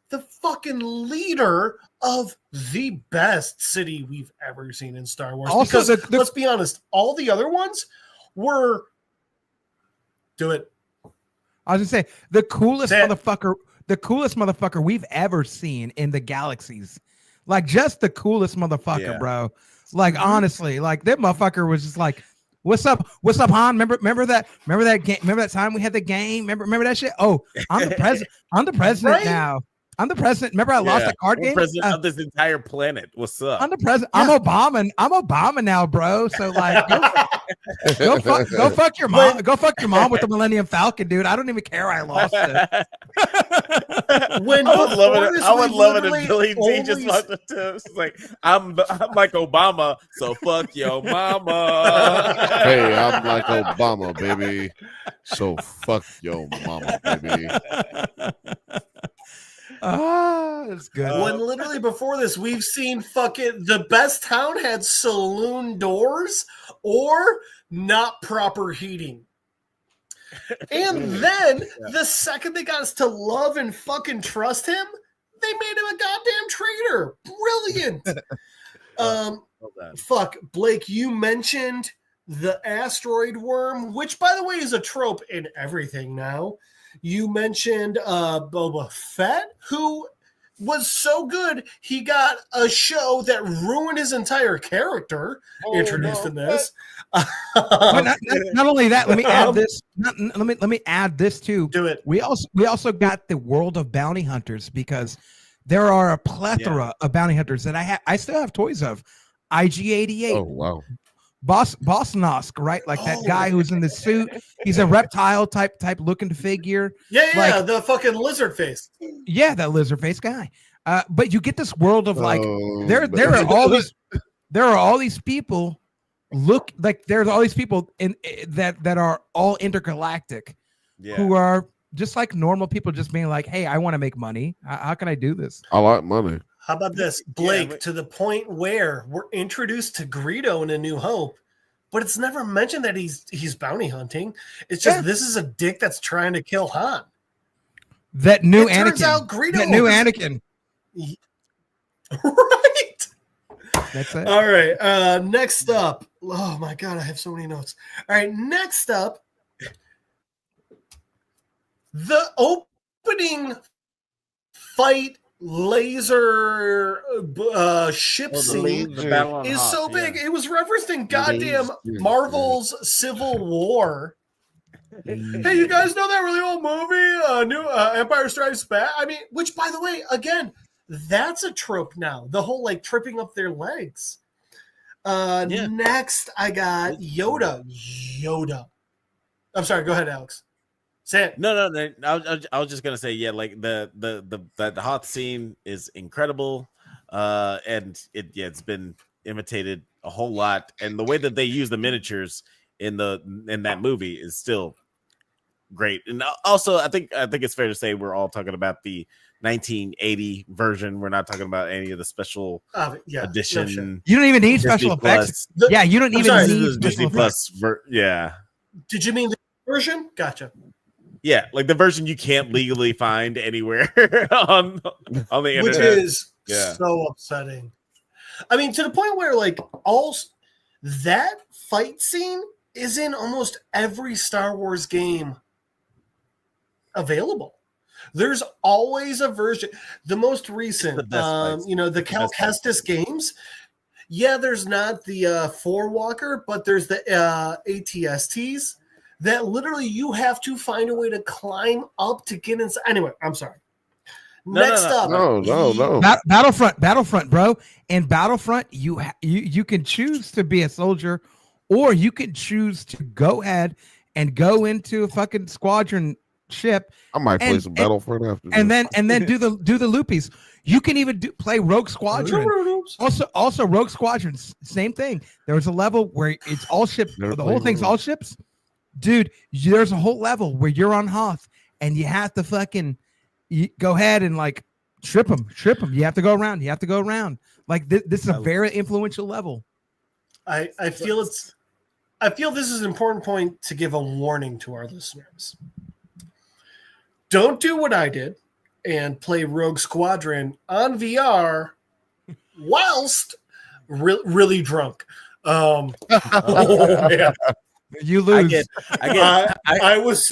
the fucking leader of the best city we've ever seen in Star Wars. Also, because let's be honest, all the other ones were do it. I was gonna say the coolest motherfucker we've ever seen in the galaxies. Like just the coolest motherfucker, bro. Like honestly, like that motherfucker was just like, "What's up, Han? Remember that game? Remember that time we had the game? Remember that shit? Oh, I'm the president. I'm the president now. I'm the president. Remember I lost the card game? President of this entire planet. What's up? I'm the president. I'm Obama. I'm Obama now, bro. So like, go fuck your mom. Go fuck your mom with the Millennium Falcon, dude. I don't even care. I lost it. I would love it if Billy D just walked up to him. It's like, I'm like Obama, so fuck your mama. Hey, I'm like Obama, baby. So fuck your mama, baby. That's good. When literally before this, we've seen fucking the best town had saloon doors or not proper heating. And then the second they got us to love and fucking trust him, they made him a goddamn traitor. Brilliant. Fuck, Blake, you mentioned the asteroid worm, which by the way is a trope in everything now. You mentioned Boba Fett, who was so good he got a show that ruined his entire character introduced in this. But not only that, let me add this. Let me add this too. Do it. We also got the world of bounty hunters because there are a plethora of bounty hunters that I still have toys of. IG-88. Oh wow. Boss Nosk, right? Like that guy who's in the suit. He's a reptile type looking figure. Yeah, the fucking lizard face. Yeah, that lizard face guy. But you get this world of like there are all these people there's all these people that are all intergalactic who are just like normal people, just being like, hey, I want to make money. How can I do this? I like money. How about this, Blake? To the point where we're introduced to Greedo in A New Hope, but it's never mentioned that he's bounty hunting. It's just this is a dick that's trying to kill Han. That new Anakin. Turns out Greedo. That new Anakin. Right. That's it. All right. Next up. Oh my god, I have so many notes. All right. Next up, the opening fight laser ship scene is so big. It was referencing goddamn Marvel's Civil War. Hey, you guys know that really old movie, New Empire Strikes Back? I mean, which, by the way, again, that's a trope now. The whole like tripping up their legs. Next, I got Yoda. I'm sorry. Go ahead, Alex. Say it. No. I was just gonna say, like the Hoth scene is incredible, and it's been imitated a whole lot, and the way that they use the miniatures in that movie is still great. And also, I think it's fair to say we're all talking about the 1980 version. We're not talking about any of the special edition. You don't even need special effects. You don't even need Disney Plus. Did you mean the version? Gotcha. Yeah, like the version you can't legally find anywhere on the internet, which is so upsetting. I mean, to the point where like that fight scene is in almost every Star Wars game available. There's always a version. The most recent, the Cal Kestis games. Yeah, there's not the Four Walker, but there's the ATSTs that literally you have to find a way to climb up to get inside. Anyway, I'm sorry. Next up, Battlefront, bro. In Battlefront, you can choose to be a soldier, or you can choose to go ahead and go into a fucking squadron ship. I might play some Battlefront after, and then do the loopies. You can even play Rogue Squadron. Also, Rogue Squadron, same thing. There was a level where it's all ships. The whole thing's all ships. Dude, there's a whole level where you're on Hoth and you have to fucking go ahead and like trip them. You have to go around. Like this is a very influential level. I feel this is an important point to give a warning to our listeners. Don't do what I did and play Rogue Squadron on VR whilst really drunk. You lose. I was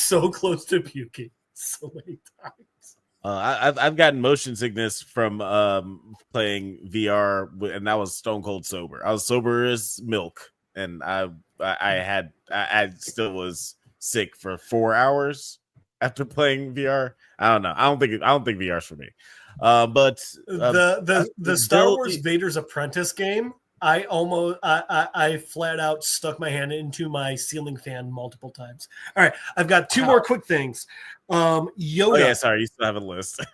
so close to puking so many times. I've gotten motion sickness from playing VR, and I was stone cold sober. I was sober as milk, and I still was sick for 4 hours after playing VR. I don't know. I don't think VR's for me. But the Star Wars Vader's Apprentice game, I flat out stuck my hand into my ceiling fan multiple times. All right, I've got two more quick things. Yoda. Oh yeah, sorry, you still have a list.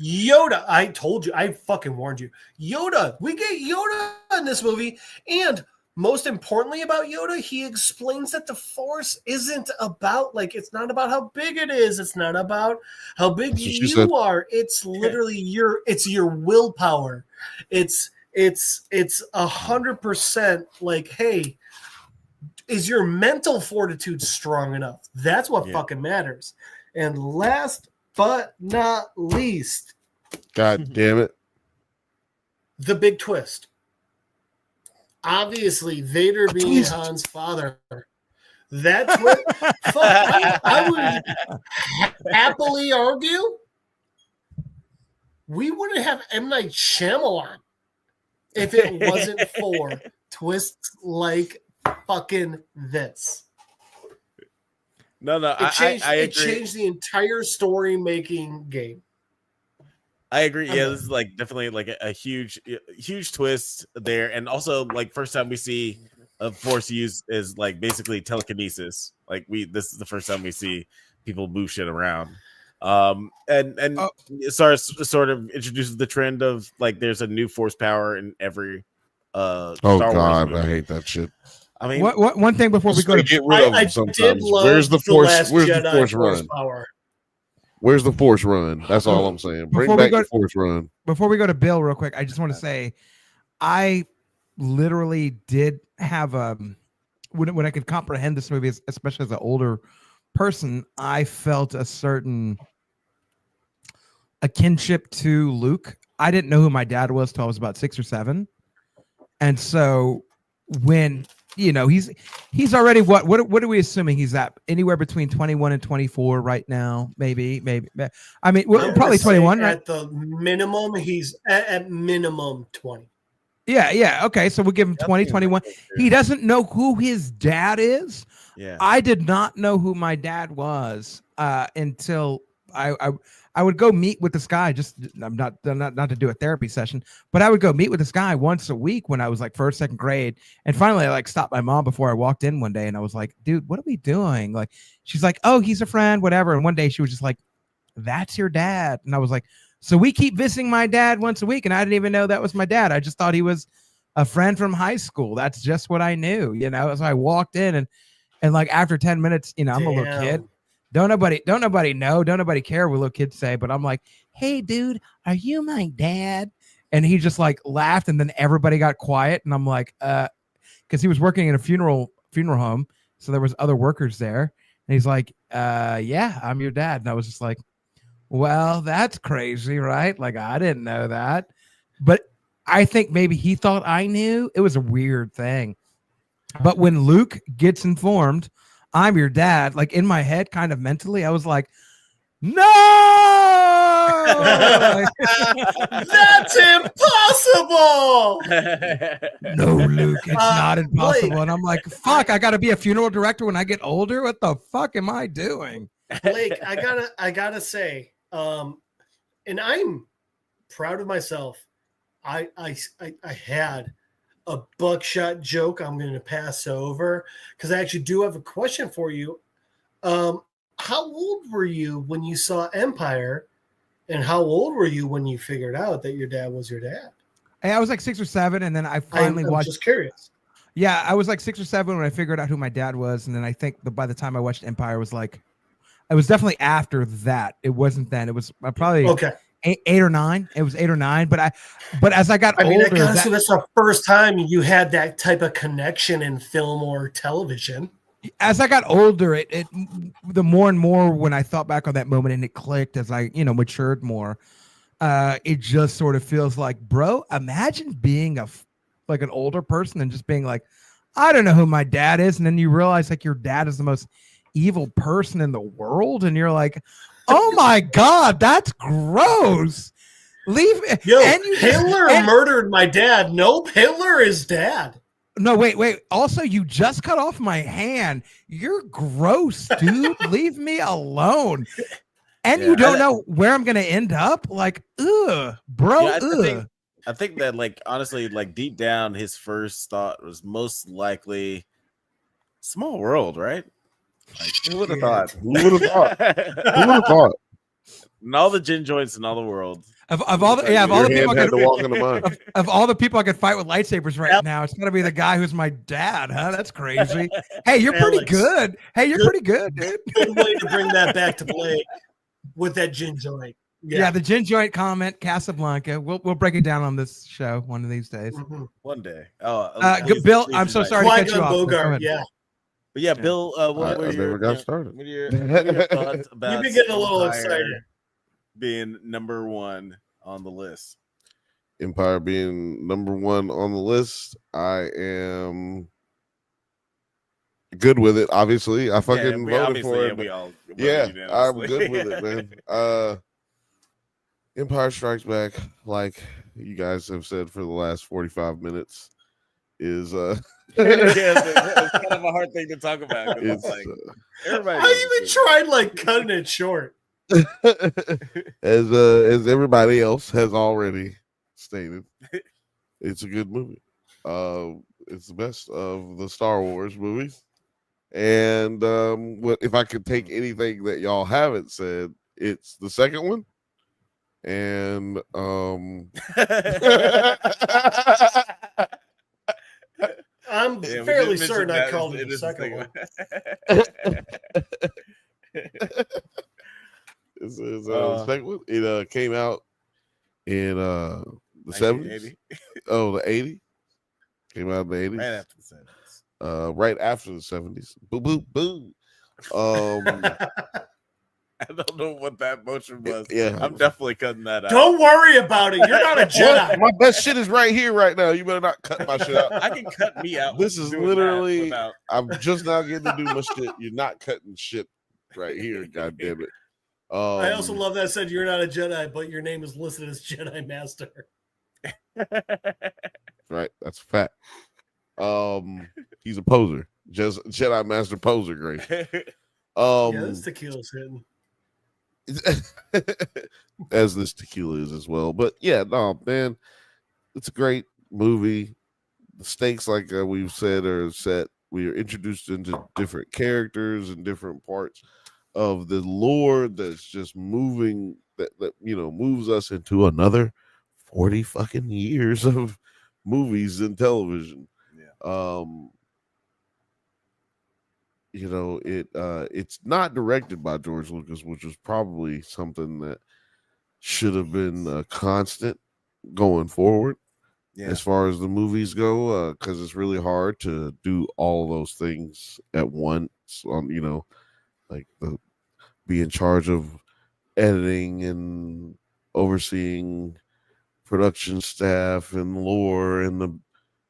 Yoda, I told you, I fucking warned you. Yoda, we get Yoda in this movie, and most importantly about Yoda, he explains that the Force isn't about, like, it's not about how big it is. It's not about how big you are. It's literally your willpower. It's 100% like, hey, is your mental fortitude strong enough? That's what fucking matters. And last but not least, God damn it, the big twist. Obviously, Vader being Han's father. That twist, I would happily argue we wouldn't have M. Night Shyamalan if it wasn't for twists like fucking this. No, it changed the entire story making game. I agree. Yeah, this is like definitely like a huge twist there, and also like first time we see a Force use is like basically telekinesis. Like this is the first time we see people move shit around. And sort of introduces the trend of like there's a new force power in every Oh Star God, Wars I movie. hate that shit. I mean, one thing before we go to get rid of them I did sometimes. love Where's the force? Last Where's the Jedi force force run? power. Where's the force run? That's all I'm saying. Bring Before we back go- the force run. Before we go to Bill, real quick, I just want to say, I literally did have when I could comprehend this movie, especially as an older person, I felt a kinship to Luke. I didn't know who my dad was till I was about 6 or 7, and so when he's already what are we assuming he's at? Anywhere between 21 and 24 right now, maybe. I mean, well, probably 21, right? At the minimum, he's at minimum 20. Yeah. Okay, so we'll give him 20, 21. He doesn't know who his dad is. Yeah. I did not know who my dad was until I would go meet with this guy. Just I'm not to do a therapy session, but I would go meet with this guy once a week when I was like first, second grade. And finally, I like stopped my mom before I walked in one day, and I was like, "Dude, what are we doing?" Like, she's like, "Oh, he's a friend, whatever." And one day she was just like, "That's your dad," and I was like, "So we keep visiting my dad once a week," and I didn't even know that was my dad. I just thought he was a friend from high school. That's just what I knew, So I walked in and like after 10 minutes, I'm a little kid. Don't nobody know. Don't nobody care what little kids say. But I'm like, "Hey, dude, are you my dad?" And he just like laughed, and then everybody got quiet. And I'm like, because he was working in a funeral home, so there was other workers there. And he's like, "Yeah, I'm your dad." And I was just like, "Well, that's crazy, right? Like I didn't know that." But I think maybe he thought I knew. It was a weird thing. But when Luke gets informed, "I'm your dad," like in my head, kind of mentally, I was like, "No!" That's impossible. No, Luke, it's not impossible. Blake, And I'm like, "Fuck, I got to be a funeral director when I get older. What the fuck am I doing?" Blake, I gotta say, and I'm proud of myself. I had a buckshot joke I'm going to pass over because I actually do have a question for you. How old were you when you saw Empire, and how old were you when you figured out that your dad was your dad? Hey, I was like 6 or 7, and then I finally watched. Just curious. Yeah, I was like 6 or 7 when I figured out who my dad was, and then I think by the time I watched Empire, it was definitely after that. It wasn't then. It was probably Okay. 8 or 9. It was 8 or 9. But as I got older, so that's the first time you had that type of connection in film or television. As I got older, the more and more when I thought back on that moment and it clicked as I matured more, it just sort of feels like, bro, imagine being like an older person and just being like, I don't know who my dad is, and then you realize like your dad is the most evil person in the world, and you're like, oh my god, that's gross. Leave me. Yo, Hitler murdered my dad. Nope, Hitler is dad. No, wait. Also, you just cut off my hand. You're gross, dude. Leave me alone. And you don't know where I'm gonna end up. Like, ugh, bro. I think that, like, honestly, like deep down, his first thought was most likely small world, right? Like, who would have thought? Who would have thought? Who would have thought? And all the gin joints in all the world. Of all the people I could fight with lightsabers right now, it's gonna be the guy who's my dad, huh? That's crazy. Hey, you're pretty good. Hey, you're pretty good, dude. Good way to bring that back to Blake with that gin joint. Yeah, the gin joint comment, Casablanca. We'll break it down on this show one of these days. Mm-hmm. One day. Bill, I'm so sorry to cut you off. Bogart, yeah. But yeah, Bill, I never got started. What are your thoughts about You've been getting a little excited being number one on the list? Empire being number one on the list, I am good with it. Obviously, I fucking voted for it. I'm good with it, man. Empire Strikes Back, like you guys have said for the last 45 minutes, is it's kind of a hard thing to talk about. It's like everybody. I even tried like cutting it short. As everybody else has already stated, it's a good movie. It's the best of the Star Wars movies. And what if I could take anything that y'all haven't said it's the second one, and I'm fairly certain I called it the second one. It's the second one. It came out in the 70s. Oh, the 80s. Came out in the 80s. Right after the 70s. Right after the 70s. Boo boo boo. I don't know what that motion was. Yeah. I'm definitely cutting that out. Don't worry about it. You're not a Jedi. My best shit is right here, right now. You better not cut my shit out. I can cut me out. This is literally. I'm just now getting to do my shit. You're not cutting shit right here. God damn it. I also love that said you're not a Jedi, but your name is listed as Jedi Master. Right, that's a fact. He's a poser, just Jedi Master poser, Grace. Yeah, this tequila's hitting. As this tequila is as well. But yeah, no, man, it's a great movie. The stakes, like we've said, are set. We are introduced into different characters and different parts of the lore that's just moving, that moves us into another 40 fucking years of movies and television. Yeah. It's not directed by George Lucas, which was probably something that should have been a constant going forward. Yeah. As far as the movies go, because it's really hard to do all those things at once. Be in charge of editing and overseeing production staff and lore and the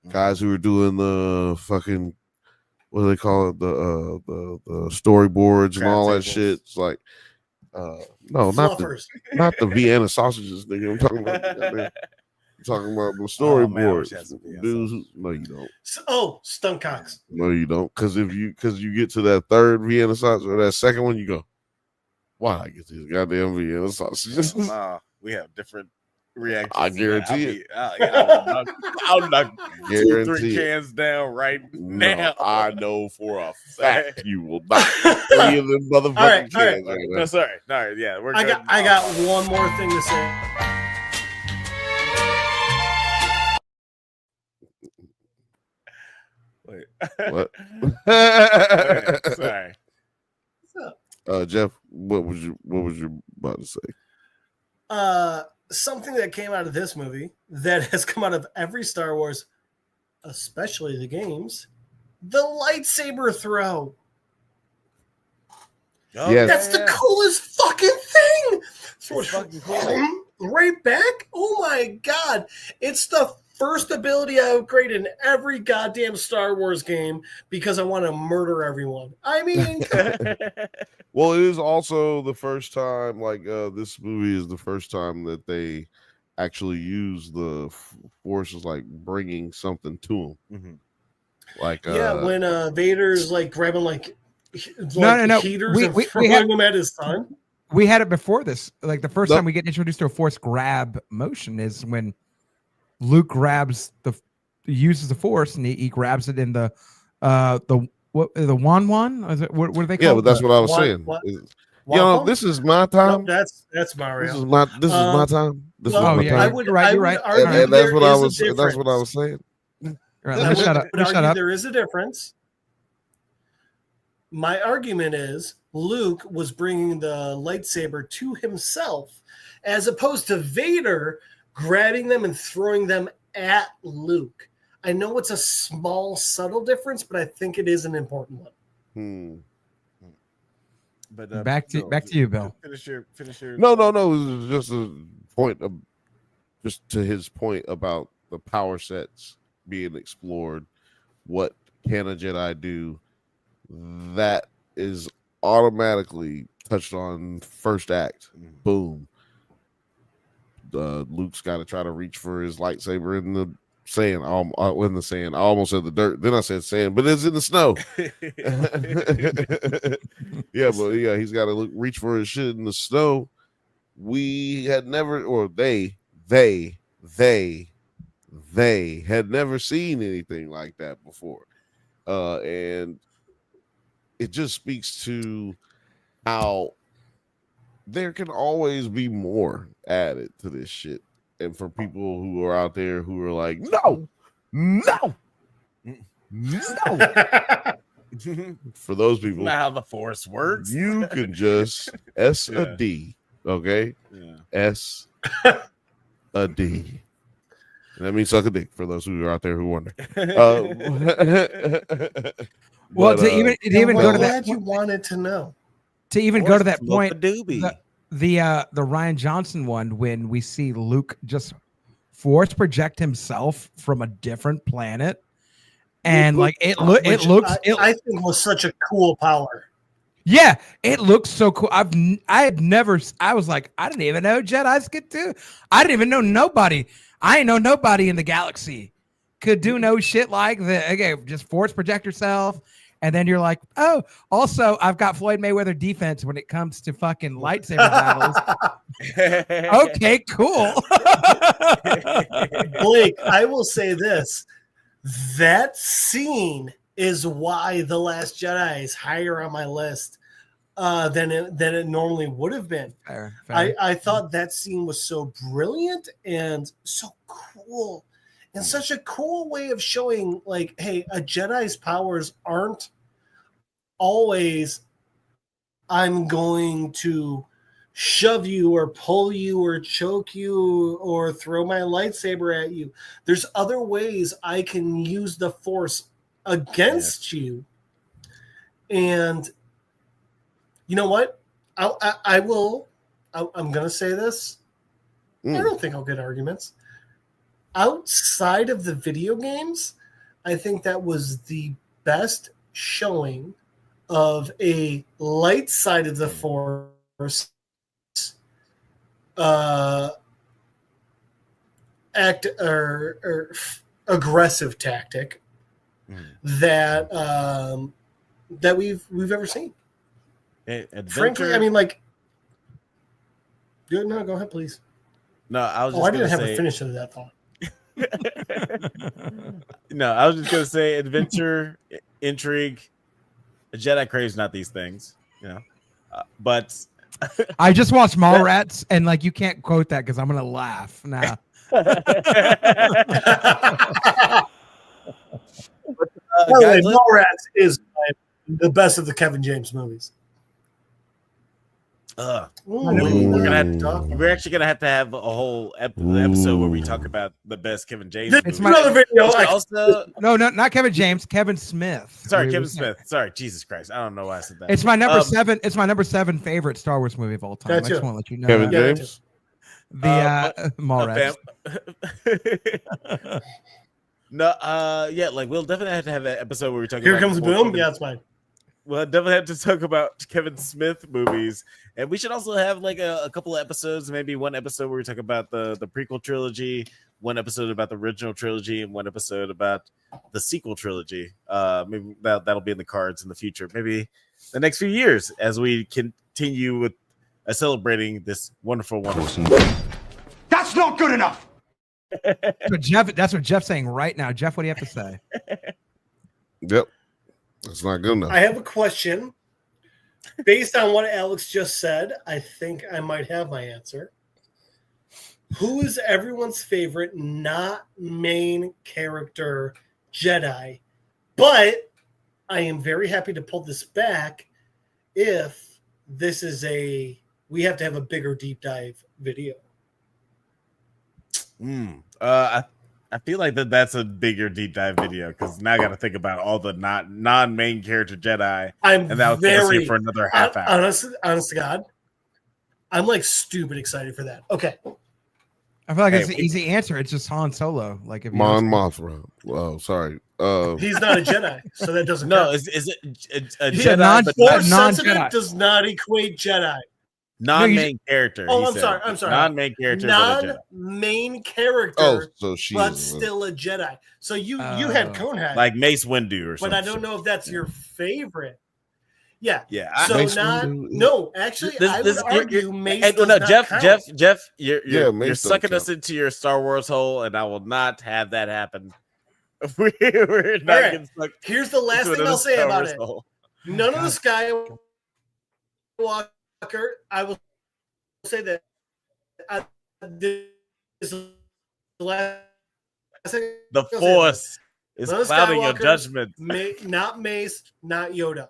guys who are doing the fucking, what do they call it, the storyboards and all that shit. It's like no, not the Vienna sausages, nigga. I'm talking about the storyboards. Dudes, no, you don't. Oh, stunt cocks. No, you don't. Because you get to that third Vienna sausage or that second one, you go, why I get these goddamn Vienna sausages? We have different reactions. I guarantee it. I'll knock 2-3 cans down right now. I know for a fact you will not. 3 of them motherfucking cans. Right. No, sorry. All right, yeah, I got one more thing to say. Wait. What? Okay, sorry. Jeff, what was you about to say? Something that came out of this movie that has come out of every Star Wars, especially the games, the lightsaber throw. Oh, yes. That's the coolest fucking thing. So it's fucking cool. Right back. Oh my god! It's the first ability I upgrade in every goddamn Star Wars game because I want to murder everyone. I mean, well, it is also the first time, this movie is the first time that they actually use the Force as bringing something to them. Mm-hmm. When Vader's grabbing no. heaters and throwing them at his son. We had it before this. The first time we get introduced to a Force grab motion is when Luke uses the Force and he grabs it in the Wan? Is it, what do they call it? Yeah, but that's what I was saying. This is my time. No, that's Mario. This is my time. This is my time. You're right. And that's what I was saying. Right, let me shut up. There is a difference. My argument is Luke was bringing the lightsaber to himself as opposed to Vader grabbing them and throwing them at Luke. I know it's a small, subtle difference, but I think it is an important one. But back to you, Bill. Finish your. No. It was just a point of, just to his point about the power sets being explored. What can a Jedi do? That is automatically touched on first act. Boom. Luke's got to try to reach for his lightsaber in the sand. In the sand. I almost said the dirt. Then I said sand, but it's in the snow. He's got to reach for his shit in the snow. We had never, or they had never seen anything like that before, and it just speaks to how there can always be more added to this shit. And for people who are out there who are like, no, for those people, Not how the Force works. you can just S a D, okay? Yeah. S a D. And that means suck a dick for those who are out there who wonder. Well, to even go to that, you wanted to know. To even go to that point, the Ryan Johnson one, when we see Luke just force project himself from a different planet, and like it looks. I think was such a cool power. Yeah, it looks so cool. I was like, I didn't even know Jedis could do. I didn't even know nobody. I ain't know nobody in the galaxy could do no shit like that. Okay, just force project yourself. And then you're like, oh, also, I've got Floyd Mayweather defense when it comes to fucking lightsaber battles. Okay, cool. Blake, I will say this. That scene is why The Last Jedi is higher on my list than it normally would have been. Fair. I thought that scene was so brilliant and so cool. And such a cool way of showing, like, hey, a Jedi's powers aren't always I'm going to shove you or pull you or choke you or throw my lightsaber at you. There's other ways I can use the Force against you. And you know what? I'm going to say this. I don't think I'll get arguments. Outside of the video games, I think that was the best showing of a light side of the Force act or aggressive tactic that that we've ever seen. Frankly, I mean, like, go ahead, please. No, I was. Just I didn't have a finish of that thought. No, I was just gonna say adventure, intrigue. A Jedi craves not these things, you know. But I just watched Mallrats, and like you can't quote that because I'm gonna laugh now. Mallrats is the best of the Kevin James movies. We're actually gonna have to have a whole episode where we talk about the best Kevin James. It's movies. another video. Also, no, not Kevin James. Kevin Smith. Sorry, Kevin Smith. Sorry, Jesus Christ. I don't know why I said that. It's my number 7. It's my number 7 favorite Star Wars movie of all time. I just want to let you know. Kevin James. The Mallrats. No, yeah, like we'll definitely have to have that episode where we talk. Here about comes Boom. Yeah, it's fine. We'll definitely have to talk about Kevin Smith movies, and we should also have like a couple of episodes, maybe one episode where we talk about the prequel trilogy, one episode about the original trilogy, and one episode about the sequel trilogy. Maybe that'll be in the cards in the future, maybe the next few years as we continue with celebrating this wonderful. That's not good enough. That's what Jeff's saying right now. Jeff, what do you have to say? Yep. That's not good enough. I have a question. Based on what Alex just said, I think I might have my answer. Who is everyone's favorite not main character Jedi? But I am very happy to pull this back if this is we have to have a bigger deep dive video. I feel like that's a bigger deep dive video because now I got to think about all the non-main character Jedi, and that was very for another half hour. Honest to God, I'm like stupid excited for that. Okay, I feel like it's an easy answer. It's just Han Solo. Like if Mon Mothma. Well, sorry. He's not a Jedi, so that doesn't. No, count. is it a Jedi? Force sensitive does not equate Jedi. Non-main character. Oh, I'm sorry. Non-main character. Non-main character. Oh, so she but still a Jedi. So you had Conehead, like Mace Windu or something. But I don't know if that's your favorite. Yeah. Yeah. So no, actually, I would argue Mace. No, Jeff, you're Mace sucking us into your Star Wars hole, and I will not have that happen. We're not getting stuck. Here's the last thing I'll say about it. None of the Skywalker. I will say that this last thing The I'll say Force is none of clouding your Skywalkers, judgment. Not Mace, not Yoda.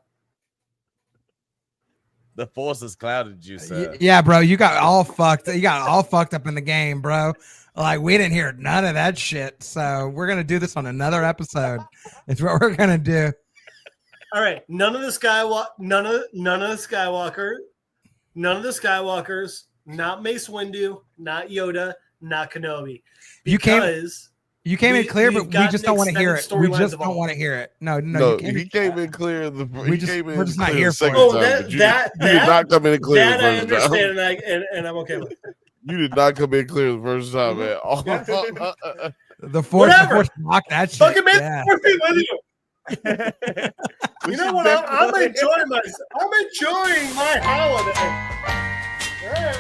The Force has clouded you, sir. Yeah, bro, you got all fucked. You got all fucked up in the game, bro. Like we didn't hear none of that shit. So we're gonna do this on another episode. It's what we're gonna do. All right, none of the Skywalkers, not Mace Windu, not Yoda, not Kenobi. Because you came in clear, but we just don't want to hear it. We storylines just of don't all. want to hear it. No, he came in clear. we're just not clear here the for second it. Oh, time, that but you did not come in clear that the I first time. understand, and I'm okay with it. You did not come in clear the first time at all. The Force Whatever. blocked that shit. Fucking man, Yeah. with you. You know what? I'm enjoying myself. I'm enjoying my holiday. All right.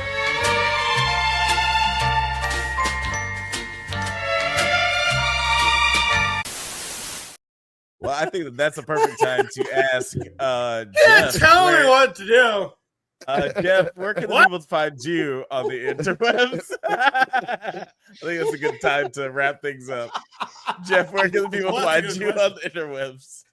Well, I think that's a perfect time to ask Can't Jeff. tell me what to do. Jeff, where can people find you on the interwebs? I think that's a good time to wrap things up. Jeff, where can people find you on the interwebs?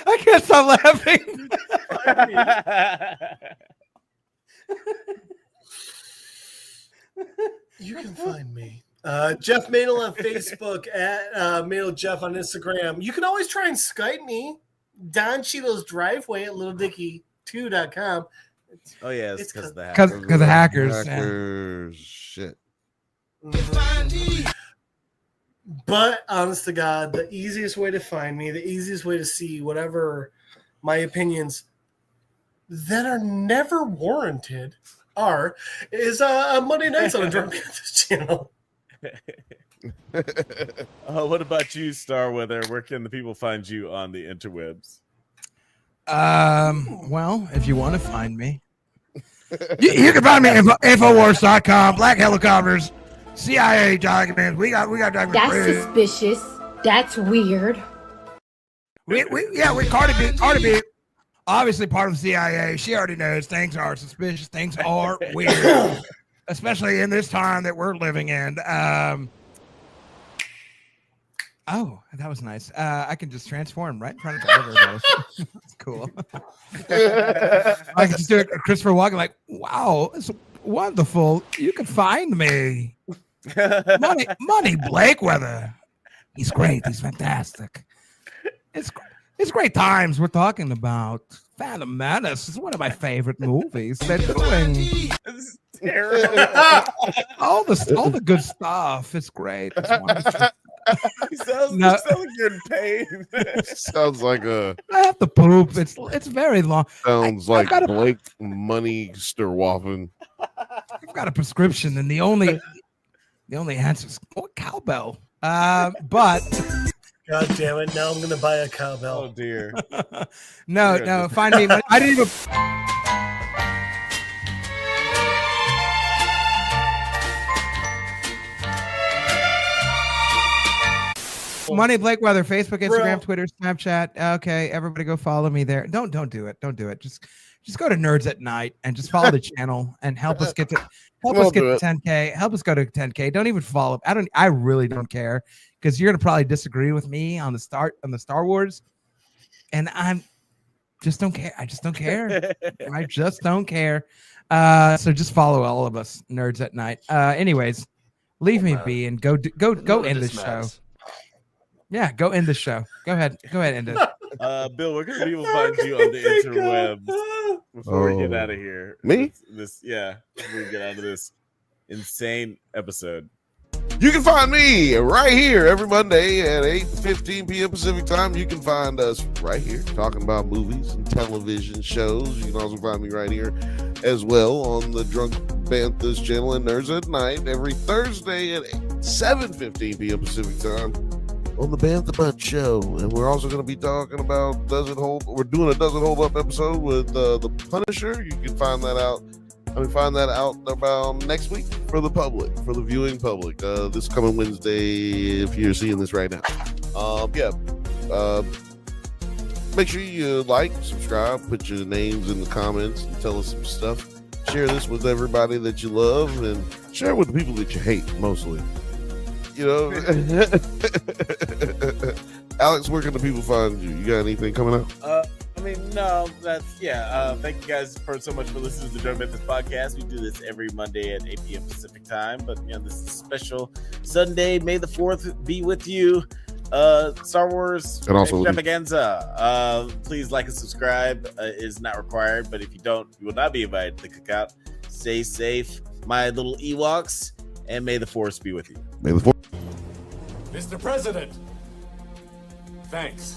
I can't stop laughing. You can find me. Jeff Manel on Facebook, at Manel Jeff on Instagram. You can always try and Skype me. Don Cheeto's driveway at littledickie2.com. Oh, yeah, it's because of the Because hackers. the hackers. Hackers. Shit. But honest to God, the easiest way to find me, the easiest way to see whatever my opinions that are never warranted is on Monday nights on the Drunk Banthas channel. What about you, Starweather? Where can the people find you on the interwebs? Well, if you want to find me, you can find me at Infowars.com, Black Helicopters, CIA documents. We got documents. That's suspicious. That's weird. We Cardi B, obviously part of the CIA. She already knows things are suspicious. Things are weird, especially in this time that we're living in. Oh, that was nice. I can just transform right in front of everybody. That's cool. I can just do it. Christopher Walken, like, wow, it's wonderful. You can find me. Money Blakeweather. He's great. He's fantastic. It's great times. We're talking about Phantom Menace. It's one of my favorite movies. They're doing all the good stuff. It's great. It's wonderful. You sound like you're in pain. Sounds like I have to poop. It's very long. Sounds like Blake Money Sterwaffen. I've got a prescription, and the only answer is cowbell. But God damn it! Now I'm gonna buy a cowbell. Oh dear. No. Find me. I didn't even. Money Blakeweather, Facebook, Instagram, Twitter, Snapchat. Okay, everybody go follow me there. Don't do it. Don't do it. Just go to NerdsAtNite and just follow the channel and help us get to 10K. Help us go to 10K. Don't even follow. I really don't care, because you're gonna probably disagree with me on the Star Wars, and I just don't care. I just don't care. I just don't care. So just follow all of us, NerdsAtNite. Anyways, leave me be and go end the show. Yeah, go end the show. Go ahead, end it. Bill, where can people find you on the interwebs before we get out of here? Me? Before we get out of this insane episode. You can find me right here every Monday at 8:15 p.m. Pacific time. You can find us right here talking about movies and television shows. You can also find me right here as well on the Drunk Banthas channel and NerdsAtNite every Thursday at 7:15 p.m. Pacific time on the Bantha Butt Show. And we're also going to be talking about we're doing a Does It Hold Up episode with the Punisher. You can find that out. Find that out about next week for the public, for the viewing public. This coming Wednesday, if you're seeing this right now. Make sure you like, subscribe, put your names in the comments, and tell us some stuff. Share this with everybody that you love, and share it with the people that you hate, mostly. You know, Alex, where can the people find you? You got anything coming out? No, thank you guys so much for listening to the Joe Banthas podcast. We do this every Monday at 8 p.m. Pacific time, but this is a special Sunday. May the 4th be with you. Star Wars and also extravaganza. Please like and subscribe. Is not required, but if you don't, you will not be invited to the cookout. Stay safe, my little Ewoks, and may the Force be with you. May the Force. Mr. President, thanks.